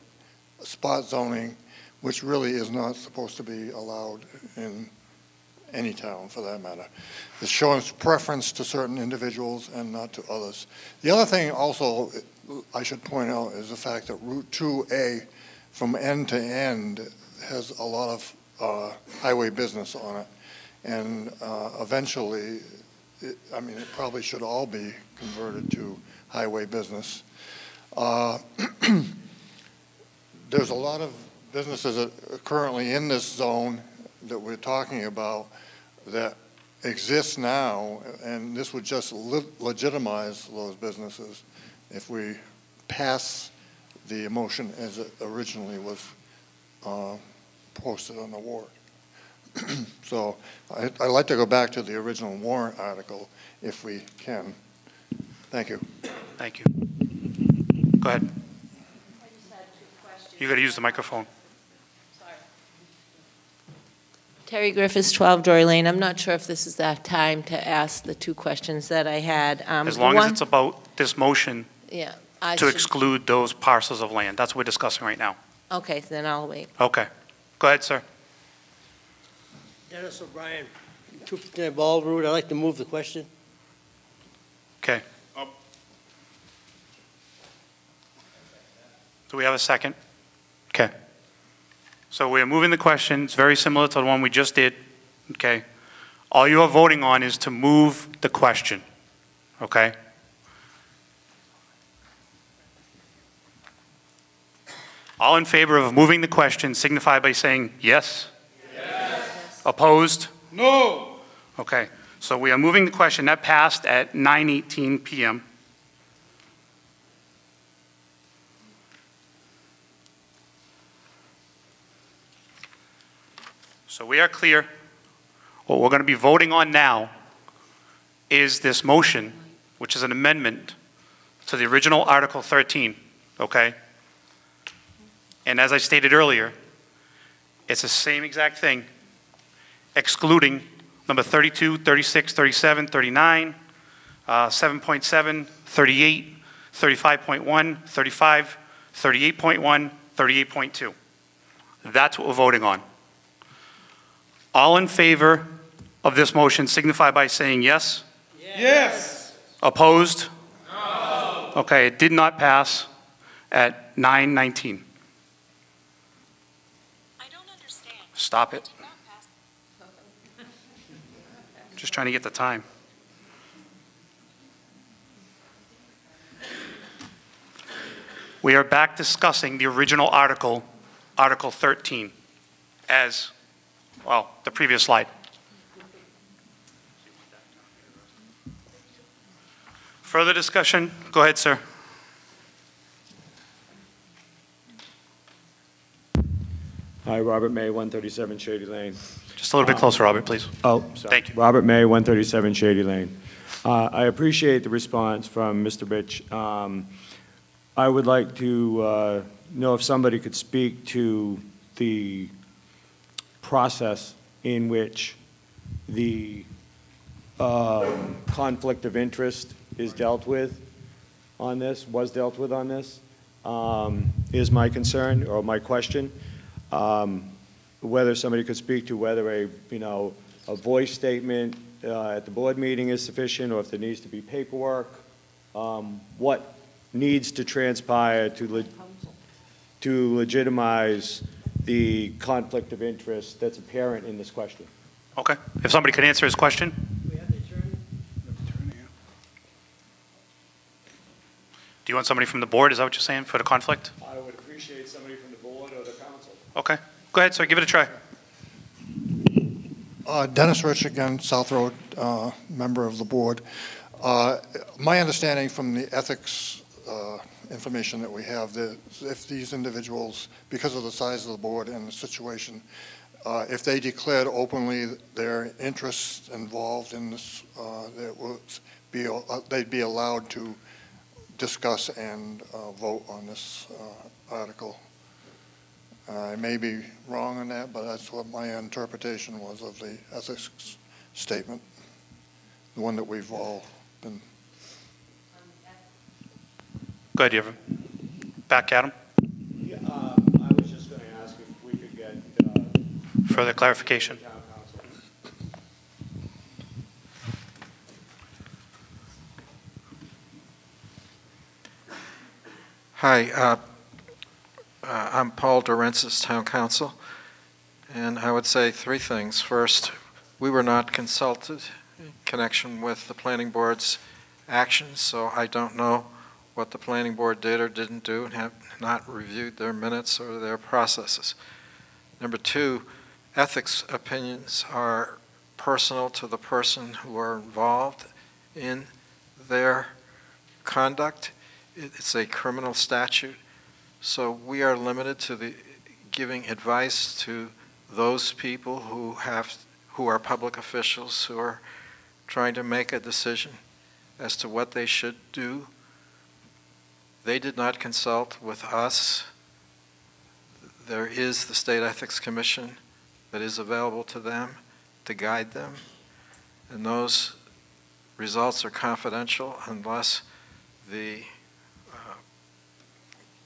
spot zoning, which really is not supposed to be allowed in any town for that matter. It's showing preference to certain individuals and not to others. The other thing also I should point out is the fact that Route 2A from end to end has a lot of highway business on it. And eventually, it probably should all be converted to highway business. There's a lot of businesses that are currently in this zone that we're talking about that exist now, and this would just legitimize those businesses if we pass the motion as it originally was posted on the warrant. So I'd like to go back to the original warrant article if we can. Thank you.
Thank you. Go ahead. You got to use the microphone.
Terry Griffiths, 12 Drury Lane. I'm not sure if this is that time to ask the 2 questions that I had.
As long as it's about this motion
yeah,
to exclude those parcels of land. That's what we're discussing right now.
Okay, then I'll wait.
Okay. Go ahead, sir.
Dennis O'Brien, 259 Ball Road. I'd like to move the question.
Okay. Do we have a second? Okay. So we are moving the question. It's very similar to the one we just did. Okay. All you are voting on is to move the question. Okay. All in favor of moving the question signify by saying yes. Yes. Opposed?
No.
Okay. So we are moving the question. That passed at 9:18 p.m. So we are clear. What we're going to be voting on now is this motion, which is an amendment to the original Article 13, okay? And as I stated earlier, it's the same exact thing, excluding number 32, 36, 37, 39, 7.7, 38, 35.1, 35, 38.1, 38.2. That's what we're voting on. All in favor of this motion signify by saying yes.
Yes.
Opposed?
No.
Okay, it did not pass at 9:19.
I don't understand.
Stop it. Just trying to get the time. We are back discussing the original article, Article 13, as, well, the previous slide. Further discussion? Go ahead, sir.
Hi, Robert May, 137 Shady Lane.
Just a little bit closer, Robert, please.
Oh, sorry.
Thank you.
Robert May, 137 Shady Lane. I appreciate the response from Mr. Rich. I would like to know if somebody could speak to the process in which the conflict of interest is dealt with on this, was dealt with on this, is my concern or my question. Whether somebody could speak to whether a voice statement at the board meeting is sufficient, or if there needs to be paperwork, what needs to transpire to legitimize the conflict of interest that's apparent in this question.
Okay. If somebody could answer his question. Do you want somebody from the board, is that what you're saying, for the conflict?
I would appreciate somebody from the board or the council.
Okay. Go ahead, sir. Give it a try.
Dennis Rich again, South Road, member of the board. My understanding from the ethics information that we have, that if these individuals, because of the size of the board and the situation, if they declared openly their interests involved in this, they'd be allowed to discuss and vote on this article. I may be wrong on that, but that's what my interpretation was of the ethics statement, the one that we've all been.
Go ahead, you have a back at him.
Yeah, I was just going to ask if we could get
further clarification.
Hi, I'm Paul Dorensis, Town Council, and I would say three things. First, we were not consulted in connection with the Planning Board's actions, so I don't know what the Planning Board did or didn't do and have not reviewed their minutes or their processes. Number two, ethics opinions are personal to the person who are involved in their conduct. It's a criminal statute, so we are limited to giving advice to those people who are public officials who are trying to make a decision as to what they should do. They did not consult with us. There is the State Ethics Commission that is available to them to guide them, and those results are confidential unless the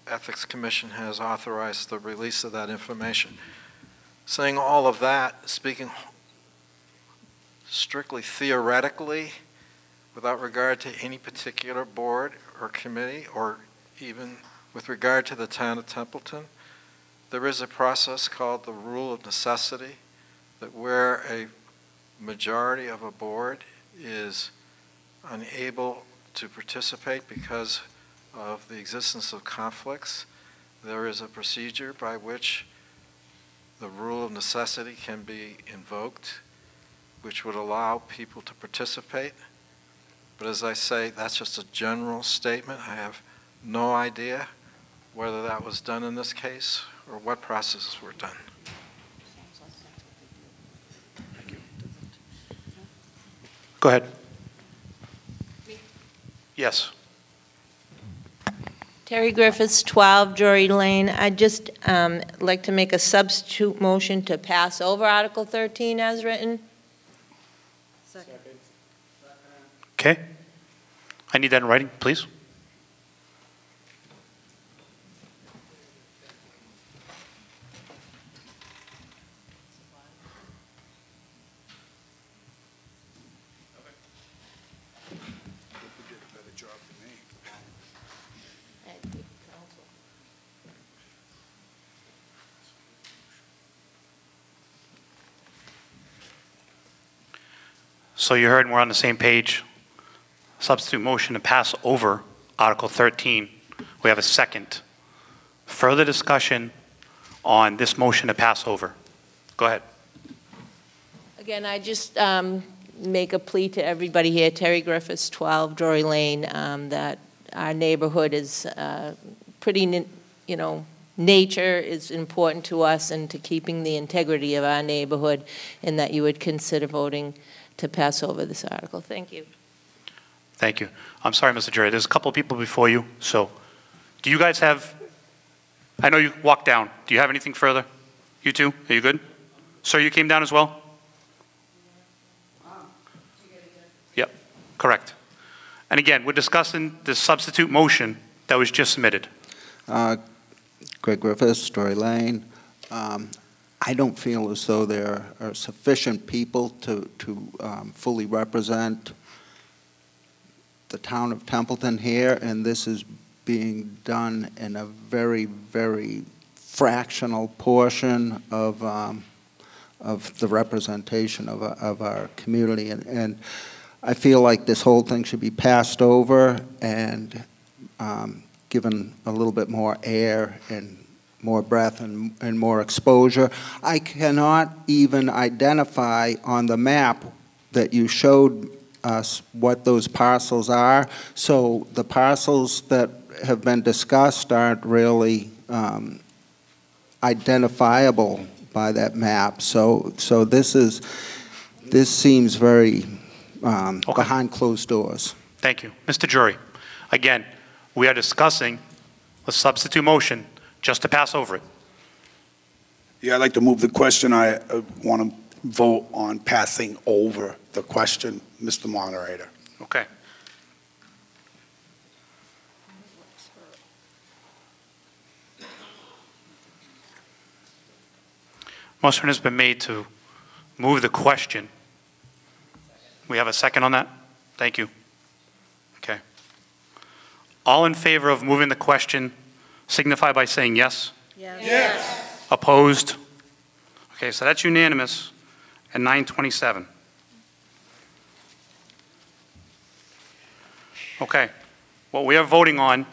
Ethics Commission has authorized the release of that information. Saying all of that, speaking strictly theoretically, without regard to any particular board or committee, or even with regard to the town of Templeton, there is a process called the rule of necessity, that where a majority of a board is unable to participate because of the existence of conflicts, there is a procedure by which the rule of necessity can be invoked, which would allow people to participate. But as I say, that's just a general statement. I have no idea whether that was done in this case or what processes were done.
Go ahead. Yes.
Terry Griffiths, 12 Drury Lane. I'd just like to make a substitute motion to pass over Article 13 as written.
Second.
Okay. I need that in writing, please. So you heard, and we're on the same page. Substitute motion to pass over Article 13. We have a second. Further discussion on this motion to pass over. Go ahead.
Again, I just make a plea to everybody here, Terry Griffiths, 12 Drury Lane, that our neighborhood is pretty, nature is important to us and to keeping the integrity of our neighborhood, and that you would consider voting to pass over this article. Thank you.
Thank you. I'm sorry, Mr. Jerry, there's a couple of people before you, so do you guys have, I know you walked down. Do you have anything further? You two, are you good? Sir, you came down as well? Yep, correct. And again, we're discussing the substitute motion that was just submitted.
Greg Griffiths, Story Lane. I don't feel as though there are sufficient people to fully represent the town of Templeton here, and this is being done in a very, very fractional portion of the representation of our community. And I feel like this whole thing should be passed over and given a little bit more air and more breath and more exposure. I cannot even identify on the map that you showed us what those parcels are. So the parcels that have been discussed aren't really identifiable by that map. So this seems very behind closed doors.
Thank you. Mr. Jury, again, we are discussing a substitute motion just to pass over it.
Yeah, I'd like to move the question. I want to vote on passing over the question, Mr. Moderator.
Okay. Motion has been made to move the question. We have a second on that? Thank you. Okay. All in favor of moving the question signify by saying yes.
Yes.
Yes.
Opposed? Okay, so that's unanimous at 9:27. Okay. What we are voting on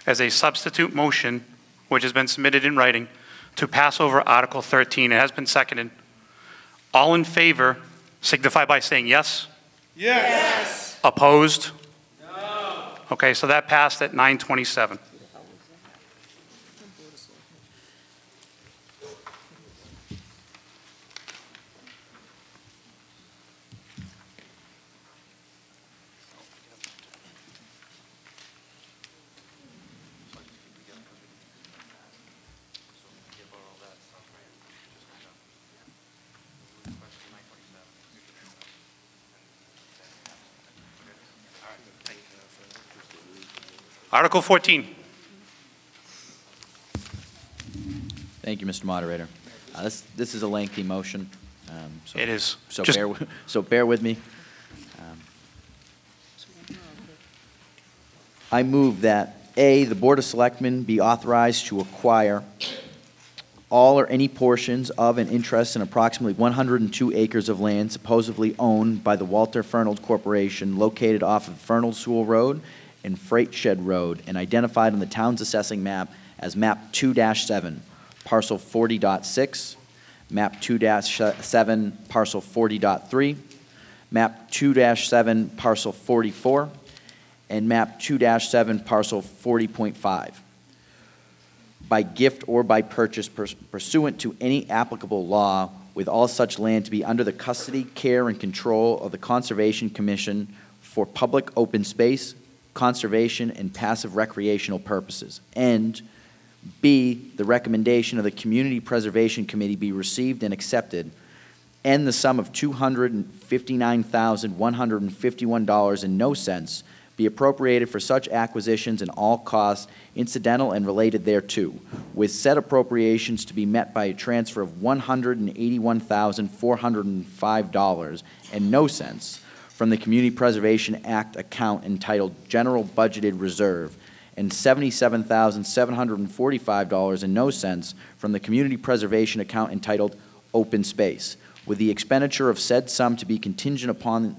is a substitute motion, which has been submitted in writing, to pass over Article 13. It has been seconded. All in favor signify by saying yes.
Yes.
Opposed? No. Okay, so that passed at 9:27. Article 14.
Thank you, Mr. Moderator. This is a lengthy motion. So,
it is.
So bear with me. I move that A, the Board of Selectmen be authorized to acquire all or any portions of an interest in approximately 102 acres of land supposedly owned by the Walter Fernald Corporation located off of Fernald Sewell Road and Freight Shed Road and identified on the town's assessing map as map 2-7, parcel 40.6, map 2-7, parcel 40.3, map 2-7, parcel 44, and map 2-7, parcel 40.5. By gift or by purchase pursuant to any applicable law, with all such land to be under the custody, care, and control of the Conservation Commission for public open space, conservation, and passive recreational purposes. And B, the recommendation of the Community Preservation Committee be received and accepted, and the sum of $259,151.00 be appropriated for such acquisitions and all costs incidental and related thereto, with said appropriations to be met by a transfer of $181,405.00 from the Community Preservation Act account entitled General Budgeted Reserve and $77,745.00 from the Community Preservation account entitled Open Space, with the expenditure of said sum to be contingent upon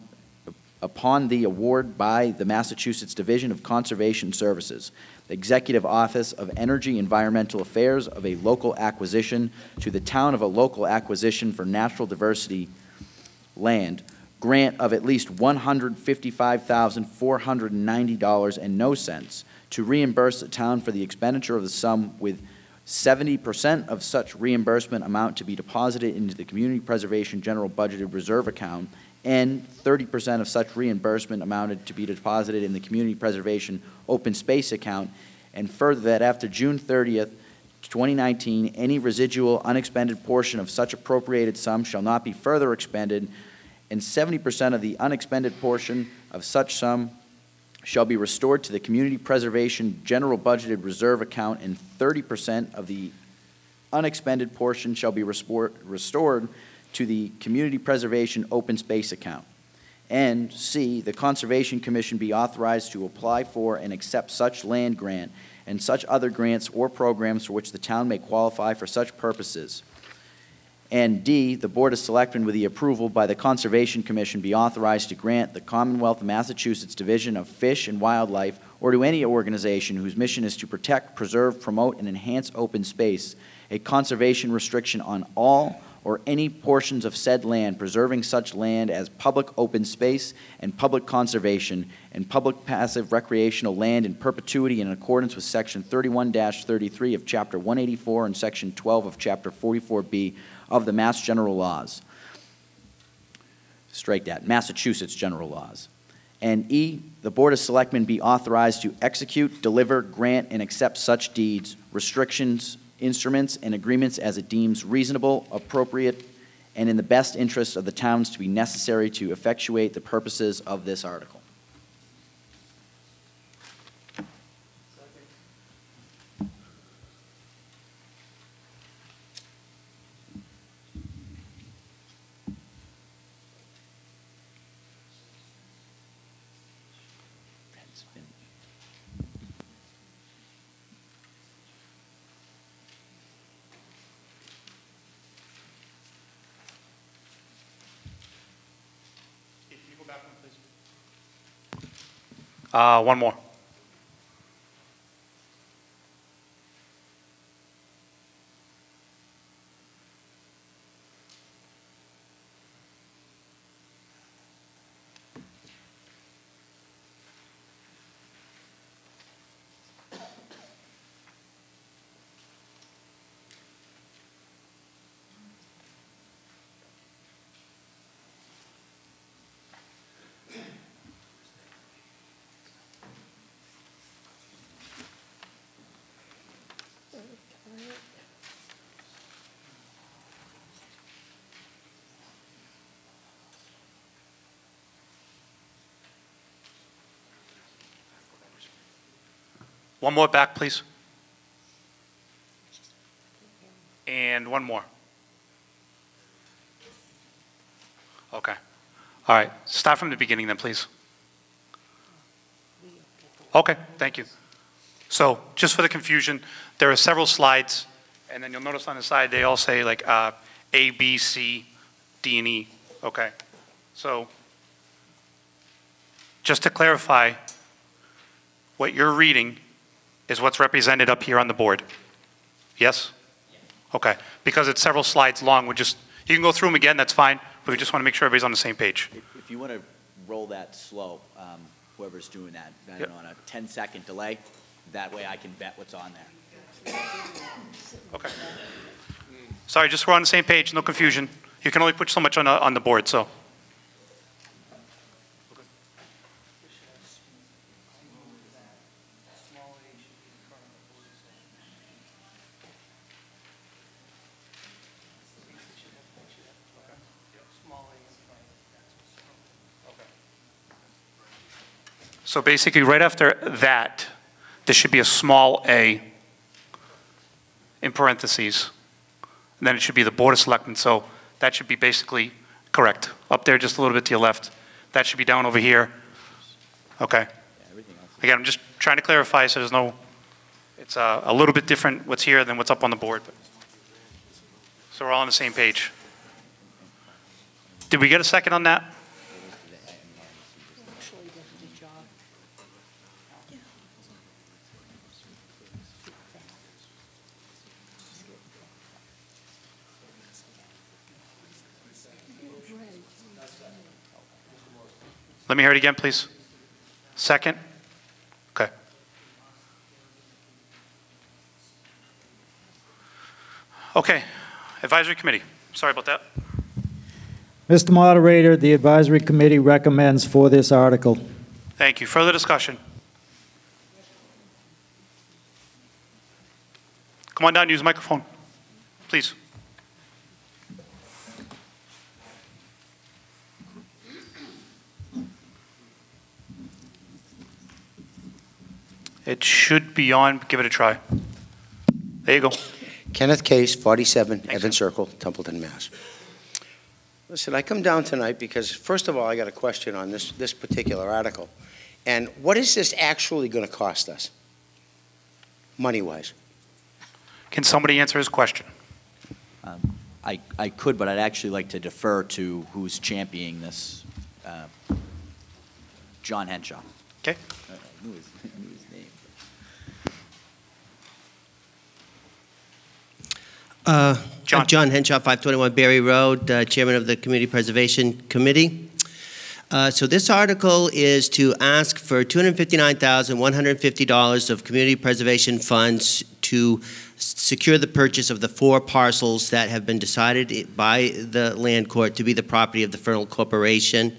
the award by the Massachusetts Division of Conservation Services, the Executive Office of Energy Environmental Affairs of a local acquisition to the town of a local acquisition for natural diversity land, grant of at least $155,490.00 to reimburse the town for the expenditure of the sum, with 70% of such reimbursement amount to be deposited into the Community Preservation General Budgeted Reserve account and 30% of such reimbursement amounted to be deposited in the Community Preservation Open Space account, and further that after June 30th, 2019, any residual unexpended portion of such appropriated sum shall not be further expended, and 70% of the unexpended portion of such sum shall be restored to the Community Preservation General Budgeted Reserve account, and 30% of the unexpended portion shall be restored to the Community Preservation Open Space account. And C, the Conservation Commission be authorized to apply for and accept such land grant and such other grants or programs for which the town may qualify for such purposes. And D, the Board of Selectmen, with the approval by the Conservation Commission, be authorized to grant the Commonwealth of Massachusetts Division of Fish and Wildlife, or to any organization whose mission is to protect, preserve, promote, and enhance open space, a conservation restriction on all or any portions of said land, preserving such land as public open space and public conservation and public passive recreational land in perpetuity in accordance with Section 31-33 of Chapter 184 and Section 12 of Chapter 44B of the Mass General Laws. Strike that, Massachusetts General Laws. And E, the Board of Selectmen be authorized to execute, deliver, grant, and accept such deeds, restrictions, instruments, and agreements as it deems reasonable, appropriate, and in the best interest of the towns to be necessary to effectuate the purposes of this article.
One more. One more back, please. And one more. Okay. All right. Start from the beginning then, please. Okay, thank you. So just for the confusion, there are several slides, and then you'll notice on the side they all say like A, B, C, D, and E. Okay. So just to clarify, what you're reading is what's represented up here on the board. Yes? Okay. Because it's several slides long, you can go through them again, that's fine, but we just want to make sure everybody's on the same page.
If you want to roll that slow, whoever's doing that, I don't know, on a 10-second delay, that way I can bet what's on there.
Okay. Sorry, just we're on the same page, no confusion. You can only put so much on the board, so. So basically, right after that, there should be a small a in parentheses. And then it should be the Board of Selectmen. So that should be basically correct. Up there, just a little bit to your left. That should be down over here. Okay. Again, I'm just trying to clarify so there's no, it's a little bit different what's here than what's up on the board. So we're all on the same page. Did we get a second on that? Let me hear it again, please. Second? Okay. Okay. Advisory Committee. Sorry about that.
Mr. Moderator, the advisory committee recommends for this article.
Thank you. Further discussion? Come on down, use the microphone, please. It should be on. Give it a try. There you go.
Kenneth Case, 47 Evans Circle, Templeton, Mass. Listen, I come down tonight because, first of all, I got a question on this particular article. And what is this actually going to cost us, money-wise?
Can somebody answer his question?
I could, but I'd actually like to defer to who's championing this, John Henshaw.
Okay.
I knew his name.
John Henshaw, 521 Berry Road, Chairman of the Community Preservation Committee. So this article is to ask for $259,150 of community preservation funds to secure the purchase of the 4 parcels that have been decided by the land court to be the property of the Fernald Corporation.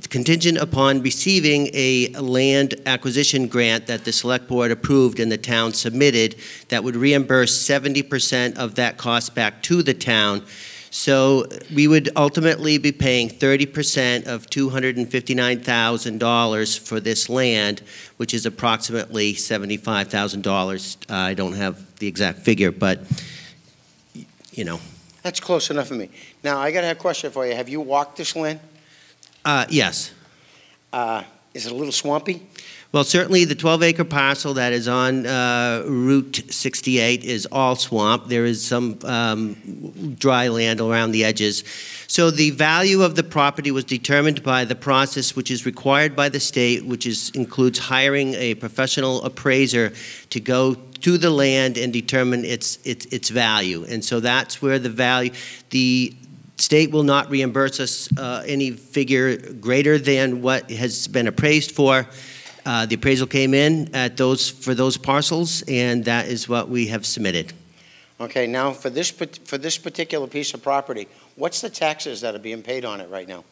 Contingent upon receiving a land acquisition grant that the select board approved and the town submitted that would reimburse 70% of that cost back to the town. So we would ultimately be paying 30% of $259,000 for this land, which is approximately $75,000. I don't have the exact figure, but, you know.
That's close enough for me. Now, I got a question for you. Have you walked this land?
Yes.
Is it a little swampy?
Well, certainly the 12-acre parcel that is on Route 68 is all swamp. There is some dry land around the edges. So the value of the property was determined by the process which is required by the state, which includes hiring a professional appraiser to go to the land and determine its value. And so that's where the value, the state will not reimburse us any figure greater than what has been appraised for. The appraisal came in for those parcels, and that is what we have submitted.
Okay, now for this particular piece of property, what's the taxes that are being paid on it right now?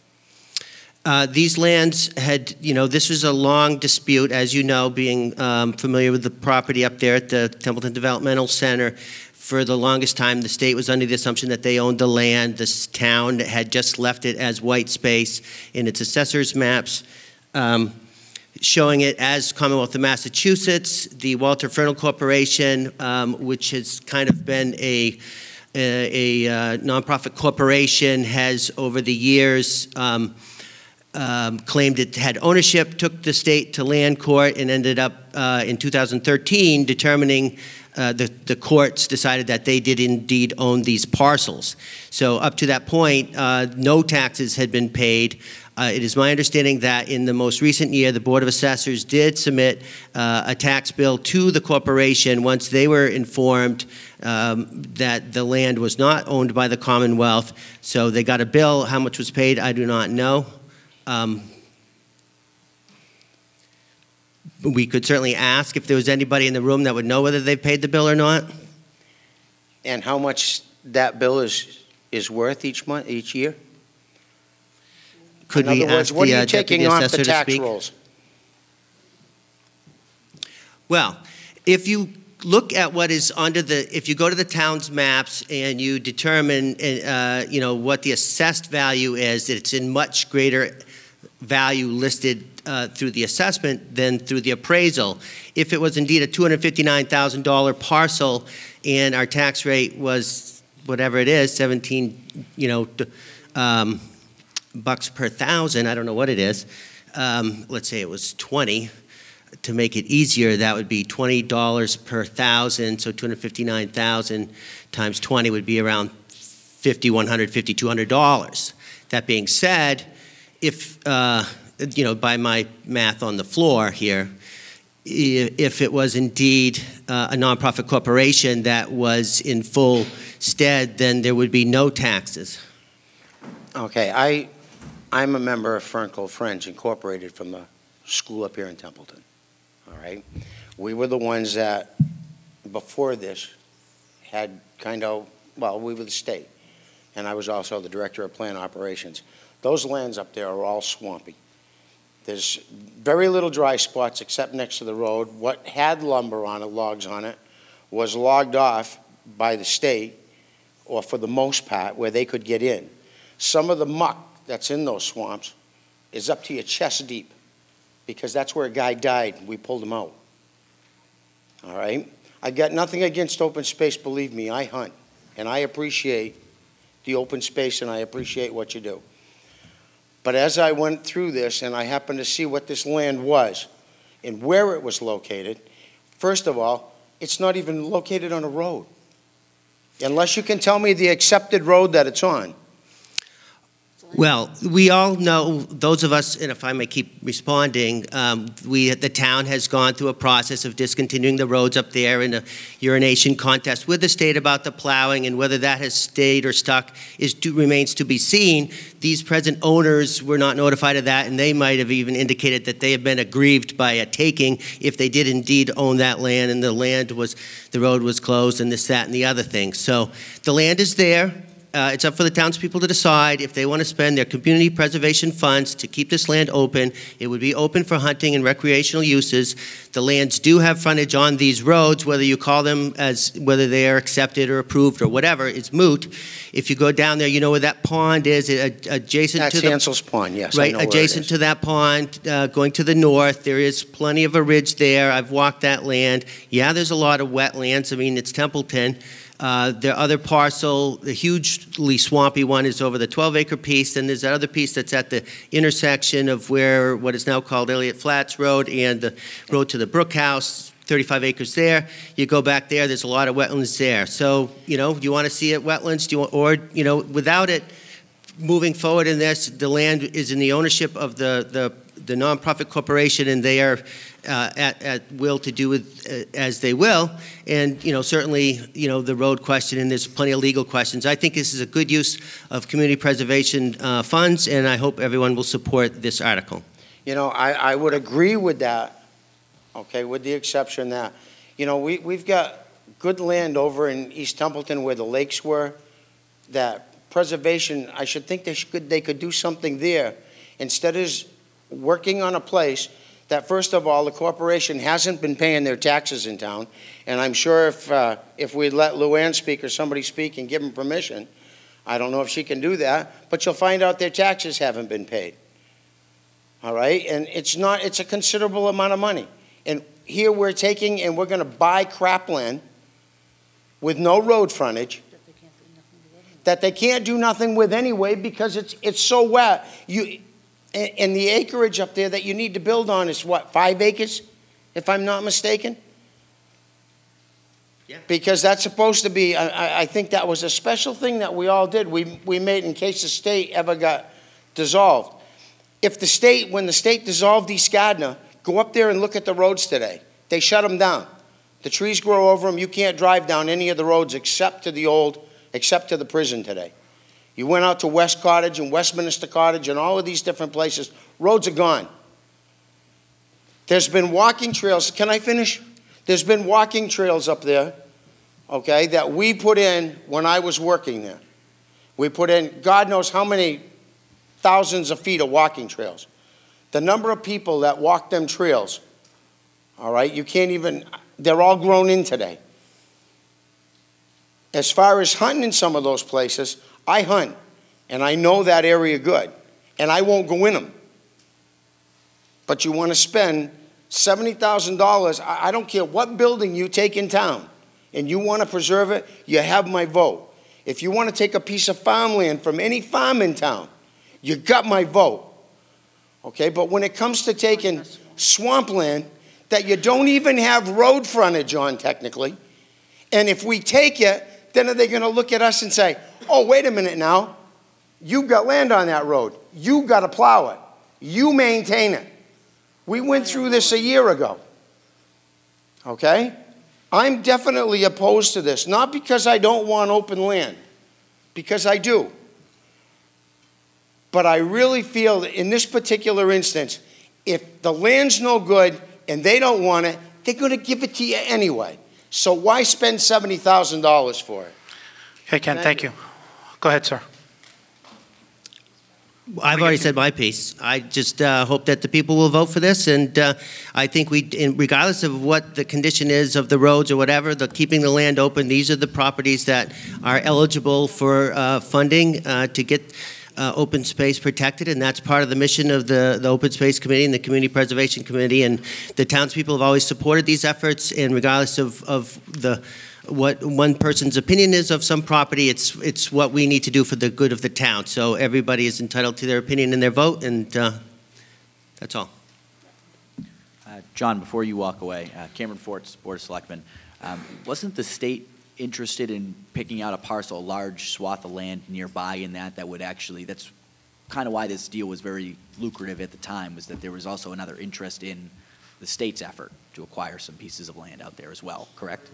These lands had, this was a long dispute, as you know, being familiar with the property up there at the Templeton Developmental Center. For the longest time, the state was under the assumption that they owned the land. This town had just left it as white space in its assessor's maps, showing it as Commonwealth of Massachusetts. The Walter Fernald Corporation, which has kind of been a nonprofit corporation, has over the years claimed it had ownership, took the state to land court, and ended up in 2013 determining the courts decided that they did indeed own these parcels. So up to that point, no taxes had been paid. It is my understanding that in the most recent year, the Board of Assessors did submit a tax bill to the corporation once they were informed that the land was not owned by the Commonwealth. So they got a bill. How much was paid, I do not know. We could certainly ask if there was anybody in the room that would know whether they paid the bill or not.
And how much that bill is worth each year?
Could we ask
what
the
are you taking
deputy
off
assessor
the
to
tax
speak?
rolls?
Well, if you look at what is under if you go to the town's maps and you determine, what the assessed value is, it's in much greater value listed through the assessment than through the appraisal. If it was indeed a $259,000 parcel and our tax rate was whatever it is, 17, bucks per thousand, I don't know what it is. Let's say it was 20. To make it easier, that would be $20 per thousand, so 259,000 times 20 would be around $5,100, $5,200. That being said, if, by my math on the floor here, if it was indeed a nonprofit corporation that was in full stead, then there would be no taxes.
Okay, I'm a member of Fernco Friends Incorporated from the school up here in Templeton. All right, we were the ones that before this had we were the state, and I was also the director of plant operations. Those lands up there are all swampy. There's very little dry spots except next to the road. What had lumber on it, logs on it, was logged off by the state, or for the most part, where they could get in. Some of the muck that's in those swamps is up to your chest deep, because that's where a guy died and we pulled him out. All right? I got nothing against open space, believe me, I hunt. And I appreciate the open space and I appreciate what you do. But as I went through this and I happened to see what this land was and where it was located, first of all, it's not even located on a road. Unless you can tell me the accepted road that it's on.
Well, we all know, those of us, and if I may keep responding, the town has gone through a process of discontinuing the roads up there in a urination contest with the state about the plowing, and whether that has stayed or stuck remains to be seen. These present owners were not notified of that, and they might have even indicated that they have been aggrieved by a taking if they did indeed own that land, and the road was closed, and this, that, and the other thing. So the land is there. It's up for the townspeople to decide if they want to spend their community preservation funds to keep this land open. It would be open for hunting and recreational uses. The lands do have frontage on these roads, whether you call them whether they are accepted or approved or whatever, it's moot. If you go down there, you know where that pond is, adjacent to the...
That's Hansel's Pond, yes,
right,
I know where it
adjacent
is.
to that pond, going to the north. There is plenty of a ridge there. I've walked that land. Yeah, there's a lot of wetlands. I mean, it's Templeton. Their other parcel, the hugely swampy one, is over the 12-acre piece, and there's that other piece that's at the intersection of where what is now called Elliott Flats Road and the road to the Brook House, 35 acres there. You go back there, there's a lot of wetlands there. So, you know, do you want to see it wetlands? Without it moving forward in this, the land is in the ownership of the nonprofit corporation, and they are at will to do with as they will. And, certainly, the road question, and there's plenty of legal questions. I think this is a good use of community preservation funds, and I hope everyone will support this article.
I would agree with that, okay, with the exception that, we've got good land over in East Templeton where the lakes were, that preservation, I should think they could do something there instead of working on a place that, first of all, the corporation hasn't been paying their taxes in town. And I'm sure if we let Luann speak or somebody speak and give them permission, I don't know if she can do that, but you'll find out their taxes haven't been paid. All right? And it's a considerable amount of money. And here we're taking and we're going to buy cropland with no road frontage that they can't do nothing with anyway because it's so wet. And the acreage up there that you need to build on is what, 5 acres, if I'm not mistaken? Yeah. Because that's supposed to be, I think that was a special thing that we all did. We made in case the state ever got dissolved. When the state dissolved East Gardner, go up there and look at the roads today. They shut them down. The trees grow over them. You can't drive down any of the roads except to the prison today. You went out to West Cottage and Westminster Cottage and all of these different places. Roads are gone. There's been walking trails. Can I finish? There's been walking trails up there, okay, that we put in when I was working there. We put in God knows how many thousands of feet of walking trails. The number of people that walk them trails, all right, you can't even, they're all grown in today. As far as hunting in some of those places, I hunt, and I know that area good, and I won't go in them. But you want to spend $70,000, I don't care what building you take in town, and you want to preserve it, you have my vote. If you want to take a piece of farmland from any farm in town, you got my vote. Okay, but when it comes to taking swampland that you don't even have road frontage on technically, and if we take it, then are they going to look at us and say, oh, wait a minute now, you've got land on that road. You've got to plow it. You maintain it. We went through this a year ago. Okay? I'm definitely opposed to this, not because I don't want open land, because I do. But I really feel that in this particular instance, if the land's no good and they don't want it, they're going to give it to you anyway. So why spend $70,000 for it?
Okay, Ken, thank you. Go Go ahead, sir.
I've already said my piece. I just hope that the people will vote for this, and I think regardless of what the condition is of the roads or whatever, keeping the land open, these are the properties that are eligible for funding to get open space protected, and that's part of the mission of the Open Space Committee and the Community Preservation Committee, and the townspeople have always supported these efforts, and regardless of what one person's opinion is of some property, it's what we need to do for the good of the town. So everybody is entitled to their opinion and their vote, and that's all.
John, before you walk away, Cameron Forts, Board of Selectmen, wasn't the state interested in picking out a parcel, a large swath of land nearby in that would actually, that's kind of why this deal was very lucrative at the time, was that there was also another interest in the state's effort to acquire some pieces of land out there as well, correct?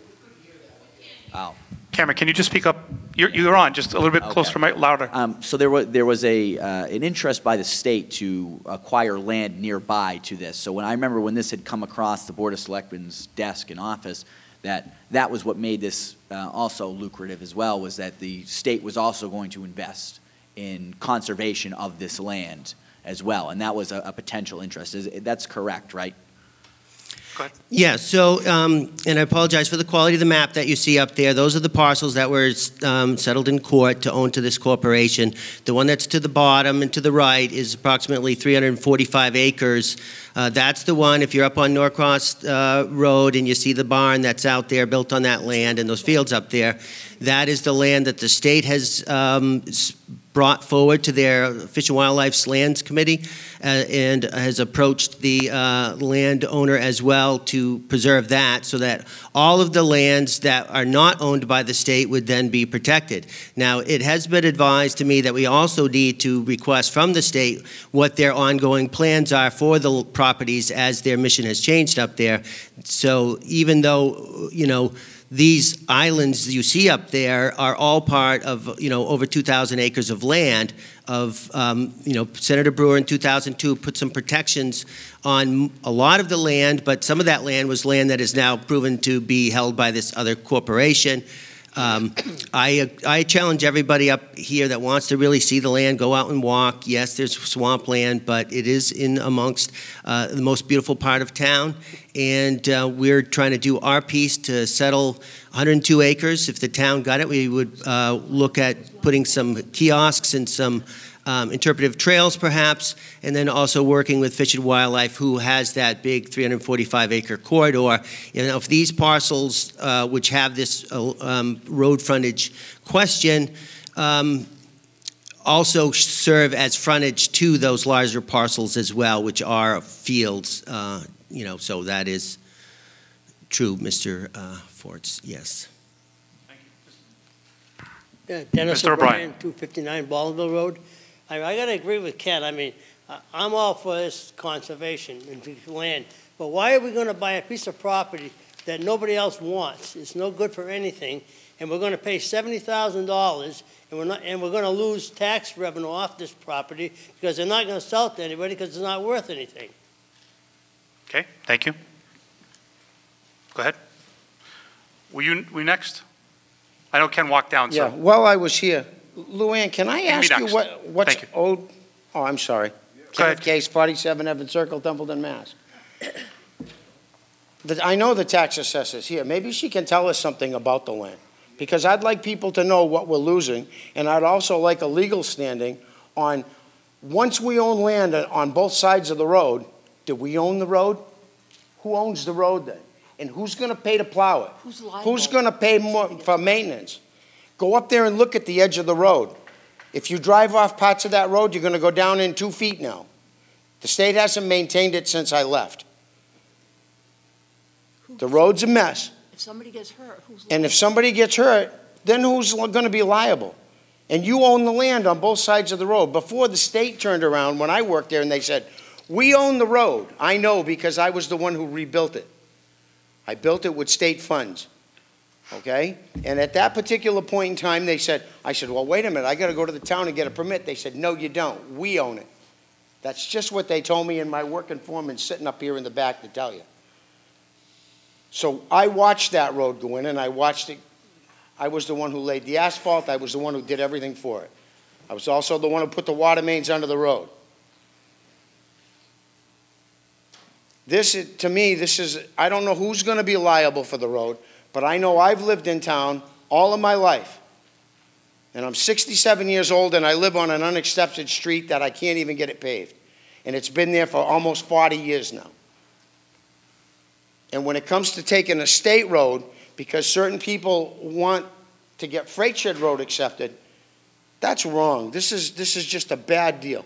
Oh.
Cameron, can you just speak up? You're on, just a little bit closer, louder.
So there was an interest by the state to acquire land nearby to this. So I remember when this had come across the Board of Selectmen's desk and office, that was what made this also lucrative as well, was that the state was also going to invest in conservation of this land as well, and that was a potential interest. That's correct, right?
Go ahead.
Yeah, so, and I apologize for the quality of the map that you see up there. Those are the parcels that were settled in court to own to this corporation. The one that's to the bottom and to the right is approximately 345 acres. That's the one, if you're up on Norcross Road and you see the barn that's out there built on that land and those fields up there, that is the land that the state has brought forward to their Fish and Wildlife's Lands Committee and has approached the landowner as well to preserve that, so that all of the lands that are not owned by the state would then be protected. Now, it has been advised to me that we also need to request from the state what their ongoing plans are for the properties as their mission has changed up there. So even though, you know, these islands you see up there are all part of, you know, over 2,000 acres of land of, you know, Senator Brewer in 2002 put some protections on a lot of the land, but some of that land was land that is now proven to be held by this other corporation. I challenge everybody up here that wants to really see the land, go out and walk. Yes, there's swampland, but it is in amongst the most beautiful part of town. And we're trying to do our piece to settle 102 acres. If the town got it, we would look at putting some kiosks and some interpretive trails perhaps, and then also working with Fish and Wildlife, who has that big 345-acre corridor. You know, if these parcels, which have this road frontage question, also serve as frontage to those larger parcels as well, which are fields, you know, so that is true, Mr. Forts, yes.
Yeah, Dennis
Mr.
O'Brien, 259 Ballinville Road. I got to agree with Ken. I mean, I'm all for this conservation and land, but why are we going to buy a piece of property that nobody else wants? It's no good for anything, and we're going to pay $70,000, and we're going to lose tax revenue off this property because they're not going to sell it to anybody because it's not worth anything.
Okay, thank you. Go ahead. Were you next? I know Ken walked down, so.
Yeah, while I was here, Luann, can I ask you what's
Thank you.
owed? Oh, I'm sorry. Kenneth Case, 47 Evans Circle, Templeton, Mass. I know the tax assessor's here. Maybe she can tell us something about the land, because I'd like people to know what we're losing, and I'd also like a legal standing on, once we own land on both sides of the road, do we own the road? Who owns the road then? And who's going to pay to plow it? Who's going to pay more for maintenance? Go up there and look at the edge of the road. If you drive off parts of that road, you're going to go down in 2 feet now. The state hasn't maintained it since I left. The road's a mess.
If somebody gets hurt, who's
And if somebody gets hurt, then who's going to be liable? And you own the land on both sides of the road. Before the state turned around, when I worked there, and they said, we own the road. I know, because I was the one who rebuilt it. I built it with state funds. Okay? And at that particular point in time, they said, I said, well, wait a minute, I got to go to the town and get a permit. They said, no, you don't. We own it. That's just what they told me, and my working foreman's sitting up here in the back to tell you. So I watched that road go in, and I watched it I was the one who laid the asphalt. I was the one who did everything for it. I was also the one who put the water mains under the road. This is, to me, this is, I don't know who's going to be liable for the road, but I know I've lived in town all of my life. And I'm 67 years old and I live on an unaccepted street that I can't even get it paved. And it's been there for almost 40 years now. And when it comes to taking a state road, because certain people want to get Freight Shed Road accepted, that's wrong. This is just a bad deal.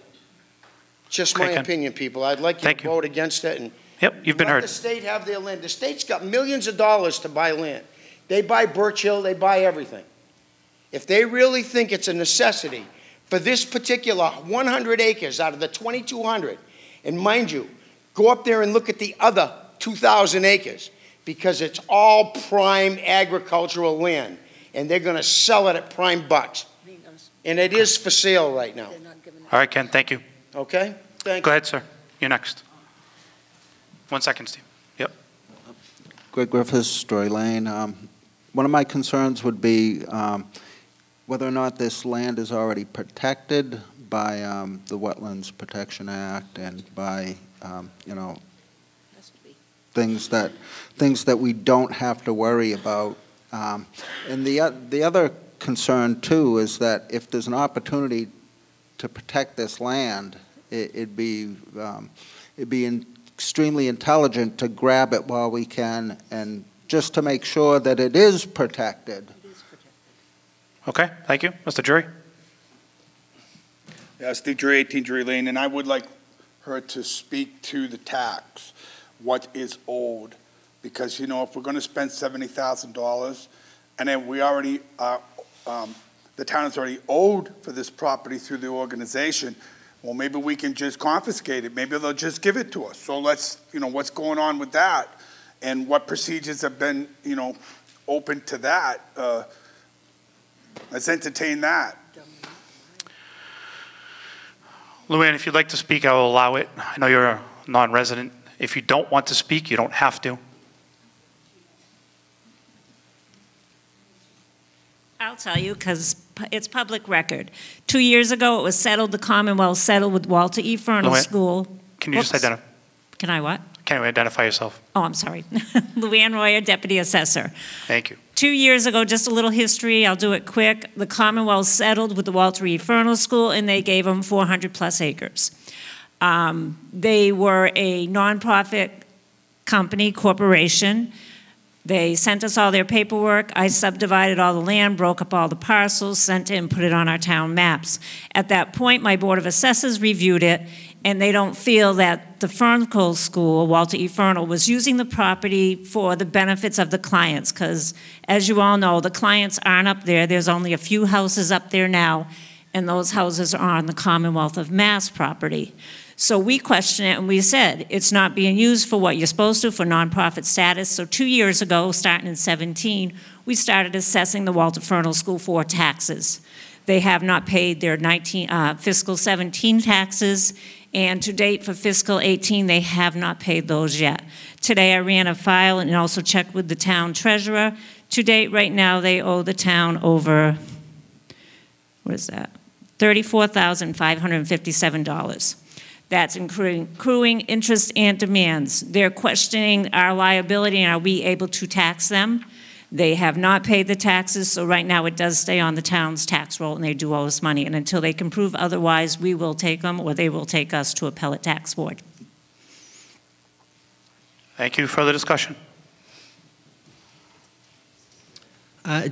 Just my opinion, people. I'd like you to vote against it. And
yep, you've been heard.
Let the state have their land. The state's got millions of dollars to buy land. They buy Birch Hill, they buy everything. If they really think it's a necessity for this particular 100 acres out of the 2,200, and mind you, go up there and look at the other 2,000 acres, because it's all prime agricultural land, and they're going to sell it at prime bucks. And it is for sale right now.
All right, Ken, thank you.
Okay? Thank you.
Go ahead, sir. You're next. 1 second, Steve. Yep.
Greg Griffiths, Story Lane. One of my concerns would be whether or not this land is already protected by the Wetlands Protection Act and by, you know, things that we don't have to worry about. And the other concern too is that if there's an opportunity to protect this land, it'd be extremely intelligent to grab it while we can, and just to make sure that it is protected.
Okay, thank you. Mr. Jury?
Yeah, Steve Drury, 18 Drury Lane, and I would like her to speak to the tax, what is owed. Because, you know, if we're going to spend $70,000, and then we already, the town is already owed for this property through the organization, well, maybe we can just confiscate it. Maybe they'll just give it to us. So let's, you know, what's going on with that? And what procedures have been, you know, open to that? Let's entertain that.
Luann, if you'd like to speak, I will allow it. I know you're a non-resident. If you don't want to speak, you don't have to.
I'll tell you, because it's public record. 2 years ago, it was settled, the Commonwealth settled with Walter E. Fernald
Luann,
School.
Can you just identify?
Can I what?
Can you identify yourself?
Oh, I'm sorry. Luann Royer, Deputy Assessor.
Thank you.
2 years ago, just a little history, I'll do it quick. The Commonwealth settled with the Walter E. Fernald School, and they gave them 400-plus acres. They were a nonprofit company, corporation. They sent us all their paperwork. I subdivided all the land, broke up all the parcels, sent it and put it on our town maps. At that point, my Board of Assessors reviewed it, and they don't feel that the Fernald School, Walter E. Fernald, was using the property for the benefits of the clients, because as you all know, the clients aren't up there. There's only a few houses up there now, and those houses are on the Commonwealth of Mass property. So we questioned it, and we said, it's not being used for what you're supposed to, for nonprofit status. So 2 years ago, starting in 17, we started assessing the Walter Fernald School for taxes. They have not paid their fiscal 17 taxes, and to date for fiscal 18, they have not paid those yet. Today I ran a file and also checked with the town treasurer. To date, right now, they owe the town over, what is that? $34,557. That's accruing interest and demands. They're questioning our liability and are we able to tax them. They have not paid the taxes, so right now it does stay on the town's tax roll and they do owe us money. And until they can prove otherwise, we will take them or they will take us to appellate tax board.
Thank you. Further discussion?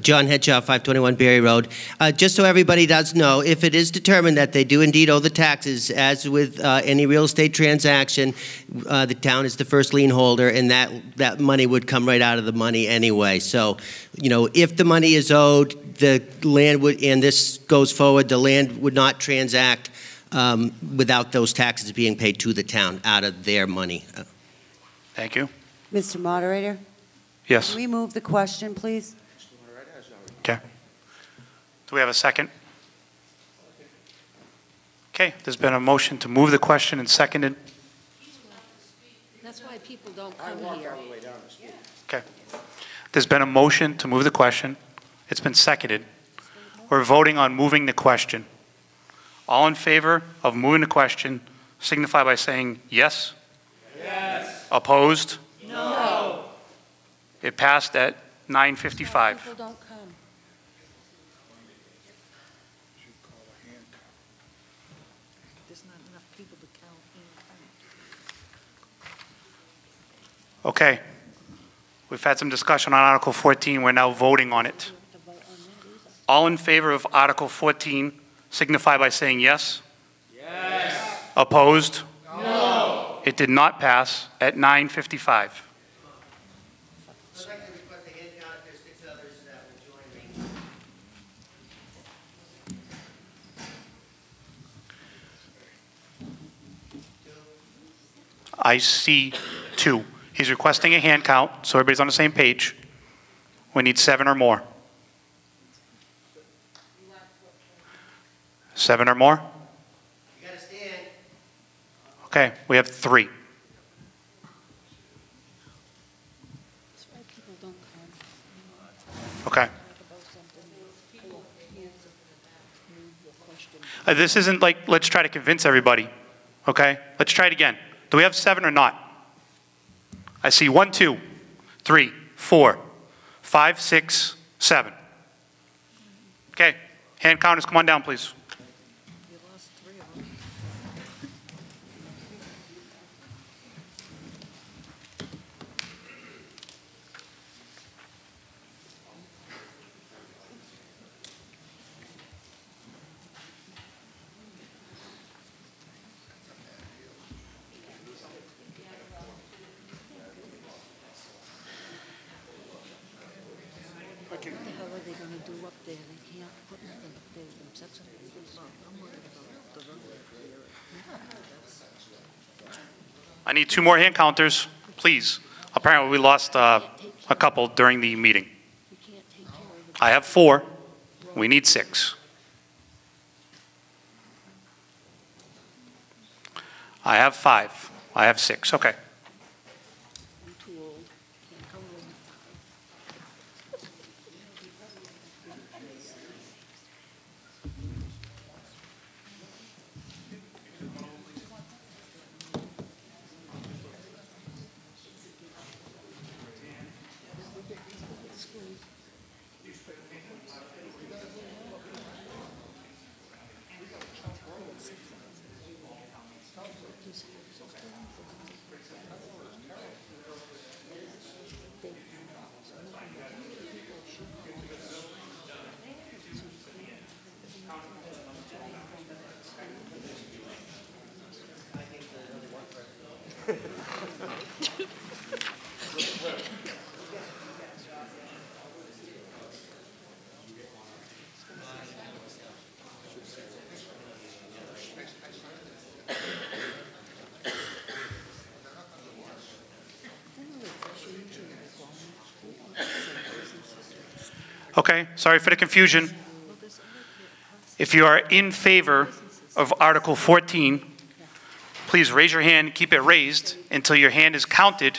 John Headshaw, 521 Berry Road. Just so everybody does know, if it is determined that they do indeed owe the taxes, as with any real estate transaction, the town is the first lien holder, and that money would come right out of the money anyway. So, you know, if the money is owed, the land would, and this goes forward, the land would not transact without those taxes being paid to the town out of their money.
Thank you.
Mr. Moderator?
Yes.
Can we move the question, please?
Okay. Do we have a second? Okay, there's been a motion to move the question and seconded.
That's why people don't come here.
Okay. There's been a motion to move the question. It's been seconded. We're voting on moving the question. All in favor of moving the question signify by saying yes.
Yes.
Opposed?
No.
It passed at 9:55.
People don't come.
There's not enough people to count in.
Okay. We've had some discussion on Article 14. We're now voting on it. All in favor of Article 14 signify by saying yes.
Yes.
Opposed?
No.
It did not pass at 9:55.
I'd like to request a hand count if there's 6 others that will join me.
I see 2. He's requesting a hand count, so everybody's on the same page. We need 7 or more. 7 or more?
You gotta stand.
Okay, we have 3.
That's why people don't come.
Okay. This isn't like, let's try to convince everybody. Okay? Let's try it again. Do we have 7 or not? I see 1, 2, 3, 4, 5, 6, 7. Okay. Hand counters, come on down, please.
You lost 3 of them. What the hell are they gonna do up there? They can't put nothing up there with them sets of people. Well, I'm worried about the road here.
I need 2 more hand counters, please. Apparently we lost a couple during the meeting. I have 4. We need 6. I have 5. I have 6. Okay.
I'm too old. Can't go in.
Okay, sorry for the confusion. If you are in favor of Article 14, please raise your hand, keep it raised until your hand is counted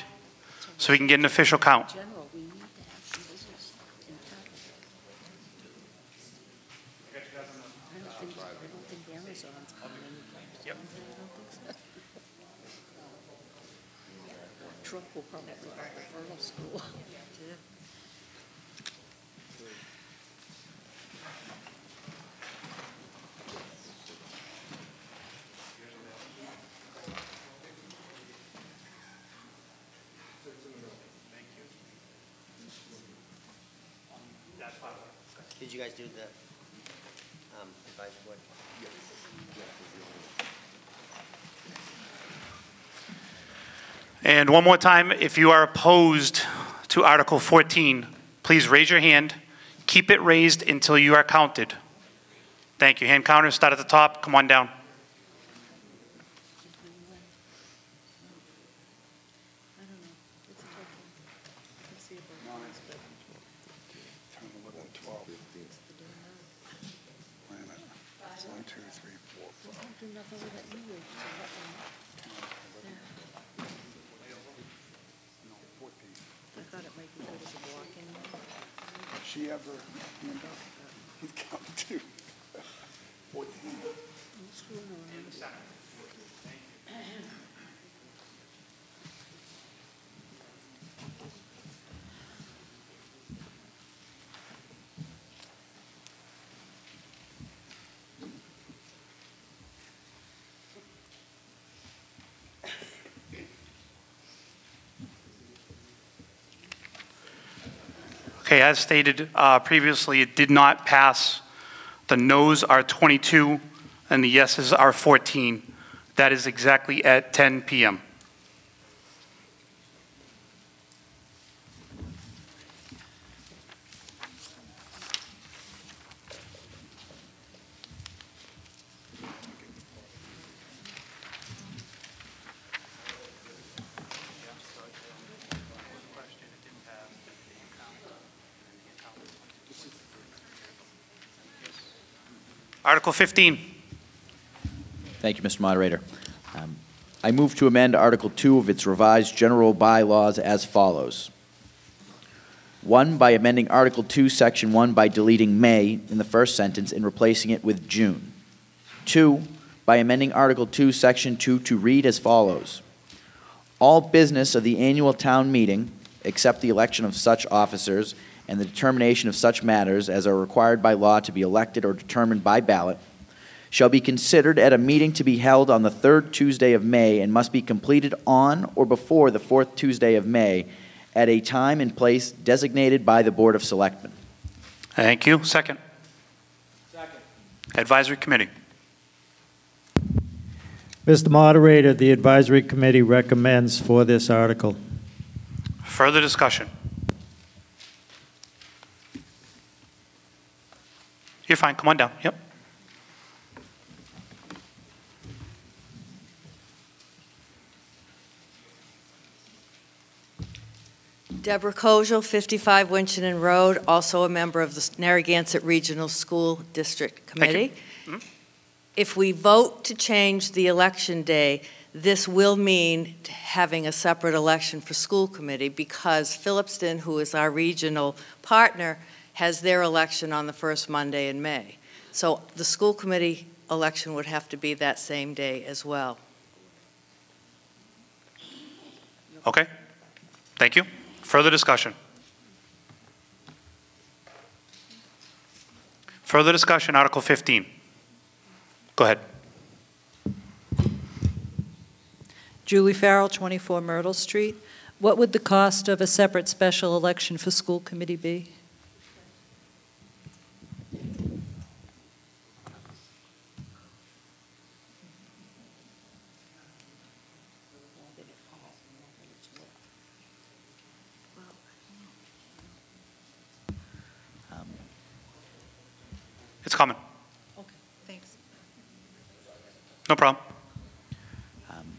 so we can get an official count.
General, we need to have some business in town. I don't think Amazon's coming anytime soon.
Yep.
I don't think so. Trump will probably buy the vernal school. Yeah.
Did you guys do the advice board?
And one more time, if you are opposed to Article 14, please raise your hand, keep it raised until you are counted. Thank you. Hand counters, start at the top, come on down.
she have her hand up? He's counting too. 14.
Okay, as stated previously, it did not pass. The noes are 22 and the yeses are 14. That is exactly at 10 p.m. Article 15.
Thank you, Mr. Moderator. I move to amend Article 2 of its revised general bylaws as follows. 1, by amending Article 2, Section 1 by deleting May in the first sentence and replacing it with June. 2, by amending Article 2, Section 2 to read as follows. All business of the annual town meeting, except the election of such officers and the determination of such matters as are required by law to be elected or determined by ballot, shall be considered at a meeting to be held on the third Tuesday of May and must be completed on or before the fourth Tuesday of May at a time and place designated by the Board of Selectmen.
Thank you. Second. Second. Advisory Committee.
Mr. Moderator, the Advisory Committee recommends for this article.
Further discussion. You're fine. Come on down. Yep.
Deborah Kozel, 55 Winchendon Road, also a member of the Narragansett Regional School District Committee. If we vote to change the election day, this will mean having a separate election for school committee because Phillipston, who is our regional partner, has their election on the first Monday in May. So the school committee election would have to be that same day as well.
Okay. Thank you. Further discussion. Further discussion, Article 15. Go ahead.
Julie Farrell, 24 Myrtle Street. What would the cost of a separate special election for school committee be?
It's coming.
Okay, thanks.
No problem.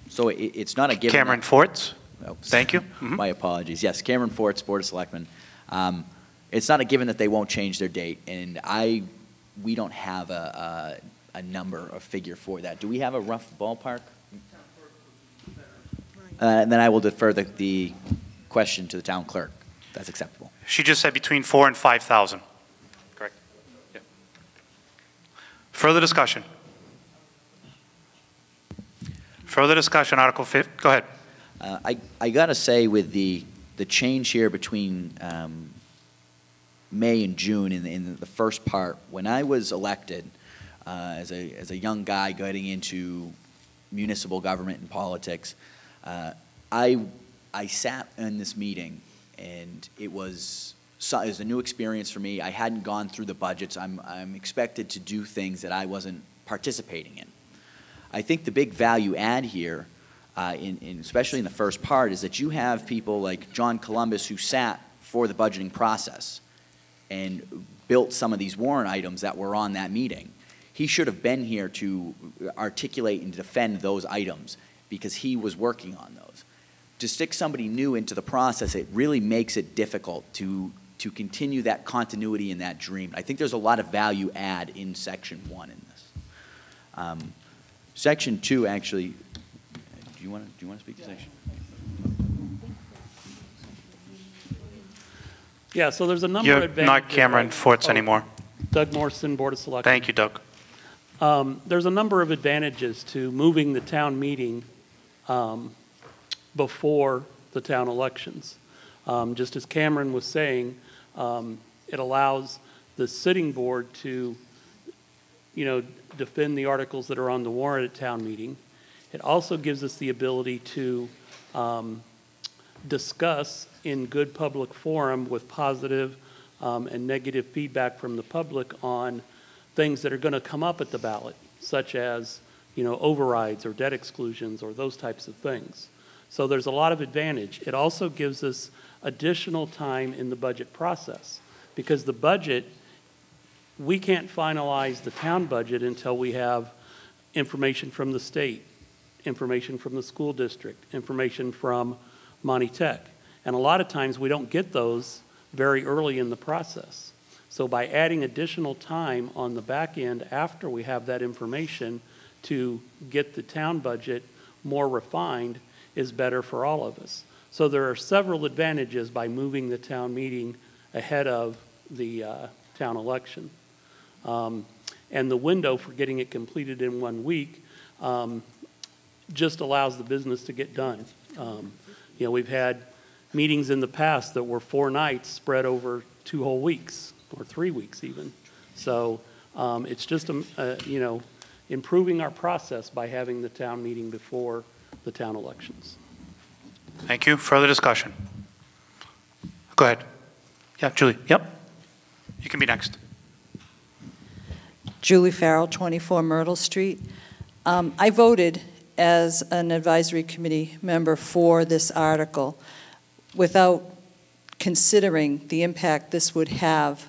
So it's not a given.
Cameron Forts.
Oh,
thank you.
My apologies. Yes, Cameron Forts, Board of Selectmen. It's not a given that they won't change their date, and we don't have a number or figure for that. Do we have a rough ballpark? And then I will defer the question to the town clerk. That's acceptable.
She just said between 4,000 and 5,000. Correct. Yeah. Further discussion. Further discussion, Article 5. Go ahead.
I got to say, with the change here between May and June in the first part, when I was elected as a young guy getting into municipal government and politics, I sat in this meeting, and it was a new experience for me. I hadn't gone through the budgets. I'm expected to do things that I wasn't participating in. I think the big value add here, especially in the first part, is that you have people like John Columbus who sat for the budgeting process and built some of these warrant items that were on that meeting. He should have been here to articulate and defend those items because he was working on those. To stick somebody new into the process, it really makes it difficult to continue that continuity and that dream. I think there's a lot of value add in Section 1 in this. Section 2, actually, do you want to speak to Section?
Yeah, so there's a number
You're
of advantages.
not Cameron Forts anymore.
Doug Morrison, Board of Selectmen.
Thank you, Doug.
There's a number of advantages to moving the town meeting before the town elections. Just as Cameron was saying, it allows the sitting board to, defend the articles that are on the warrant at town meeting. It also gives us the ability to discuss in good public forum with positive and negative feedback from the public on things that are going to come up at the ballot, such as, overrides or debt exclusions or those types of things. So there's a lot of advantage. It also gives us additional time in the budget process, because the budget, we can't finalize the town budget until we have information from the state, information from the school district, information from Monty Tech. And a lot of times we don't get those very early in the process. So by adding additional time on the back end after we have that information to get the town budget more refined is better for all of us. So there are several advantages by moving the town meeting ahead of the town election. And the window for getting it completed in 1 week just allows the business to get done. We've had meetings in the past that were 4 nights spread over 2 whole weeks, or 3 weeks even. So it's just, improving our process by having the town meeting before the town elections.
Thank you. Further discussion? Go ahead. Yeah, Julie. Yep. You can be next.
Julie Farrell, 24 Myrtle Street. I voted as an advisory committee member for this article without considering the impact this would have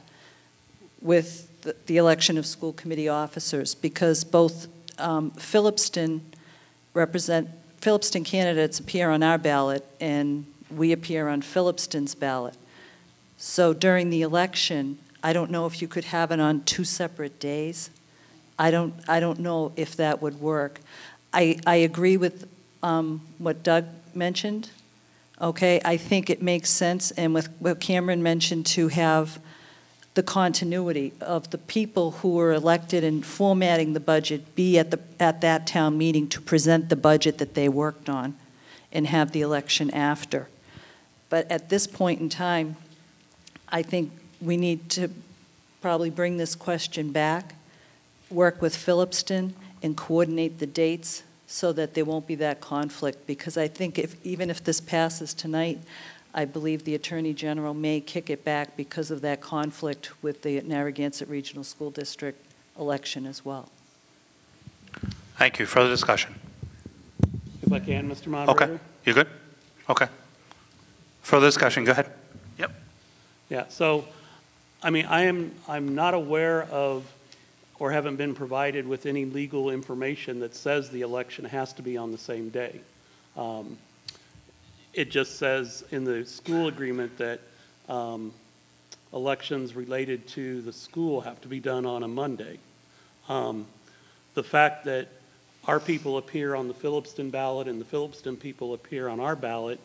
with the election of school committee officers, because both Phillipston candidates appear on our ballot and we appear on Phillipston's ballot. So during the election, I don't know if you could have it on 2 separate days. I don't know if that would work. I agree with what Doug mentioned. Okay, I think it makes sense, and with what Cameron mentioned, to have the continuity of the people who were elected and formatting the budget be at that town meeting to present the budget that they worked on and have the election after. But at this point in time, I think we need to probably bring this question back, work with Phillipston, and coordinate the dates so that there won't be that conflict. Because I think even if this passes tonight, I believe the Attorney General may kick it back because of that conflict with the Narragansett Regional School District election as well.
Thank you. Further discussion?
If I can, Mr. Moderator?
Okay. You good? Okay. Further discussion? Go ahead. Yep.
Yeah, so, I'm not aware of or haven't been provided with any legal information that says the election has to be on the same day. It just says in the school agreement that elections related to the school have to be done on a Monday. The fact that our people appear on the Phillipston ballot and the Phillipston people appear on our ballot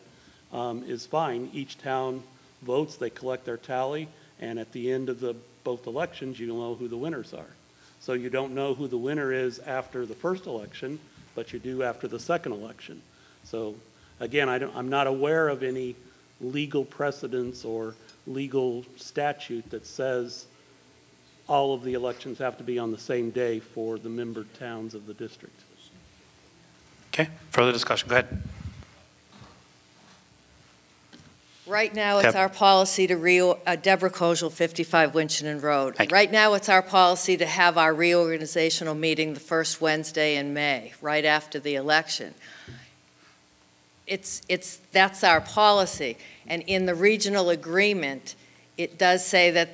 is fine. Each town votes, they collect their tally, and at the end of both elections, you know who the winners are. So you don't know who the winner is after the first election, but you do after the second election. So again, I'm not aware of any legal precedents or legal statute that says all of the elections have to be on the same day for the member towns of the district.
Okay. Further discussion? Go ahead.
Right now, it's our policy to Deborah Kojal, 55 Winchendon Road. Right now, it's our policy to have our reorganizational meeting the first Wednesday in May, right after the election. That's our policy. And in the regional agreement, it does say that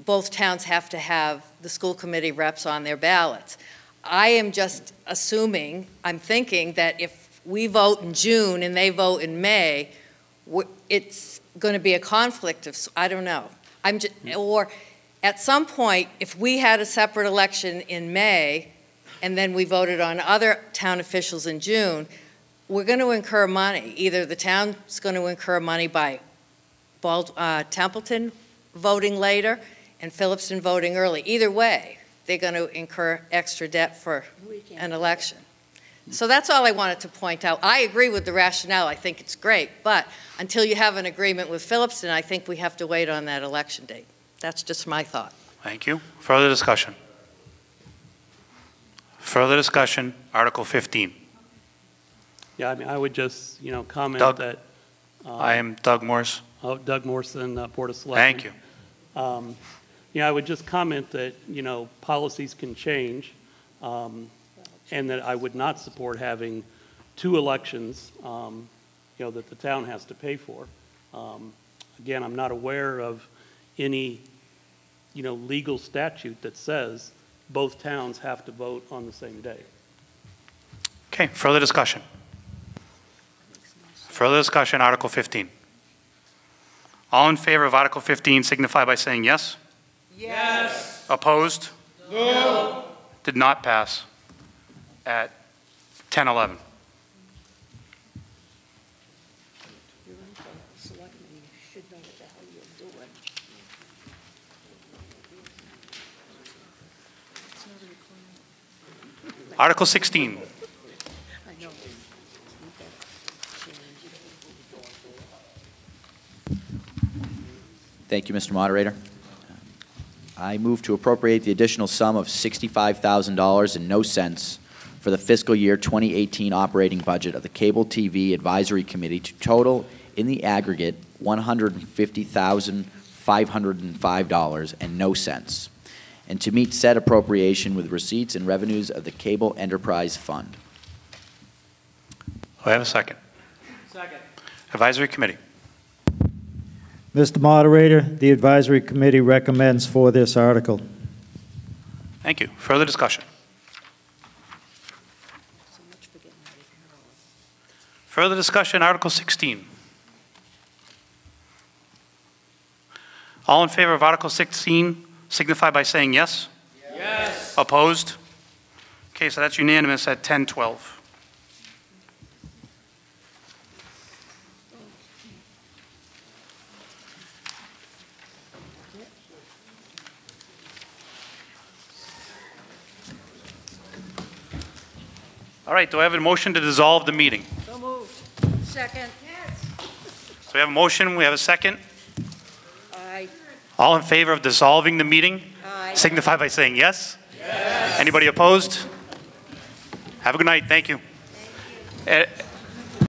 both towns have to have the school committee reps on their ballots. I am just assuming, I'm thinking that if we vote in June and they vote in May, it's going to be a conflict of, I don't know. Or at some point, if we had a separate election in May and then we voted on other town officials in June, we're going to incur money. Either the town's going to incur money by Templeton voting later and Phillipston voting early. Either way, they're going to incur extra debt for an election. So that's all I wanted to point out. I agree with the rationale. I think it's great. But until you have an agreement with Phillipston, I think we have to wait on that election date. That's just my thought.
Thank you. Further discussion? Further discussion, Article 15.
Yeah, I mean, I would just, comment
Doug,
that.
I am Doug Morse.
Oh, Doug Morrison, Board of Selectmen.
Thank you.
I would just comment that, policies can change, and that I would not support having 2 elections, that the town has to pay for. Again, I'm not aware of any, legal statute that says both towns have to vote on the same day.
Okay, further discussion? Further discussion, Article 15. All in favor of Article 15 signify by saying yes.
Yes.
Opposed?
No.
Did not pass at 10:11. Article 16.
Thank you, Mr. Moderator. I move to appropriate the additional sum of $65,000 and no cents for the fiscal year 2018 operating budget of the Cable TV Advisory Committee to total in the aggregate $150,505 and no cents, and to meet said appropriation with receipts and revenues of the Cable Enterprise Fund.
Do I have a second?
Second.
Advisory Committee.
Mr. Moderator, the advisory committee recommends for this article.
Thank you. Further discussion? Further discussion, Article 16. All in favor of Article 16 signify by saying yes.
Yes.
Opposed? Okay, so that's unanimous at 10:12. All right, do I have a motion to dissolve the meeting?
So moved. Second.
So we have a motion, we have a second.
Aye.
All in favor of dissolving the meeting?
Aye.
Signify by saying yes. Yes. Anybody opposed? Have a good night. Thank you.